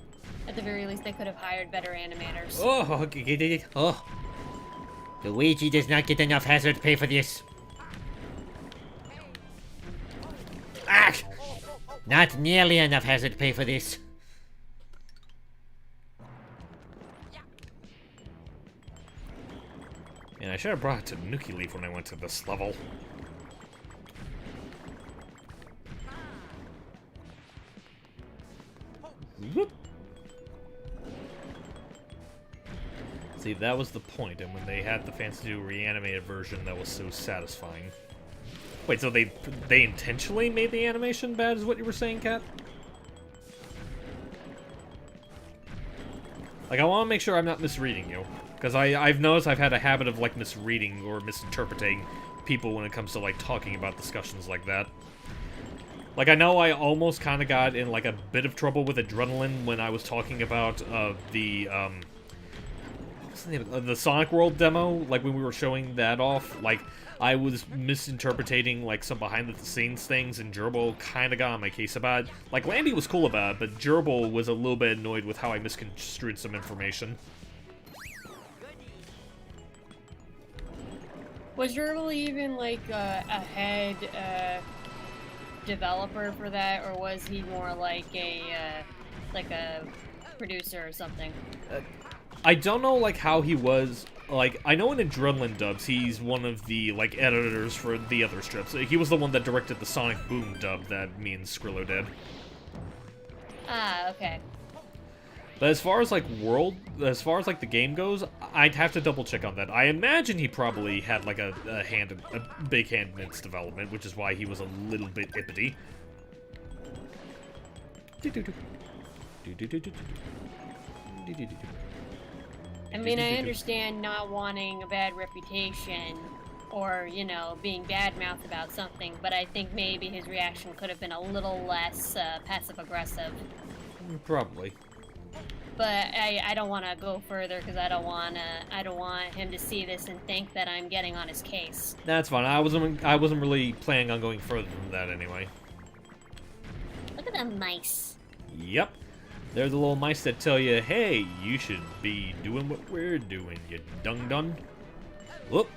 at the very least, they could have hired better animators. Oh. Luigi does not get enough hazard pay for this. Ah! Not nearly enough hazard pay for this. And I should have brought it to Nuki Leaf when I went to this level. Whoop. See, that was the point, and when they had the fancy new reanimated version, that was so satisfying. Wait, so they intentionally made the animation bad, is what you were saying, Kat? Like, I want to make sure I'm not misreading you. Because I've noticed I've had a habit of, like, misreading or misinterpreting people when it comes to, like, talking about discussions like that. Like, I know I almost kind of got in, like, a bit of trouble with Adrenaline when I was talking about, what's the name of the Sonic World demo? Like, when we were showing that off, like, I was misinterpreting, like, some behind-the-scenes things, and Gerbil kind of got on my case about it. Like, Landy was cool about it, but Gerbil was a little bit annoyed with how I misconstrued some information. Was Gerbil even, like, a head developer for that, or was he more like a producer or something? I don't know, like, how he was. Like, I know in Adrenaline dubs, he's one of the, like, editors for the other strips. He was the one that directed the Sonic Boom dub that me and Skrillo did. Ah, okay. But as far as, like, the game goes, I'd have to double check on that. I imagine he probably had, like, a big hand in its development, which is why he was a little bit ippity. I mean, I understand not wanting a bad reputation or, you know, being bad-mouthed about something, but I think maybe his reaction could have been a little less passive-aggressive. Probably. But I don't want to go further because I don't want him to see this and think that I'm getting on his case. That's fine. I wasn't really planning on going further than that anyway. Look at them mice. Yep. They're the little mice that tell you, hey, you should be doing what we're doing, you dung-dun. Whoop.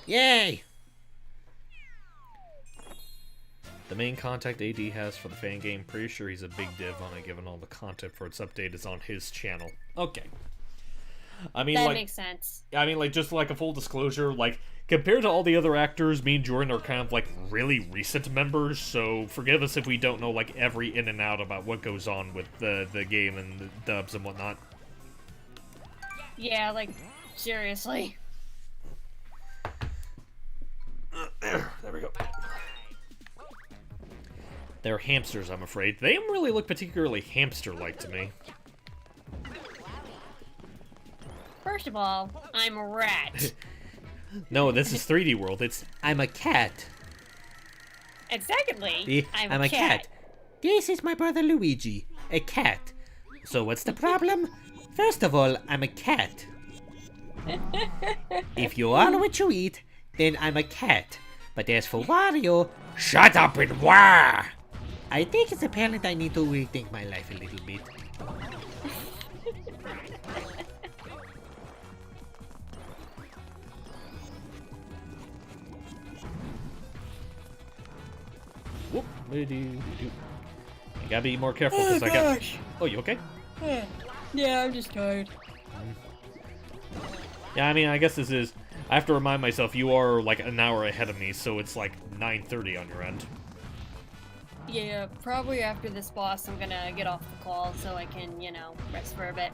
Yay! The main contact AD has for the fan game, pretty sure he's a big div on it, given all the content for its update is on his channel. Okay. I mean, That like, makes sense. I mean, like, just like a full disclosure, like, compared to all the other actors, me and Jordan are kind of, like, really recent members, so forgive us if we don't know, like, every in and out about what goes on with the game and the dubs and whatnot. Yeah, like, seriously. They're hamsters, I'm afraid. They don't really look particularly hamster-like to me. First of all, I'm a rat. No, this is 3D World. I'm a cat. And secondly, I'm a cat. This is my brother Luigi, a cat. So what's the problem? First of all, I'm a cat. If you are what you eat, then I'm a cat. But as for Wario, Shut up and wah! I think it's apparent I need to rethink my life a little bit. Whoop. You gotta be more careful because I got. Oh, you okay? Yeah, I'm just tired. Yeah, I mean, I guess this is. I have to remind myself you are like an hour ahead of me, so it's like 9:30 on your end. Yeah, probably after this boss, I'm gonna get off the call so I can, you know, rest for a bit.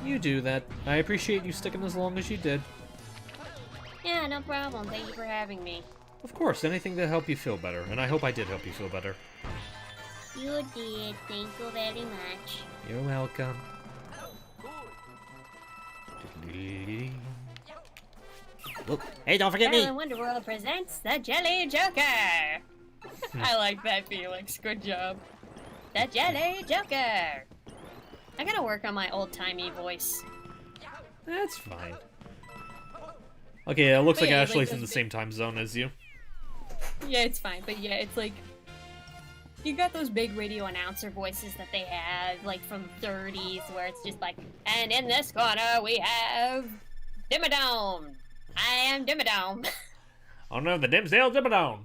You do that. I appreciate you sticking as long as you did. Yeah, no problem. Thank you for having me. Of course, anything to help you feel better, and I hope I did help you feel better. You did. Thank you very much. You're welcome. Whoop. Hey, don't forget me! Balan Wonderworld presents the Jelly Joker! I like that, Felix. Good job. The Jelly Joker! I gotta work on my old-timey voice. That's fine. Okay, it looks like Yeah, Ashley's like in the those same time zone as you. Yeah, it's fine, but yeah, it's like... You got those big radio announcer voices that they have, like, from 30s, where it's just like, and in this corner we have... Dimmadome! I am Dimmadome! Oh no, the Dimsdale Dimmadome!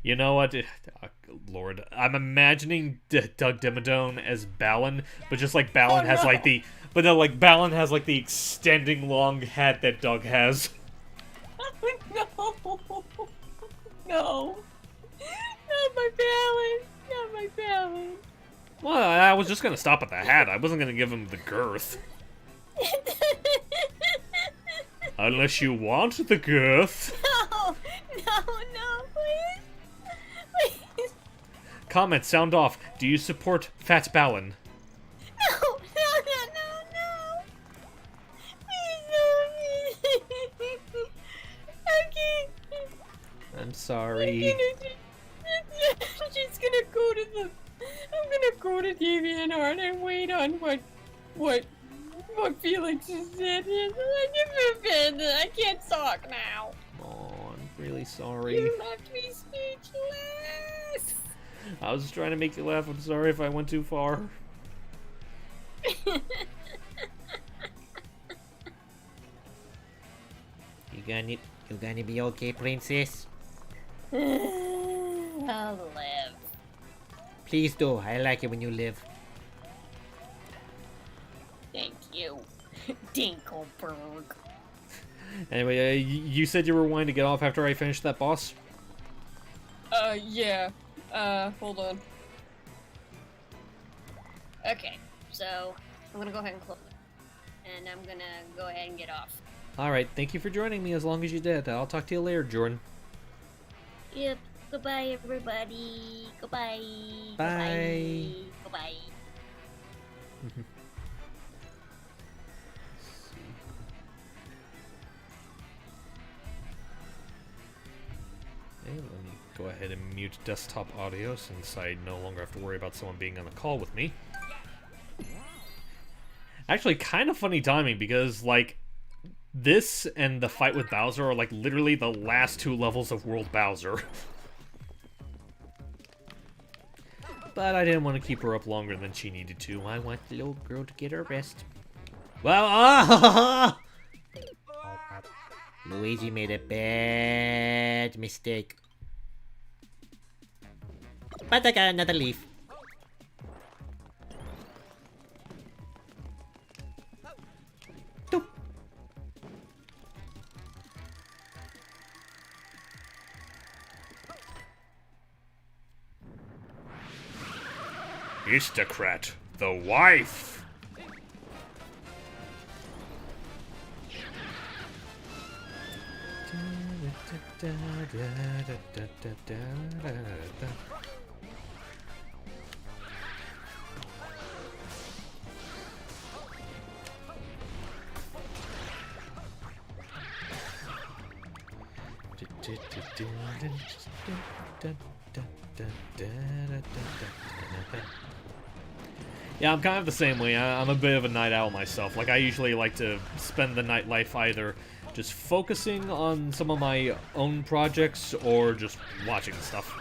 You know what? Lord, I'm imagining Doug Dimmadome as Balan, but just like Balan has like the... But no, like Balan has like the extending long hat that Doug has. No! No! Not my Balan! Not my Balan! Well, I was just gonna stop at the hat. I wasn't gonna give him the girth. Unless you want the girth. No! No, please! Please! Comment, sound off. Do you support Fat Balan? No! No! Please, no! I can't... I'm sorry. I'm just gonna go to the... I'm gonna go to DeviantArt and wait on what Felix has said. I can't talk now. Oh, I'm really sorry. You left me speechless. I was just trying to make you laugh. I'm sorry if I went too far. You gonna be okay, princess? I'll live. Please do. I like it when you live. Thank you, Dinkelberg. Anyway, you said you were wanting to get off after I finished that boss? Yeah. Hold on. Okay, so I'm gonna go ahead and close it. And I'm gonna go ahead and get off. Alright, thank you for joining me as long as you did. I'll talk to you later, Jordan. Yep. Goodbye, everybody. Goodbye. Bye. Goodbye. Okay, let me go ahead and mute desktop audio since I no longer have to worry about someone being on the call with me. Actually, kind of funny timing because, like, this and the fight with Bowser are, like, literally the last two levels of World Bowser. But I didn't want to keep her up longer than she needed to. I want the little girl to get her rest. Well, Luigi made a bad mistake. But I got another leaf. Doop. Aristocrat, the wife. Yeah, I'm kind of the same way. I'm a bit of a night owl myself. Like, I usually like to spend the nightlife either just focusing on some of my own projects or just watching stuff.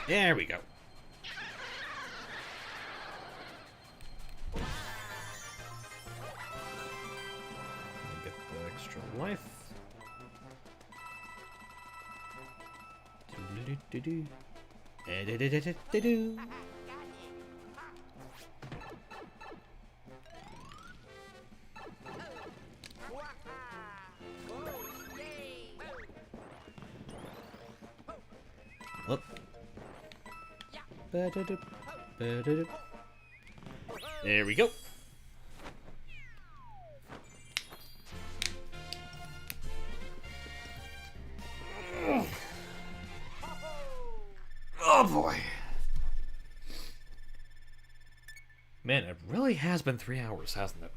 There we go. Get the extra life. Do-do-do-do-do. Da-da-da-da-da-da-do. Up. Ba-da-da, ba-da-da. There we go. Oh boy. Man, it really has been 3 hours, hasn't it?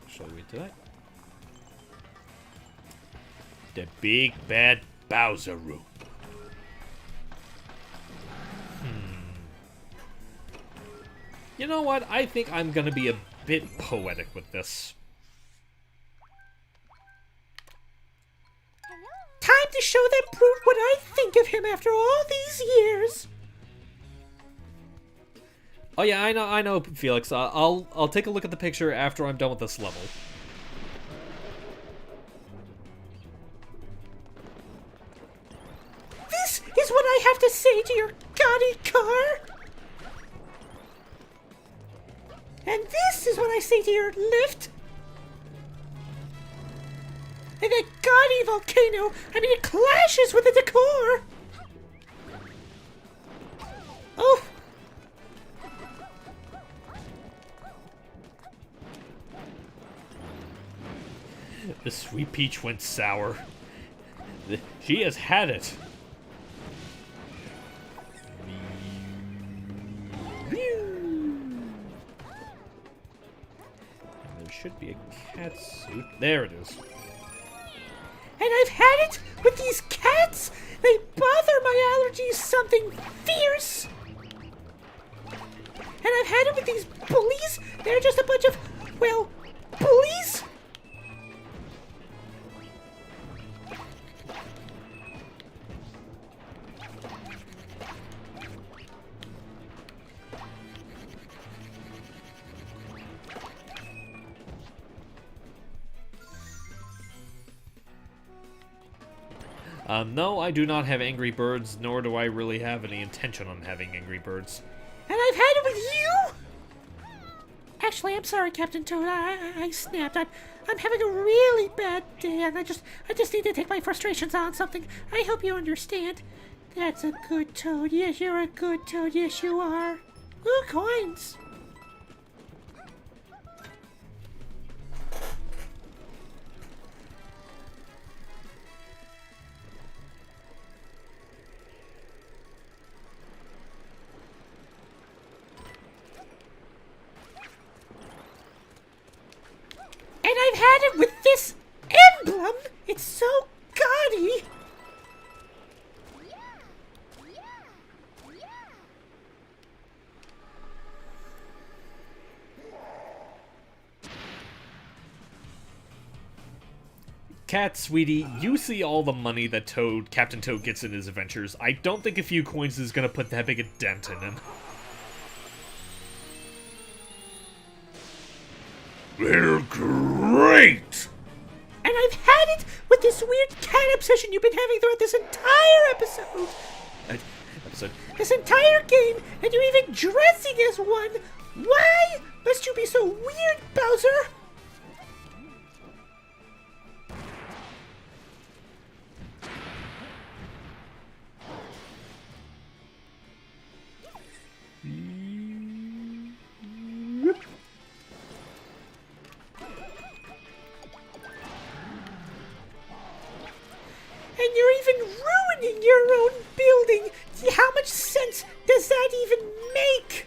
Shall we do that? The big bad Bowseroo. You know what? I think I'm gonna be a bit poetic with this. Time to show that brute what I think of him after all these years. Oh yeah, I know, Felix. I'll take a look at the picture after I'm done with this level. This is what I have to say to your gaudy car. And this is what I say to your lift. And that gaudy volcano, I mean, it clashes with the decor. Oh. The Sweet Peach went sour. She has had it. And there should be a cat suit. There it is. And I've had it with these cats. They bother my allergies something fierce. And I've had it with these bullies. They're just a bunch of, well, bullies. No, I do not have Angry Birds, nor do I really have any intention on having Angry Birds. And I've had it with you? Actually, I'm sorry, Captain Toad. I snapped. I'm having a really bad day, and I just need to take my frustrations on something. I hope you understand. That's a good Toad. Yes, you're a good Toad. Yes, you are. Ooh, coins. And I've had it with this emblem. It's so gaudy. Cat, sweetie, you see all the money that Captain Toad gets in his adventures. I don't think a few coins is gonna put that big a dent in him. They're great! And I've had it with this weird cat obsession you've been having throughout this entire episode. this entire game, and you're even dressing as one. Why must you be so weird, Bowser? And you're even ruining your own building. How much sense does that even make?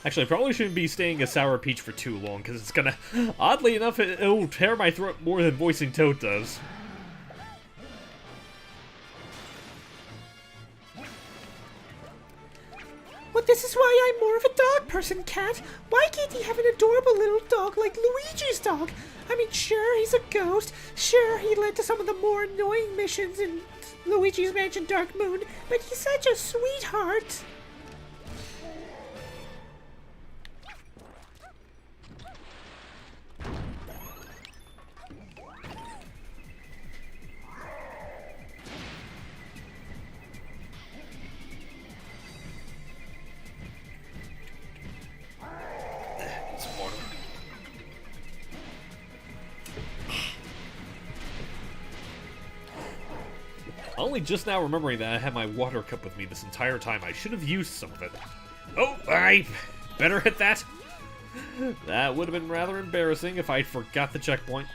Actually, I probably shouldn't be staying a Sour Peach for too long, because it's gonna... Oddly enough, it'll tear my throat more than voicing Toad does. Well, this is why I'm more of a dog person, Cat. Why can't he have an adorable little dog like Luigi's dog? I mean, sure, he's a ghost. Sure, he led to some of the more annoying missions in Luigi's Mansion Dark Moon, but he's such a sweetheart. Only just now remembering that I had my water cup with me this entire time. I should have used some of it. Oh, I better hit that. That would have been rather embarrassing if I forgot the checkpoint.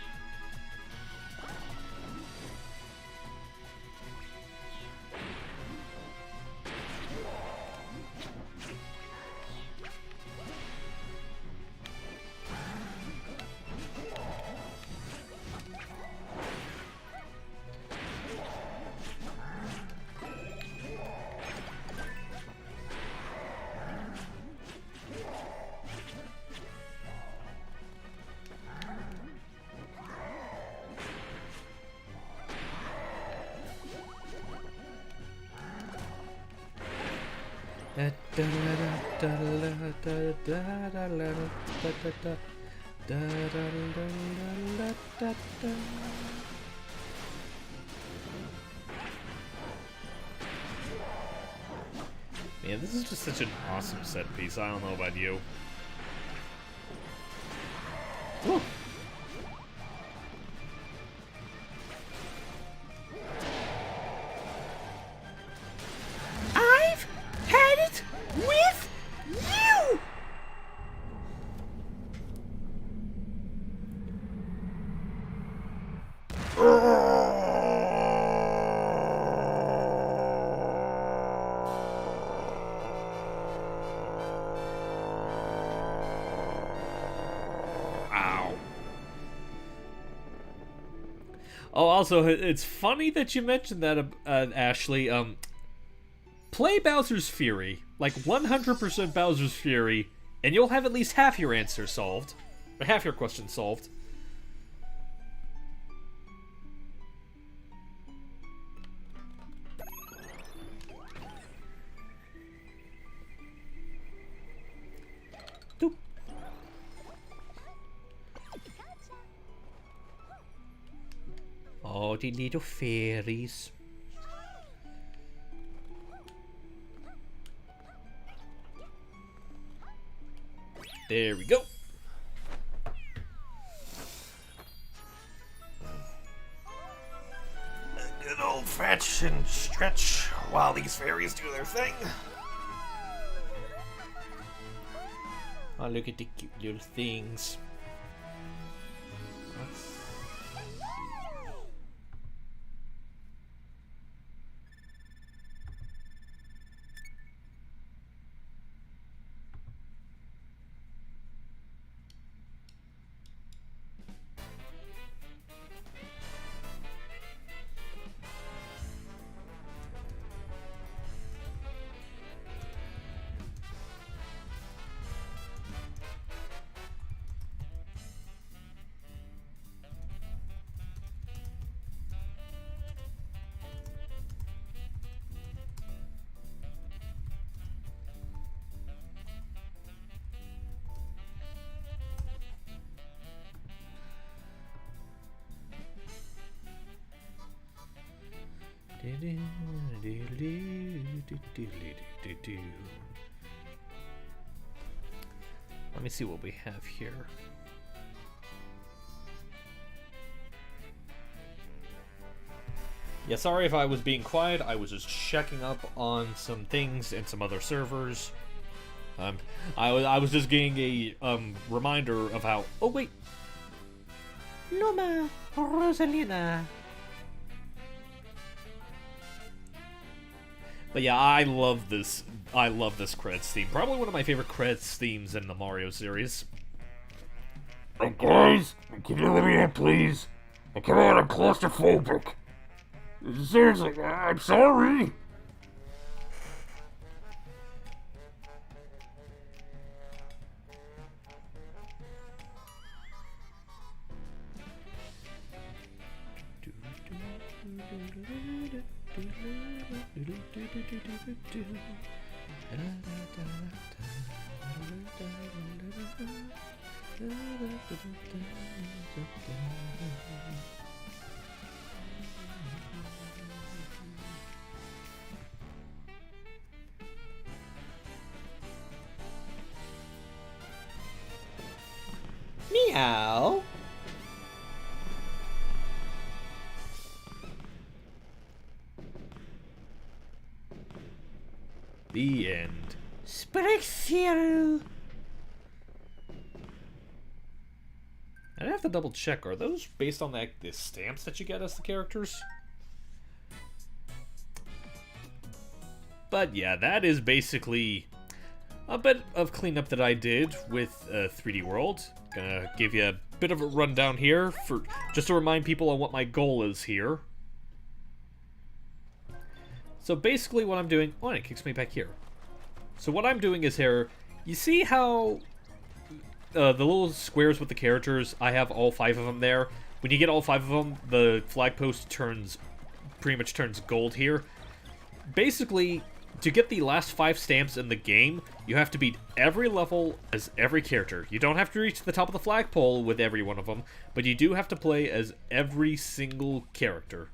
Man, this is just such an awesome set piece. I don't know about you. Ooh. I've had it with you! Oh, also, it's funny that you mentioned that, Ashley. Play Bowser's Fury, like 100% Bowser's Fury, and you'll have at least half your answer solved, or half your question solved. Doop. Oh, the little fairies. There we go. A good old fetch and stretch while these fairies do their thing. Oh, look at the cute little things. Let me see what we have here. Yeah, sorry if I was being quiet. I was just checking up on some things and some other servers. I was just getting a reminder of how. Oh wait, Luma, Rosalina. but yeah, I love this. I love this credits theme. Probably one of my favorite credits themes in the Mario series. Hey guys, can you let me in, please? Come on, I'm claustrophobic. Seriously, I'm sorry. Meow. The end. Sprixiel. I have to double check. Are those based on the stamps that you get as the characters? But yeah, that is basically a bit of cleanup that I did with 3D World. Gonna give you a bit of a rundown here for just to remind people on what my goal is here. So basically what I'm doing... Oh, and it kicks me back here. So what I'm doing is here... You see how the little squares with the characters, I have all 5 of them there. When you get all 5 of them, the flag post pretty much turns gold here. Basically, to get the last 5 stamps in the game, you have to beat every level as every character. You don't have to reach the top of the flagpole with every one of them, but you do have to play as every single character.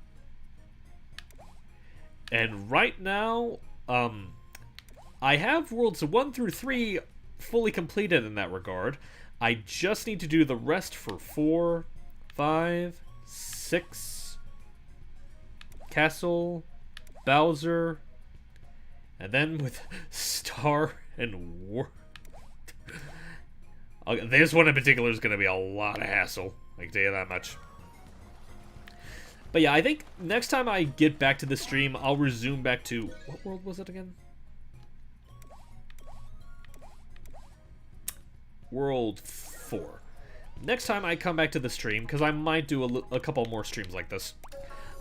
And right now, I have Worlds 1 through 3 fully completed in that regard. I just need to do the rest for 4, 5, 6, Castle, Bowser, and then with Star and War. This one in particular is going to be a lot of hassle. I can tell you that much. But yeah, I think next time I get back to the stream, I'll resume back to... What world was it again? World 4. Next time I come back to the stream, because I might do a couple more streams like this,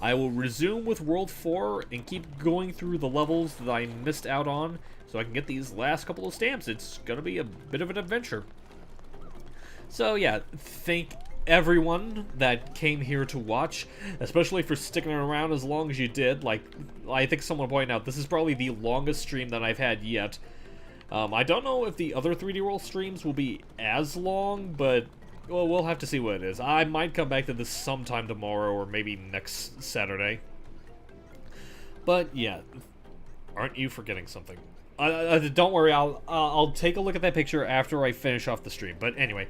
I will resume with World 4 and keep going through the levels that I missed out on so I can get these last couple of stamps. It's going to be a bit of an adventure. So yeah, thank everyone that came here to watch, especially for sticking around as long as you did. Like, I think someone pointed out, this is probably the longest stream that I've had yet. I don't know if the other 3D World streams will be as long, but well, we'll have to see what it is. I might come back to this sometime tomorrow or maybe next Saturday. But yeah, aren't you forgetting something? Don't worry, I'll take a look at that picture after I finish off the stream. But anyway,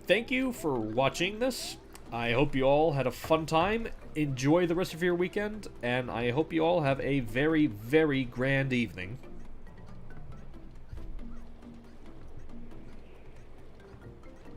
thank you for watching this. I hope you all had a fun time. Enjoy the rest of your weekend, and I hope you all have a very, very grand evening.